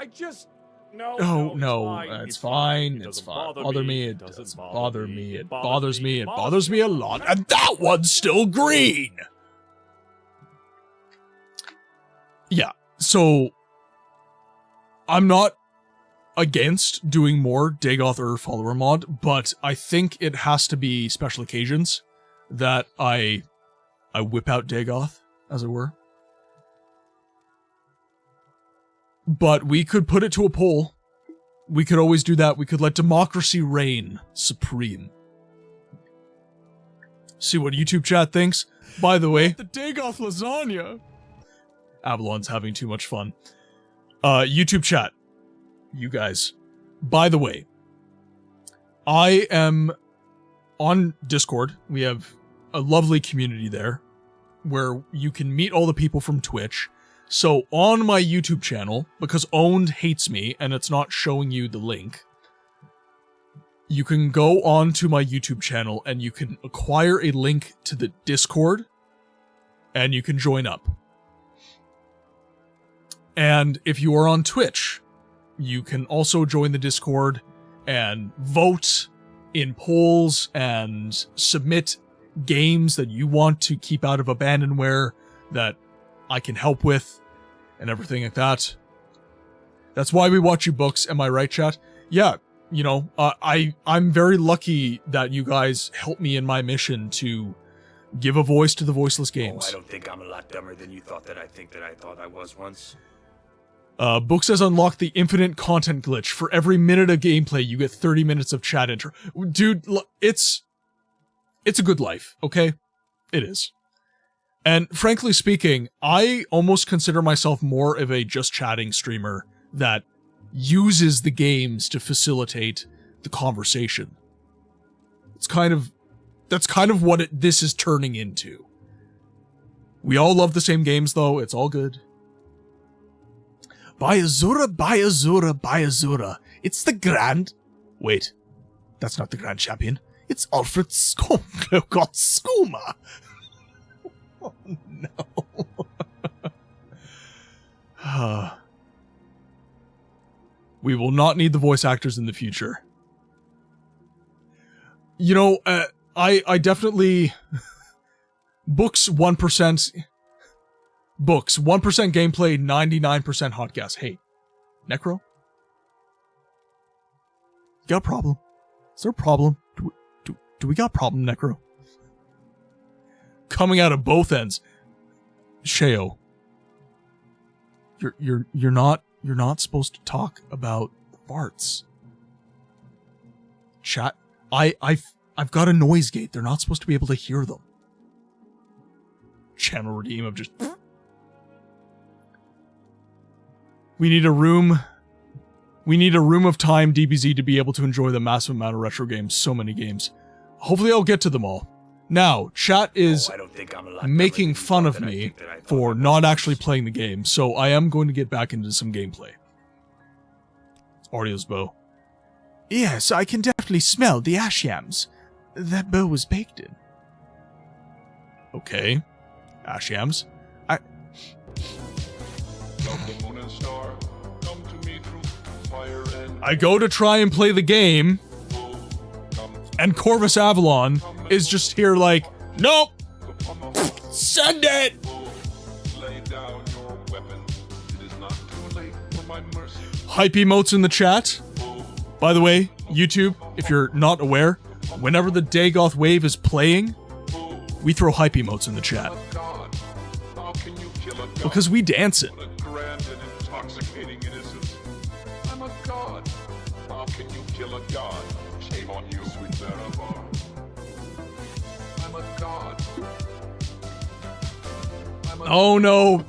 No, it's fine. It's fine. Bother me. It doesn't bother me. It bothers me. It bothers me a lot. And that one's still green! Yeah, so I'm not against doing more Dagoth Ur follower mod, but I think it has to be special occasions that I whip out Dagoth, as it were. But we could put it to a poll. We could always do that. We could let democracy reign supreme. See what YouTube chat thinks. By the way, the Dagoth lasagna. Avalon's having too much fun. YouTube chat. You guys. By the way, I am on Discord. We have a lovely community there where you can meet all the people from Twitch. So on my YouTube channel, because Owned hates me and it's not showing you the link, you can go on to my YouTube channel and you can acquire a link to the Discord and you can join up. And if you are on Twitch, you can also join the Discord and vote in polls and submit games that you want to keep out of abandonware that I can help with and everything like that. That's why we watch you books, am I right, chat? Yeah, you know, I'm very lucky that you guys help me in my mission to give a voice to the voiceless games. Oh, I don't think I'm a lot dumber than you thought that I thought I was once. Books has unlocked the infinite content glitch. For every minute of gameplay, you get 30 minutes of chat intro. Dude, it's a good life, okay? It is. And frankly speaking, I almost consider myself more of a just chatting streamer that uses the games to facilitate the conversation. That's kind of what this is turning into. We all love the same games though, it's all good. Buy Azura, buy Azura, buy Azura. It's the Grand... Wait, that's not the Grand Champion. It's Alfred Skooma. Oh, no. We will not need the voice actors in the future. You know, I definitely... Books 1%... Books 1% gameplay, 99% hot gas. Hey, Necro? You got a problem? Is there a problem? Do we got a problem, Necro? Coming out of both ends. Sheo. You're not supposed to talk about farts. Chat. I've got a noise gate. They're not supposed to be able to hear them. Channel redeem of just... We need a room of time, DBZ, to be able to enjoy the massive amount of retro games. So many games. Hopefully I'll get to them all. Now, chat is making fun of me for not actually playing the game, so I am going to get back into some gameplay. Audio's bow. Yes, I can definitely smell the ash yams that bow was baked in. Okay. Ash yams. I go to try and play the game, and Corvus Avalon is just here like, nope, send it! Hype emotes in the chat. By the way, YouTube, if you're not aware, whenever the Dagoth wave is playing, we throw hype emotes in the chat. Because we dance it. Grand and intoxicating innocence. I'm a god. How can you kill a god? Shame on you, sweet Vvardenfell. I'm a god. Oh no.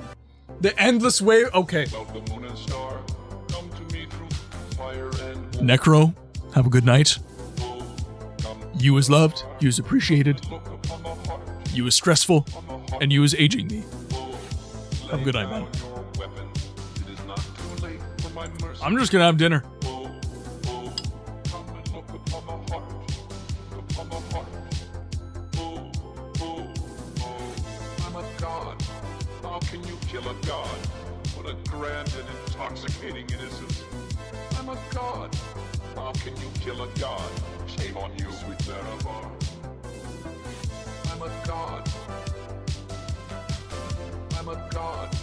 The endless wave. Okay. Necro, have a good night. You is loved, you is appreciated, you is stressful, and you is aging me. Have a good night, man. I'm just gonna have dinner. I'm a god. How can you kill a god? What a grand and intoxicating innocence. I'm a god. How can you kill a god? Shame on you, sweet Vvardenfell. I'm a god. I'm a god.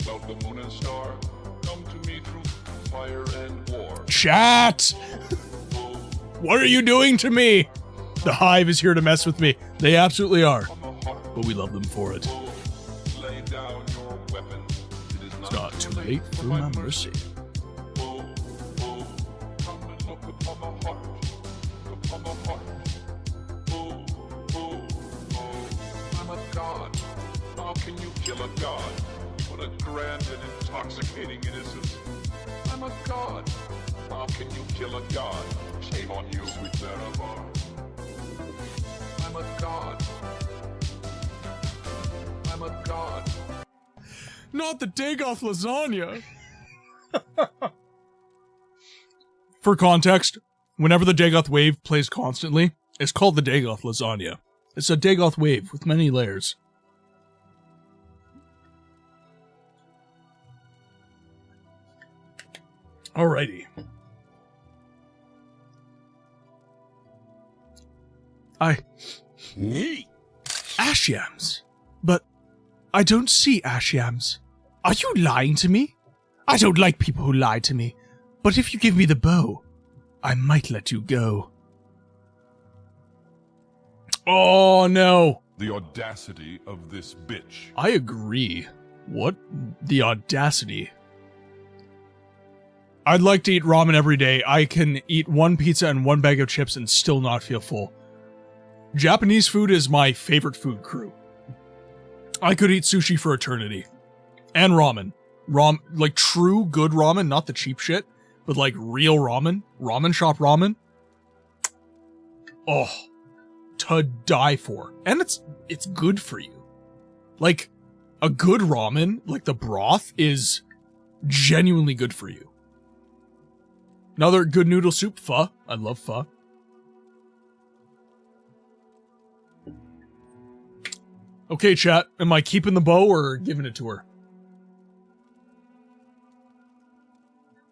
Love the moon and star. Come to me through fire and war. Chat! What are you doing to me? The Hive is here to mess with me. They absolutely are. But we love them for it. Lay down your weapon. It's not too late for my mercy. I'm a god. How can you kill a god? What a grand and intoxicating innocence. I'm a god. How can you kill a god? Shame on you, sweet Vvardenfell. I'm a god. I'm a god. Not the Dagoth lasagna! For context, whenever the Dagoth wave plays constantly, it's called the Dagoth lasagna. It's a Dagoth wave with many layers. Alrighty. Ash yams. But I don't see ash yams. Are you lying to me? I don't like people who lie to me. But if you give me the bow, I might let you go. Oh no. The audacity of this bitch. I agree. What? The audacity. I'd like to eat ramen every day. I can eat one pizza and one bag of chips and still not feel full. Japanese food is my favorite food crew. I could eat sushi for eternity. And ramen. Like true good ramen, not the cheap shit, but like real ramen. Ramen shop ramen. Oh, to die for. And it's good for you. Like, a good ramen, like the broth, is genuinely good for you. Another good noodle soup, pho. I love pho. Okay, chat. Am I keeping the bow or giving it to her?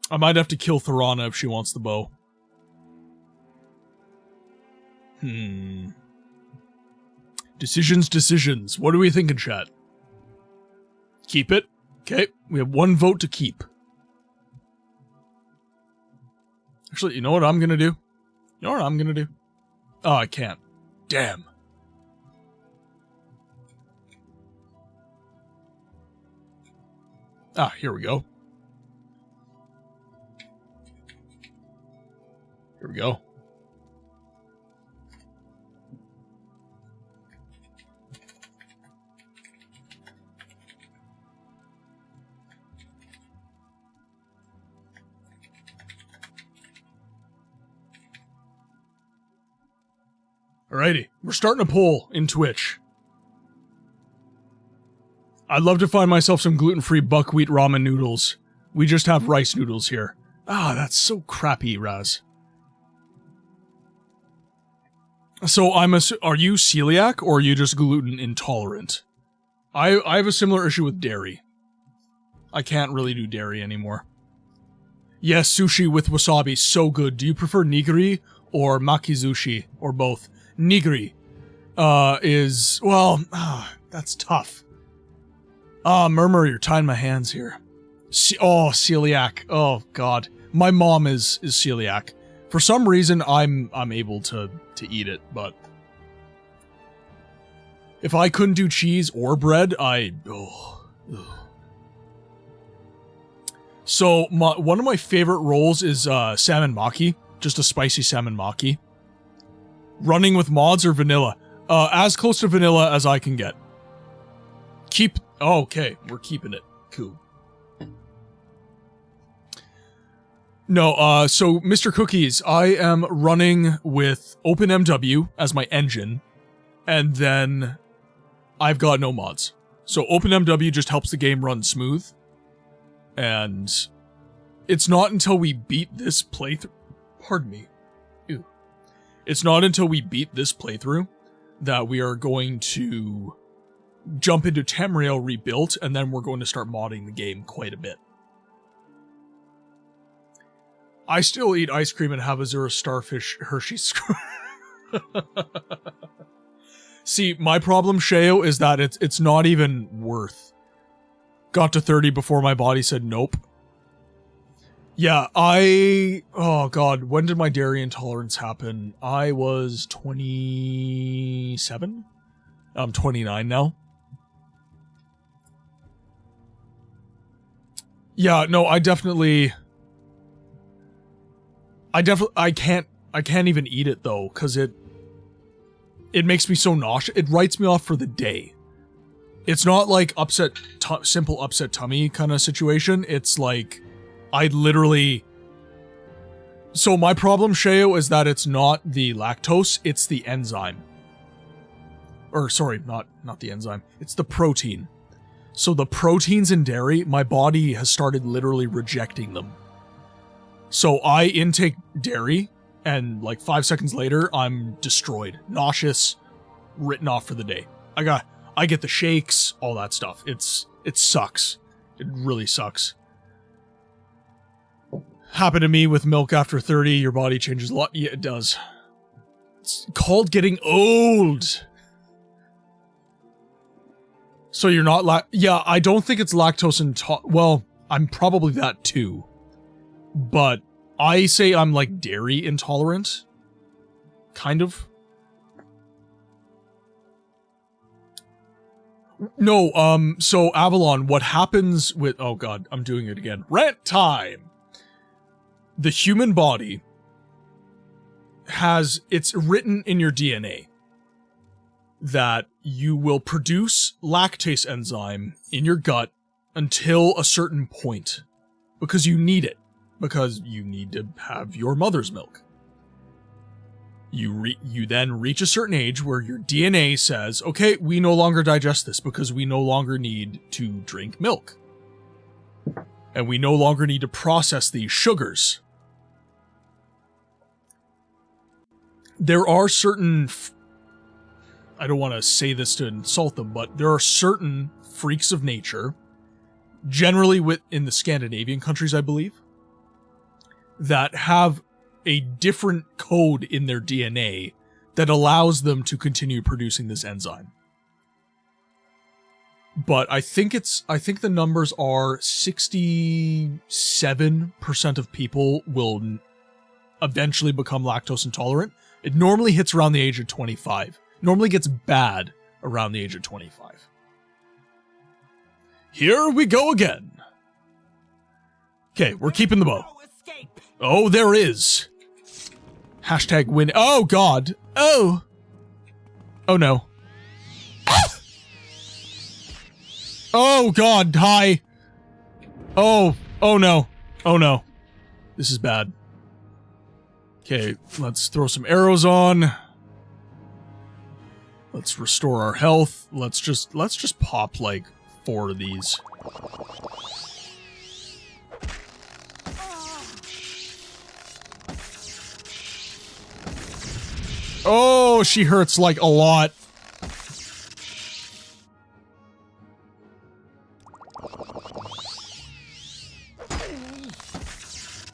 I might have to kill Thorana if she wants the bow. Decisions. What are we thinking, chat? Keep it. Okay, we have one vote to keep. Actually, you know what I'm gonna do? Oh, I can't. Damn. Ah, here we go. Here we go. Alrighty, we're starting a poll in Twitch. I'd love to find myself some gluten-free buckwheat ramen noodles. We just have rice noodles here. Ah, that's so crappy, Raz. So are you celiac or are you just gluten intolerant? I have a similar issue with dairy. I can't really do dairy anymore. Yes, sushi with wasabi, so good. Do you prefer nigiri or makizushi or both? Nigiri is, well, that's tough. Murmur, you're tying my hands here. Oh, celiac. Oh God, my mom is celiac. For some reason, I'm able to eat it, but if I couldn't do cheese or bread, So one of my favorite rolls is salmon maki, just a spicy salmon maki. Running with mods or vanilla? As close to vanilla as I can get. Oh, okay, we're keeping it. Cool. No, so Mr. Cookies, I am running with OpenMW as my engine, and then I've got no mods. So OpenMW just helps the game run smooth, and it's not until we beat this playthrough, pardon me, ew. It's not until we beat this playthrough that we are going to jump into Tamriel Rebuilt, and then we're going to start modding the game quite a bit. I still eat ice cream and have Azura Starfish Hershey's. See, my problem, Sheo, is that it's not even worth. Got to 30 before my body said nope. Yeah, oh God, when did my dairy intolerance happen? I was 27? I'm 29 now. Yeah, no, I can't even eat it though, because it makes me so nauseous. It writes me off for the day. It's not like simple upset tummy kind of situation. It's like, I literally... So my problem, Sheo, is that it's not the lactose, it's the enzyme. Or, sorry, not the enzyme. It's the protein. So the proteins in dairy, my body has started literally rejecting them. So I intake dairy, and like 5 seconds later, I'm destroyed. Nauseous, written off for the day. I get the shakes, all that stuff. It sucks. It really sucks. Happened to me with milk after 30, your body changes a lot. Yeah, it does. It's called getting old. So you're not yeah, I don't think it's lactose intolerant. Well, I'm probably that too. But I say I'm like dairy intolerant. Kind of. No, so Avalon, what happens with... Oh God, I'm doing it again. Rant time! The human body it's written in your DNA that you will produce lactase enzyme in your gut until a certain point. Because you need it. Because you need to have your mother's milk. You then reach a certain age where your DNA says, okay, we no longer digest this because we no longer need to drink milk. And we no longer need to process these sugars. There are certain... I don't want to say this to insult them, but there are certain freaks of nature, generally in the Scandinavian countries, I believe, that have a different code in their DNA that allows them to continue producing this enzyme. But I think the numbers are 67% of people will eventually become lactose intolerant. It normally hits around the age of 25. Normally gets bad around the age of 25. Here we go again. Okay, we're keeping the bow. Oh, there is. Hashtag win. Oh, God. Oh. Oh, no. Oh, God. Hi. Oh. Oh, no. Oh, no. This is bad. Okay, let's throw some arrows on. Let's restore our health. Let's just pop like 4 of these. Oh, she hurts like a lot.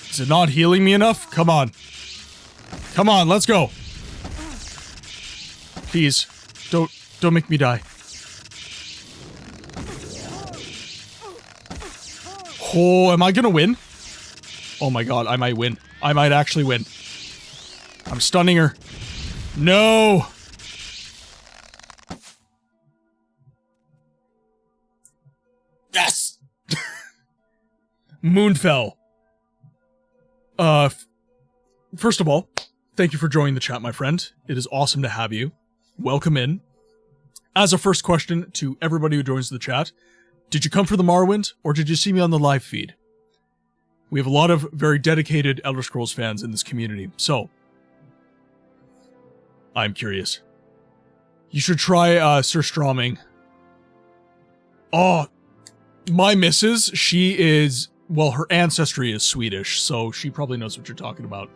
Is it not healing me enough? Come on. Come on, let's go. Please, don't make me die. Oh, am I gonna win? Oh my god, I might win. I might actually win. I'm stunning her. No! Yes! Moonfell. First of all, thank you for joining the chat, my friend. It is awesome to have you. Welcome in. As a first question to everybody who joins the chat, did you come for the Morrowind, or did you see me on the live feed? We have a lot of very dedicated Elder Scrolls fans in this community, so I'm curious. You should try Surströmming. Oh, my missus, she is, well, her ancestry is Swedish, so she probably knows what you're talking about.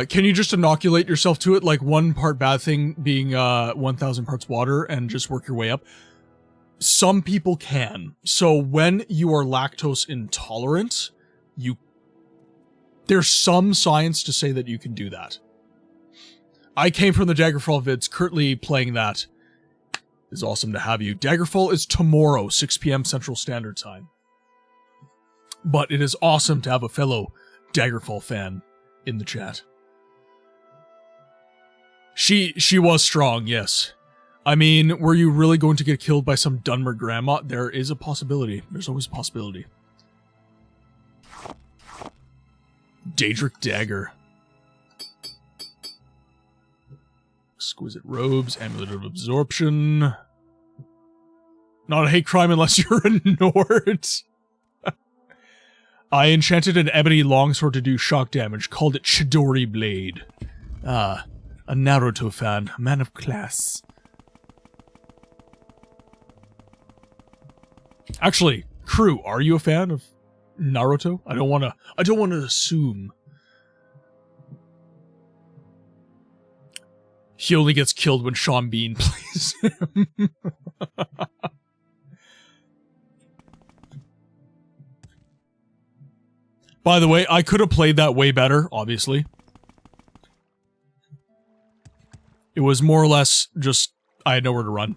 Can you just inoculate yourself to it, like one part bad thing being 1,000 parts water, and just work your way up? Some people can. So when you are lactose intolerant, there's some science to say that you can do that. I came from the Daggerfall vids, currently playing that. It's awesome to have you. Daggerfall is tomorrow, 6 p.m. Central Standard Time. But it is awesome to have a fellow Daggerfall fan in the chat. She was strong, yes. I mean, were you really going to get killed by some Dunmer grandma? There is a possibility. There's always a possibility. Daedric Dagger. Exquisite Robes, Amulet of Absorption. Not a hate crime unless you're a Nord. I enchanted an ebony longsword to do shock damage, called it Chidori Blade. Ah, a Naruto fan, a man of class. Actually, crew, are you a fan of Naruto? I don't wanna assume. He only gets killed when Sean Bean plays him. By the way, I could have played that way better, obviously. It was more or less just, I had nowhere to run.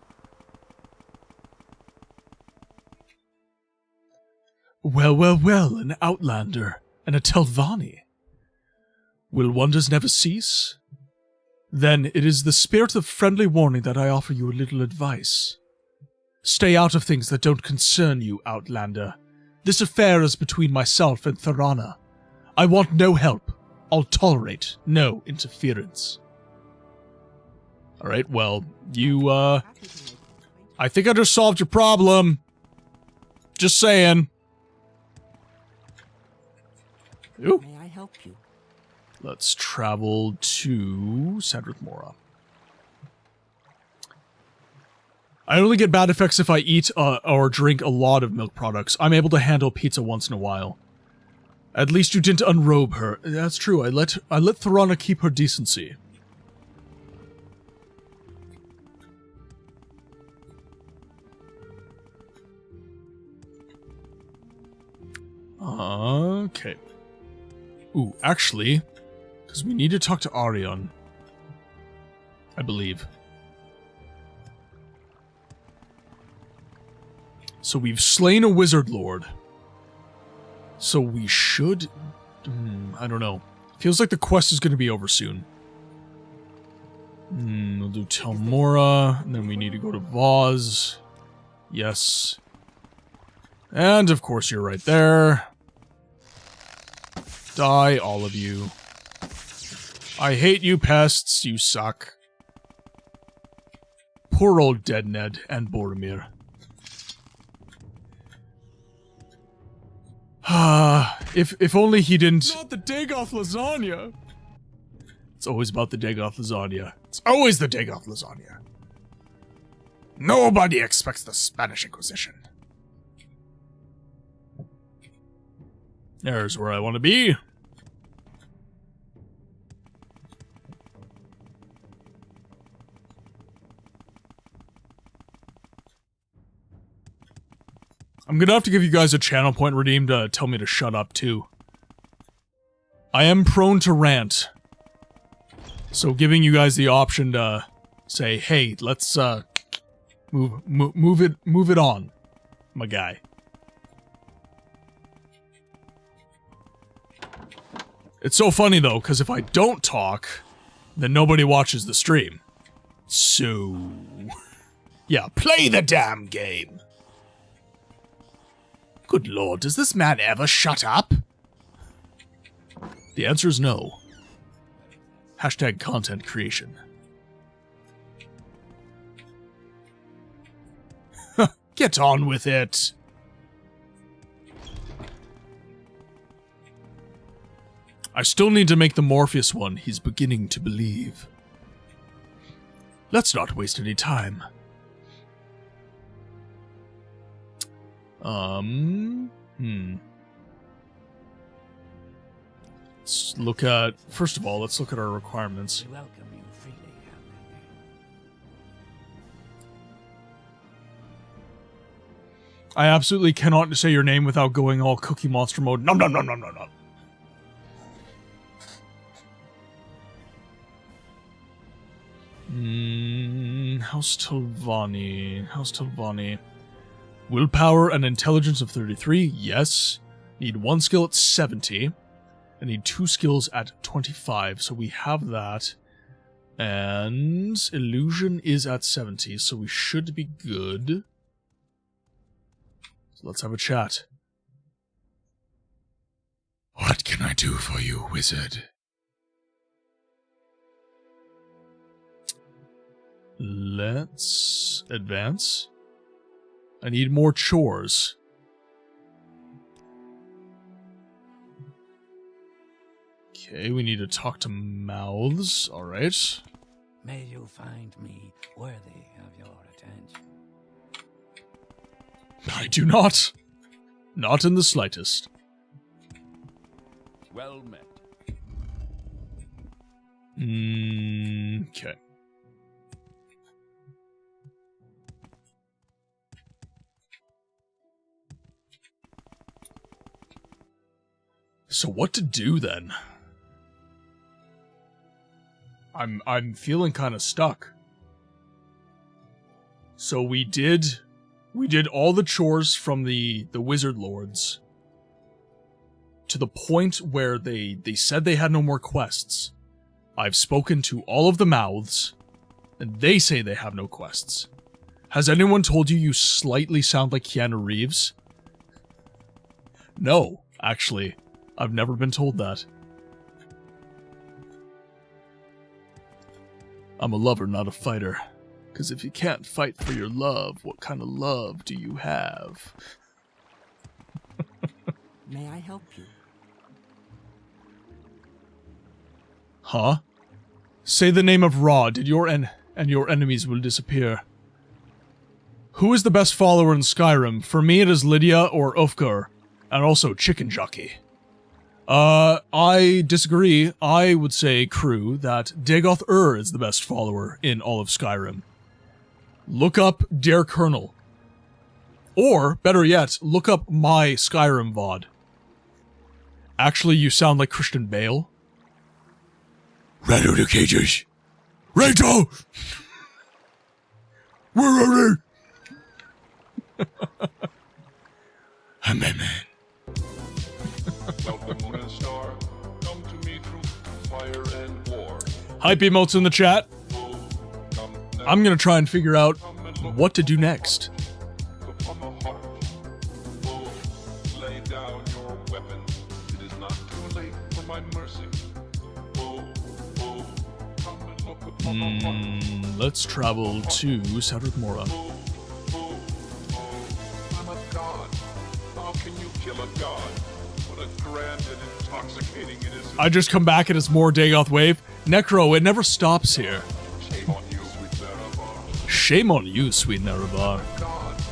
Well, well, well, an Outlander and a Telvani. Will wonders never cease? Then it is the spirit of friendly warning that I offer you a little advice. Stay out of things that don't concern you, Outlander. This affair is between myself and Thorana. I want no help. I'll tolerate no interference. Alright, well, you, I think I just solved your problem. Just saying. Ooh. May I help you? Let's travel to Sadrith Mora. I only get bad effects if I eat or drink a lot of milk products. I'm able to handle pizza once in a while. At least you didn't unrobe her. That's true. I let Thorana keep her decency. Okay. Ooh, actually, because we need to talk to Arion. I believe. So we've slain a wizard lord. So we should... I don't know. Feels like the quest is going to be over soon. We'll do Tel Mora, and then we need to go to Voz. Yes. And of course you're right there. Die, all of you. I hate you pests, you suck. Poor old Dead Ned and Boromir. If only he didn't... Not the Dagoth lasagna! It's always about the Dagoth lasagna. It's always the Dagoth lasagna. Nobody expects the Spanish Inquisition. There's where I want to be. I'm gonna have to give you guys a channel point redeem to tell me to shut up, too. I am prone to rant. So giving you guys the option to say, hey, let's, move it on, my guy. It's so funny, though, because if I don't talk, then nobody watches the stream. So... yeah, play the damn game! Good lord, does this man ever shut up? The answer is no. Hashtag content creation. Get on with it! I still need to make the Morpheus one. He's beginning to believe. Let's not waste any time. Let's look at... first of all, let's look at our requirements. We welcome you freely. I absolutely cannot say your name without going all Cookie Monster mode. Nom nom nom nom nom nom. House Telvani. House Telvani. Willpower and intelligence of 33, yes. Need 1 skill at 70. I need 2 skills at 25, so we have that. And illusion is at 70, so we should be good. So let's have a chat. What can I do for you, wizard? Let's advance. I need more chores. Okay, we need to talk to mouths. Alright. May you find me worthy of your attention. I do not. Not in the slightest. Well met. Okay. So what to do then? I'm feeling kind of stuck. So we did all the chores from the wizard lords to the point where they said they had no more quests. I've spoken to all of the mouths and they say they have no quests. Has anyone told you slightly sound like Keanu Reeves? No, actually. I've never been told that. I'm a lover, not a fighter. Because if you can't fight for your love, what kind of love do you have? May I help you? Huh? Say the name of Ra, and your enemies will disappear. Who is the best follower in Skyrim? For me it is Lydia or Ulfgar, and also Chicken Jockey. I disagree. I would say, crew, that Dagoth Ur is the best follower in all of Skyrim. Look up Dare Colonel. Or, better yet, look up my Skyrim VOD. Actually, you sound like Christian Bale. Rat out of cages! Rachel! Where are they? Amendment. Come to me through fire and war. Hype emotes in the chat. I'm gonna try and figure out what to do next. Lay down your weapon. It is not too late for my mercy. Come and look upon my heart. Let's travel to Sadrith Mora. I'm a god. How can you kill a god? What a grand and intoxicating it is. I just come back and it's more Dagoth Wave. Necro, it never stops here. Shame on you, sweet Nerevar. Shame on you, sweet Nerevar. God.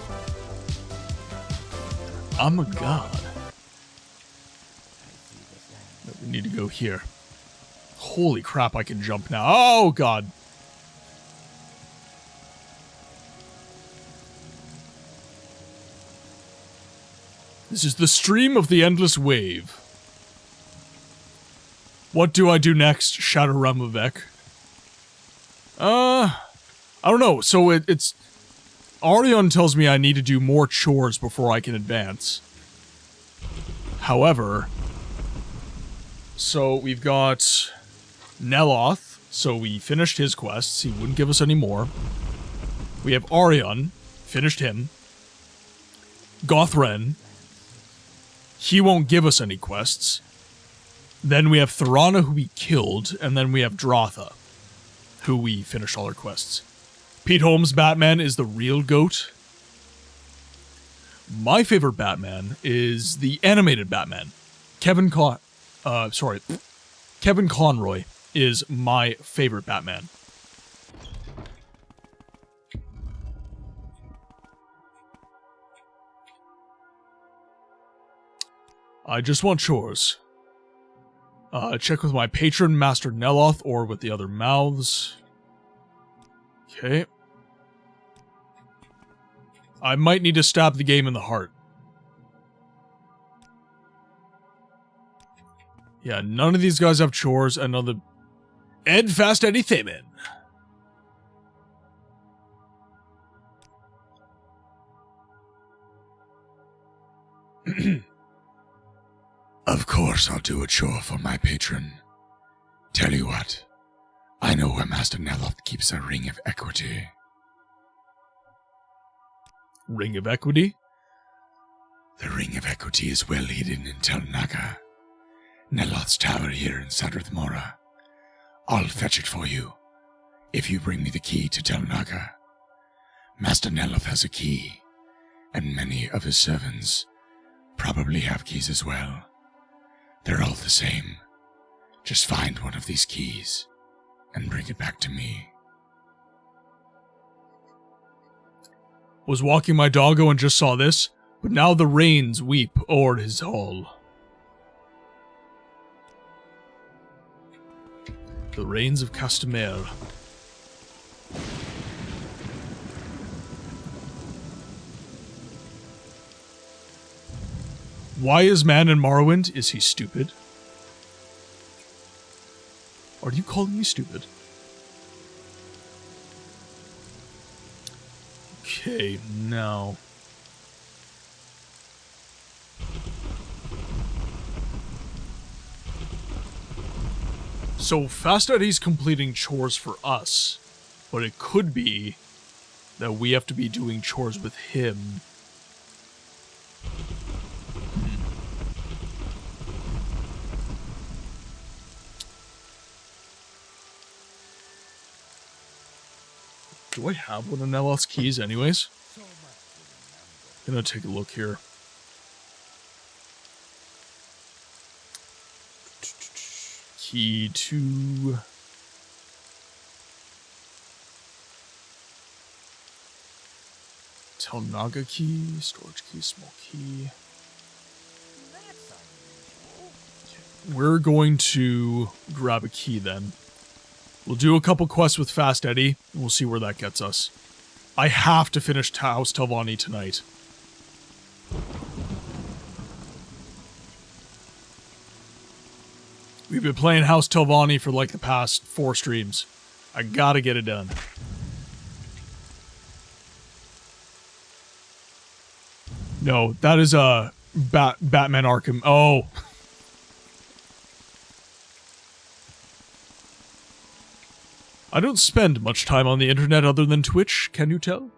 I'm a god. We need to go here. Holy crap, I can jump now. Oh, god. This is the stream of the endless wave. What do I do next, Shadow Ramavek? I don't know. So it's... Arion tells me I need to do more chores before I can advance. However... So we've got Neloth. So we finished his quests. He wouldn't give us any more. We have Arion. Finished him. Gothren. He won't give us any quests. Then we have Thorana, who we killed. And then we have Drotha, who we finished all our quests. Pete Holmes' Batman is the real GOAT. My favorite Batman is the animated Batman. Kevin Conroy is my favorite Batman. I just want chores. Check with my patron, Master Neloth, or with the other mouths. Okay. I might need to stab the game in the heart. Yeah, none of these guys have chores, and none of the... Ed Fast Eddie Thaman. Of course I'll do a chore for my patron. Tell you what, I know where Master Neloth keeps a ring of equity. Ring of equity? The ring of equity is well hidden in Tel Naga, Neloth's tower here in Sadrith Mora. I'll fetch it for you, if you bring me the key to Tel Naga. Master Neloth has a key, and many of his servants probably have keys as well. They're all the same. Just find one of these keys, and bring it back to me. Was walking my doggo and just saw this, but now the rains weep o'er his hall. The rains of Castamere. Why is man in Morrowind? Is he stupid? Are you calling me stupid? Okay, now... So, Fast Eddie's completing chores for us, but it could be that we have to be doing chores with him. Do I have one of Neloth's keys anyways? I'm gonna take a look here. Key to... Tel Naga key, storage key, small key. We're going to grab a key then. We'll do a couple quests with Fast Eddie, and we'll see where that gets us. I have to finish House Telvani tonight. We've been playing House Telvani for like the past 4 streams. I gotta get it done. No, that is a Batman Arkham. Oh. I don't spend much time on the internet other than Twitch, can you tell?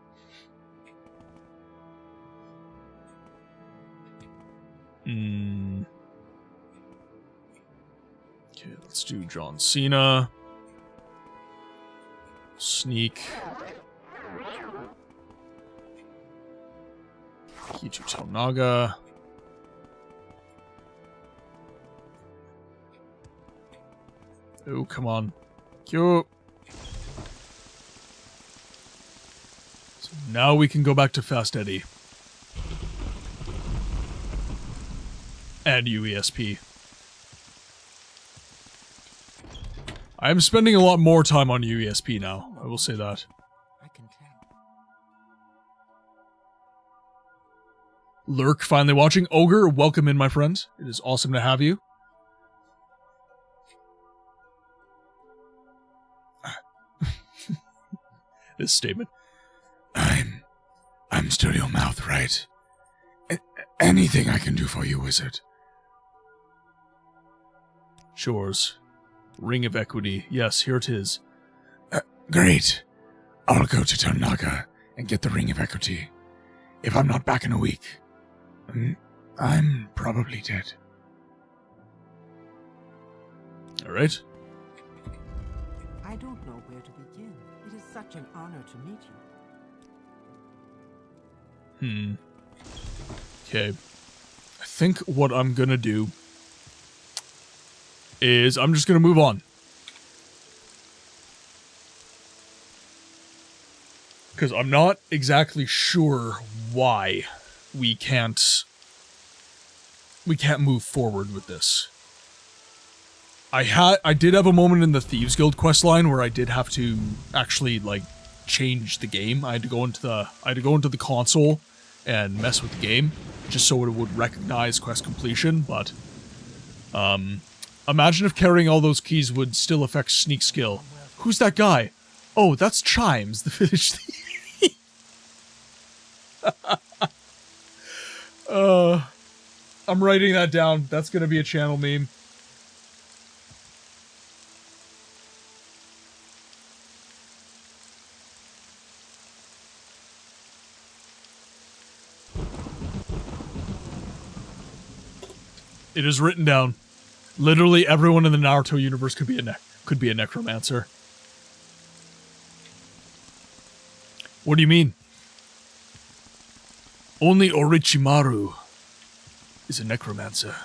Okay, let's do John Cena. Sneak. Key to Tel Naga. Oh, come on. Yo. So now we can go back to Fast Eddie. And UESP. I'm spending a lot more time on UESP now, I will say that. Lurk finally watching. Ogre, welcome in, my friend. It is awesome to have you. This statement. I'm still your mouth, right? Anything I can do for you, wizard. Chores. Ring of Equity. Yes, here it is. Great. I'll go to Tornaga and get the Ring of Equity. If I'm not back in a week, I'm probably dead. Alright. I don't know where to begin. It is such an honor to meet you. Okay. I think what I'm gonna do is I'm just gonna move on. Because I'm not exactly sure why we can't move forward with this. I did have a moment in the Thieves Guild questline where I did have to actually like change the game. I had to go into the console and mess with the game just so it would recognize quest completion, but imagine if carrying all those keys would still affect sneak skill. Who's that guy? Oh, that's Chimes, the village thief. I'm writing that down. That's gonna be a channel meme. It is written down. Literally everyone in the Naruto universe could be a necromancer. What do you mean? Only Orochimaru is a necromancer.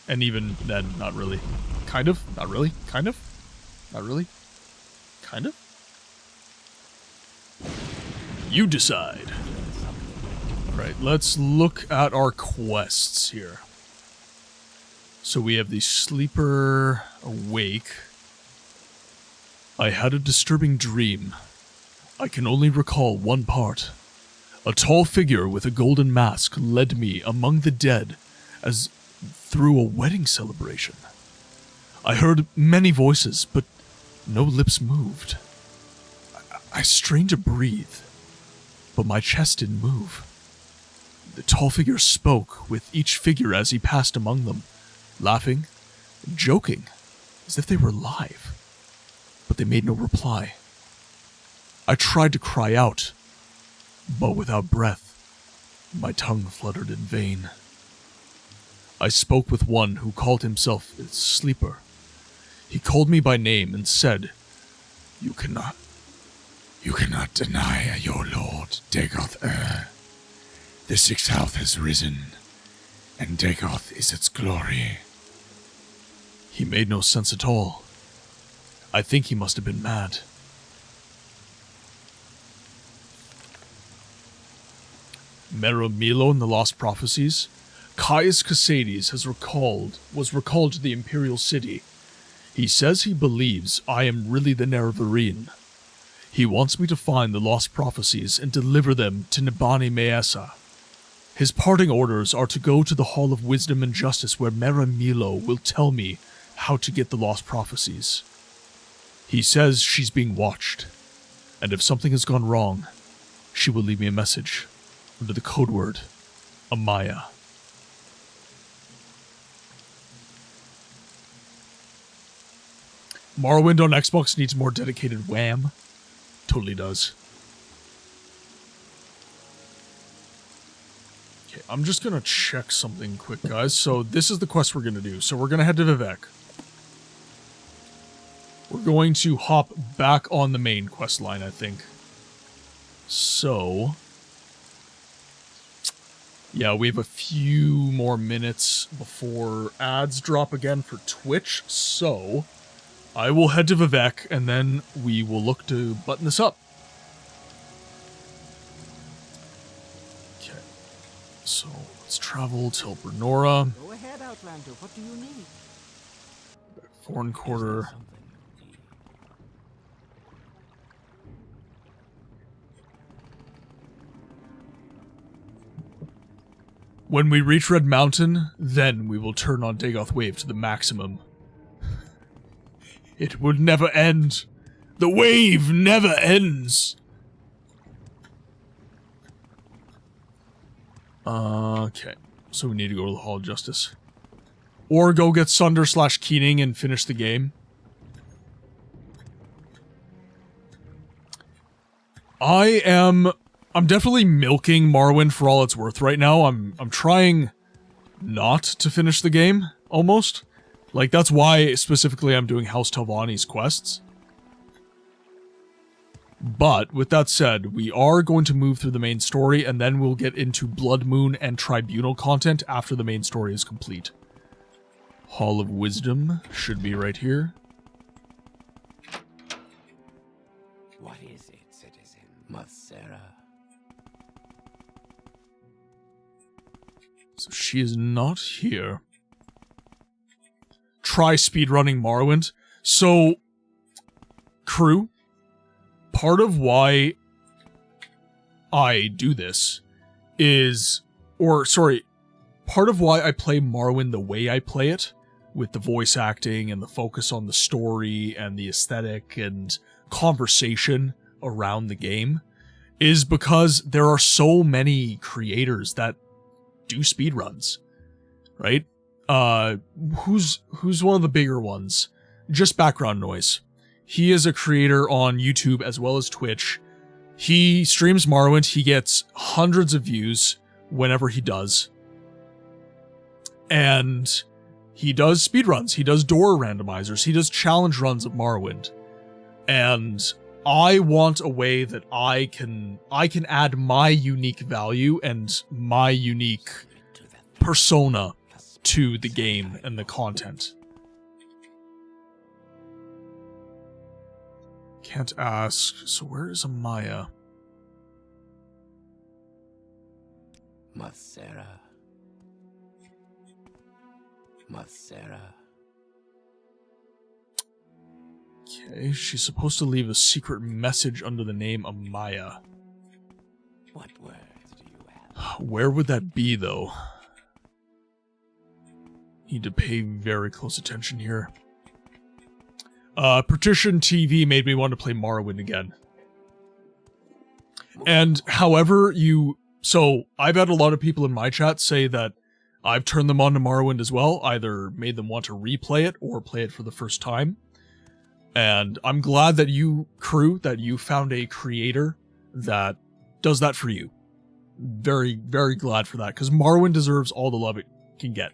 And even then, not really. Kind of? Not really? Kind of? Not really? Kind of? You decide. Right, let's look at our quests here. So we have the Sleeper Awake. I had a disturbing dream. I can only recall one part. A tall figure with a golden mask led me among the dead as through a wedding celebration. I heard many voices, but no lips moved. I strained to breathe, but my chest didn't move. The tall figure spoke with each figure as he passed among them, laughing, joking, as if they were alive, but they made no reply. I tried to cry out, but without breath, my tongue fluttered in vain. I spoke with one who called himself a sleeper. He called me by name and said, You cannot deny your lord, Dagoth Ur. The sixth house has risen, and Dagoth is its glory. He made no sense at all. I think he must have been mad. Meramilo in the Lost Prophecies. Caius Casades was recalled to the Imperial City. He says he believes I am really the Nerevarine. He wants me to find the Lost Prophecies and deliver them to Nibani Maesa. His parting orders are to go to the Hall of Wisdom and Justice where Meramilo will tell me how to get the Lost Prophecies. He says she's being watched, and if something has gone wrong, she will leave me a message under the code word Amaya. Morrowind on Xbox needs more dedicated wham. Totally does. Okay, I'm just gonna check something quick, guys. So this is the quest we're gonna do. So we're gonna head to Vivek. We're going to hop back on the main quest line, I think. So yeah, we have a few more minutes before ads drop again for Twitch, so I will head to Vivek, and then we will look to button this up. Okay, so let's travel till Bernora. Go ahead, Outlander. What do you need? Foreign Quarter. When we reach Red Mountain, then we will turn on Dagoth Wave to the maximum. It would never end. The wave never ends. Okay, so we need to go to the Hall of Justice. Or go get Sunder/Keening and finish the game. I'm definitely milking Morrowind for all it's worth right now. I'm trying not to finish the game, almost. Like, that's why, specifically, I'm doing House Telvani's quests. But, with that said, we are going to move through the main story, and then we'll get into Blood Moon and Tribunal content after the main story is complete. Hall of Wisdom should be right here. What is it, citizen? Masera. So she is not here. Try speedrunning Morrowind. So, crew, part of why I do this is, part of why I play Morrowind the way I play it, with the voice acting and the focus on the story and the aesthetic and conversation around the game, is because there are so many creators that do speedruns, right? Who's one of the bigger ones? Just Background Noise. He is a creator on YouTube as well as Twitch. He streams Morrowind. He gets hundreds of views whenever he does. And he does speedruns. He does door randomizers. He does challenge runs of Morrowind. And I want a way that I can add my unique value and my unique persona to the game and the content. Can't ask. So where is Amaya? Masera. Masera. Okay, she's supposed to leave a secret message under the name Amaya. What words do you have? Where would that be, though? Need to pay very close attention here. Partition TV made me want to play Morrowind again. And however so I've had a lot of people in my chat say that I've turned them on to Morrowind as well, either made them want to replay it or play it for the first time. And I'm glad that you, crew, that you found a creator that does that for you. Very, very glad for that, because Morrowind deserves all the love it can get.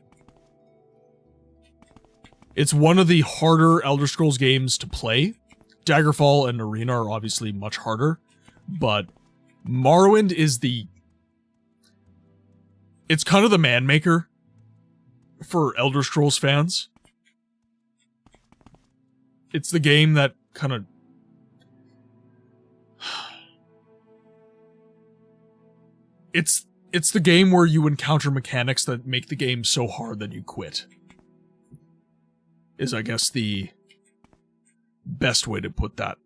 It's one of the harder Elder Scrolls games to play. Daggerfall and Arena are obviously much harder, but Morrowind is it's kind of the man maker for Elder Scrolls fans. It's the game that kind of it's the game where you encounter mechanics that make the game so hard that you quit. Is, I guess, the best way to put that.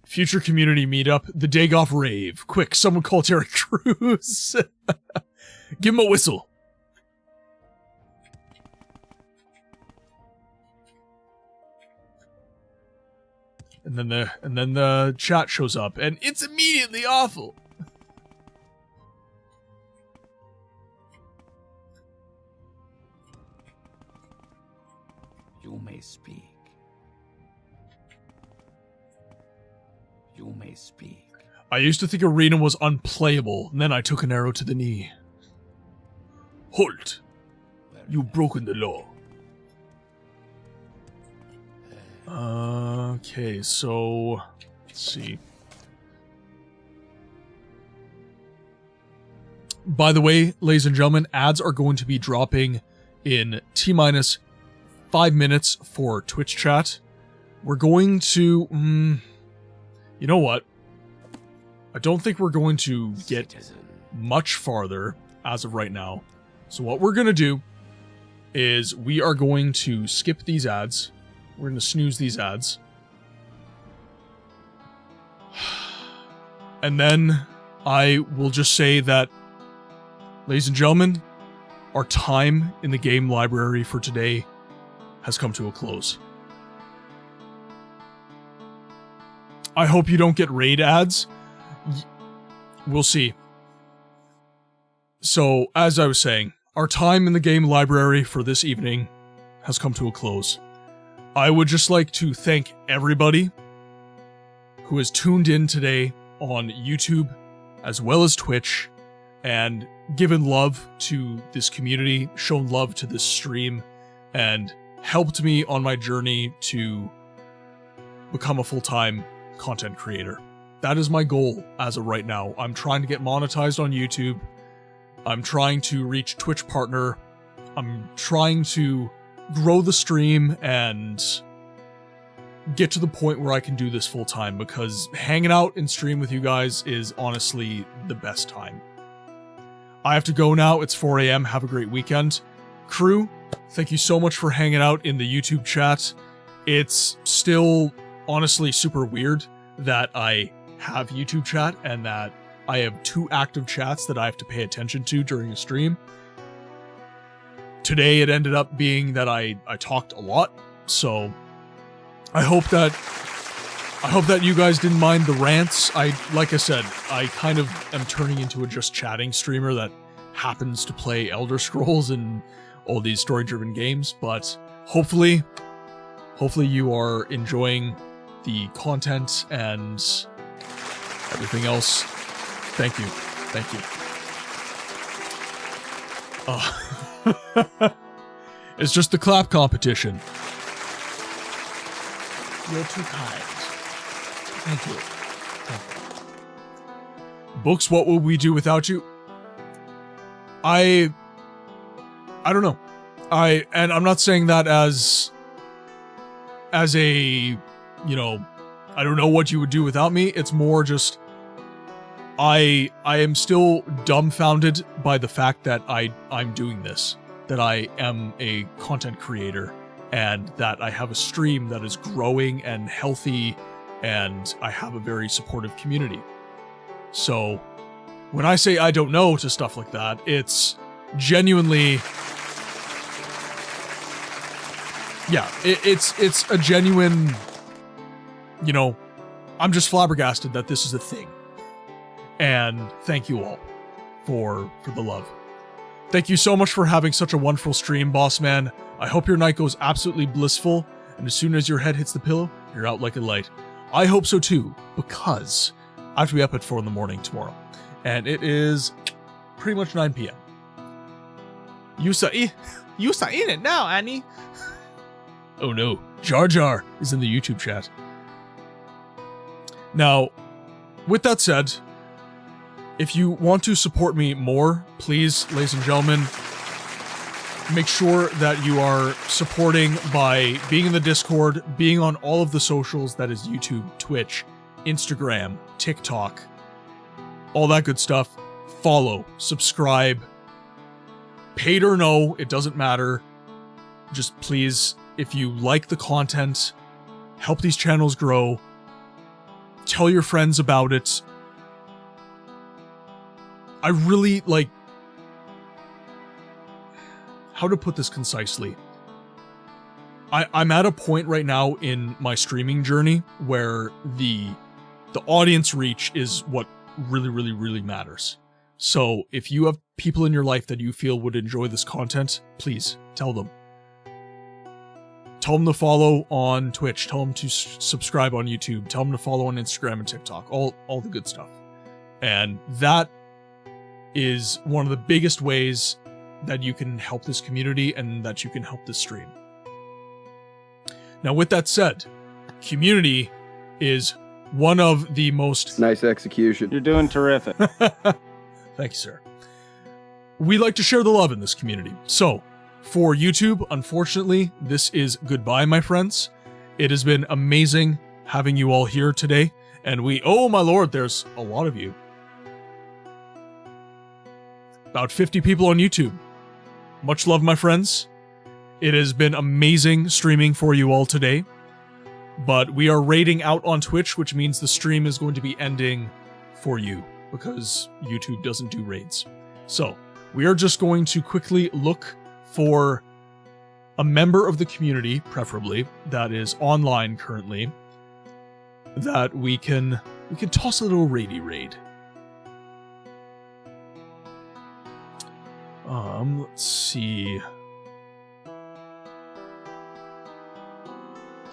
Future community meetup, the Dagoth Rave. Quick, someone call Terry Crews. Give him a whistle. And then the chat shows up, and it's immediately awful. You may speak. You may speak. I used to think Arena was unplayable, and then I took an arrow to the knee. Halt! You've broken the law. Okay, so let's see. By the way, ladies and gentlemen, ads are going to be dropping in T-minus 5 minutes for Twitch chat. We're going to... you know what? I don't think we're going to get much farther as of right now. So what we're going to do is we are going to skip these ads. We're going to snooze these ads. And then I will just say that, ladies and gentlemen, our time in the game library for today has come to a close. I hope you don't get raid ads. We'll see. So, as I was saying, our time in the game library for this evening has come to a close. I would just like to thank everybody who has tuned in today on YouTube as well as Twitch and given love to this community, shown love to this stream, and helped me on my journey to become a full-time content creator. That is my goal as of right now. I'm trying to get monetized on YouTube. I'm trying to reach Twitch partner. I'm trying to grow the stream and get to the point where I can do this full-time, because hanging out and stream with you guys is honestly the best time. I have to go now. It's 4 a.m. Have a great weekend. Crew, thank you so much for hanging out in the YouTube chat. It's still honestly super weird that I have YouTube chat and that I have 2 active chats that I have to pay attention to during a stream. Today it ended up being that I talked a lot, so I hope that you guys didn't mind the rants. Like I said, I kind of am turning into a just chatting streamer that happens to play Elder Scrolls and all these story-driven games, but hopefully you are enjoying the content and everything else. Thank you. It's just the clap competition. You're too kind. Thank you. Books, what would we do without you? I don't know. And I'm not saying that as a, I don't know what you would do without me. It's more just I am still dumbfounded by the fact that I'm doing this, that I am a content creator, and that I have a stream that is growing and healthy, and I have a very supportive community. So when I say I don't know to stuff like that, it's genuinely, yeah, it's a genuine, I'm just flabbergasted that this is a thing. And thank you all for the love. Thank you so much for having such a wonderful stream, boss man. I hope your night goes absolutely blissful, and as soon as your head hits the pillow, you're out like a light. I hope so too, because I have to be up at 4 in the morning tomorrow, and it is pretty much 9 p.m. You in it now, Annie. Oh no, Jar Jar is in the YouTube chat. Now, with that said, if you want to support me more, please, ladies and gentlemen, make sure that you are supporting by being in the Discord, being on all of the socials, that is YouTube, Twitch, Instagram, TikTok, all that good stuff. Follow, subscribe, paid or no, it doesn't matter. Just please, if you like the content, help these channels grow, tell your friends about it. I really, how to put this concisely? I'm at a point right now in my streaming journey where the audience reach is what really, really, really matters. So if you have people in your life that you feel would enjoy this content, please tell them. Tell them to follow on Twitch. Tell them to subscribe on YouTube. Tell them to follow on Instagram and TikTok. All the good stuff. And that is one of the biggest ways that you can help this community and that you can help this stream. Now, with that said, community is one of the most... Nice execution. You're doing terrific. Thank you, sir. We like to share the love in this community. So, for YouTube, unfortunately, this is goodbye, my friends. It has been amazing having you all here today. And oh my lord, there's a lot of you. About 50 people on YouTube. Much love, my friends. It has been amazing streaming for you all today. But we are raiding out on Twitch, which means the stream is going to be ending for you, because YouTube doesn't do raids. So, we are just going to quickly look for a member of the community, preferably, that is online currently, that we can toss a little raidy raid. Let's see.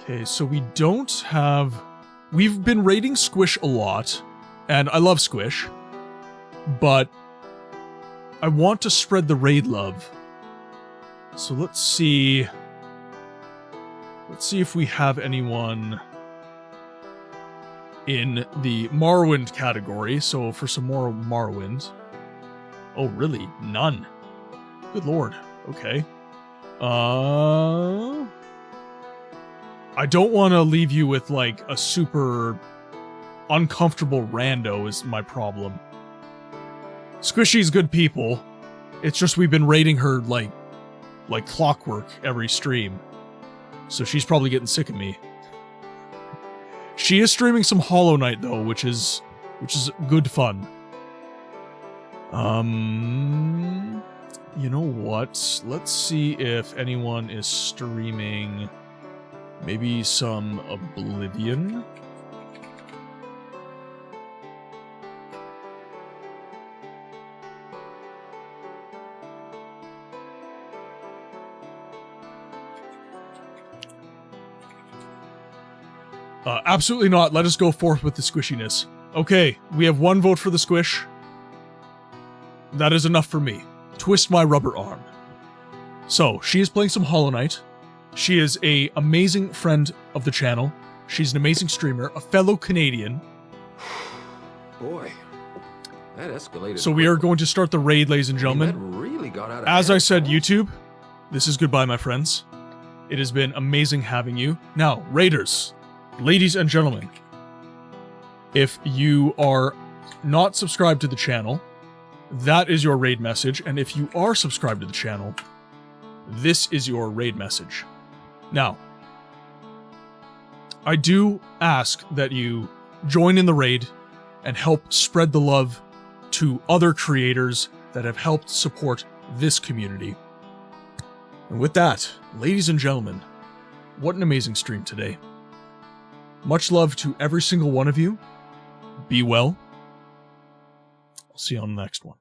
Okay, so we don't have... We've been raiding Squish a lot, and I love Squish, but I want to spread the raid love. So let's see... Let's see if we have anyone in the Morrowind category. So for some more Morrowind. Oh, really? None. Good lord. Okay. I don't want to leave you with, like, a super uncomfortable rando is my problem. Squishy's good people. It's just we've been raiding her, like clockwork every stream. So she's probably getting sick of me. She is streaming some Hollow Knight, though, which is good fun. You know what? Let's see if anyone is streaming maybe some Oblivion. Absolutely not. Let us go forth with the squishiness. Okay, we have one vote for the squish. That is enough for me. Twist my rubber arm. So, she is playing some Hollow Knight. She is an amazing friend of the channel. She's an amazing streamer, a fellow Canadian. Boy, that escalated. So we are going to start the raid, ladies and gentlemen. That really got out of As hand. I said, YouTube, this is goodbye, my friends. It has been amazing having you. Now, raiders, ladies and gentlemen, if you are not subscribed to the channel, that is your raid message. And if you are subscribed to the channel, this is your raid message. Now, I do ask that you join in the raid and help spread the love to other creators that have helped support this community. And with that, ladies and gentlemen, what an amazing stream today. Much love to every single one of you. Be well. I'll see you on the next one.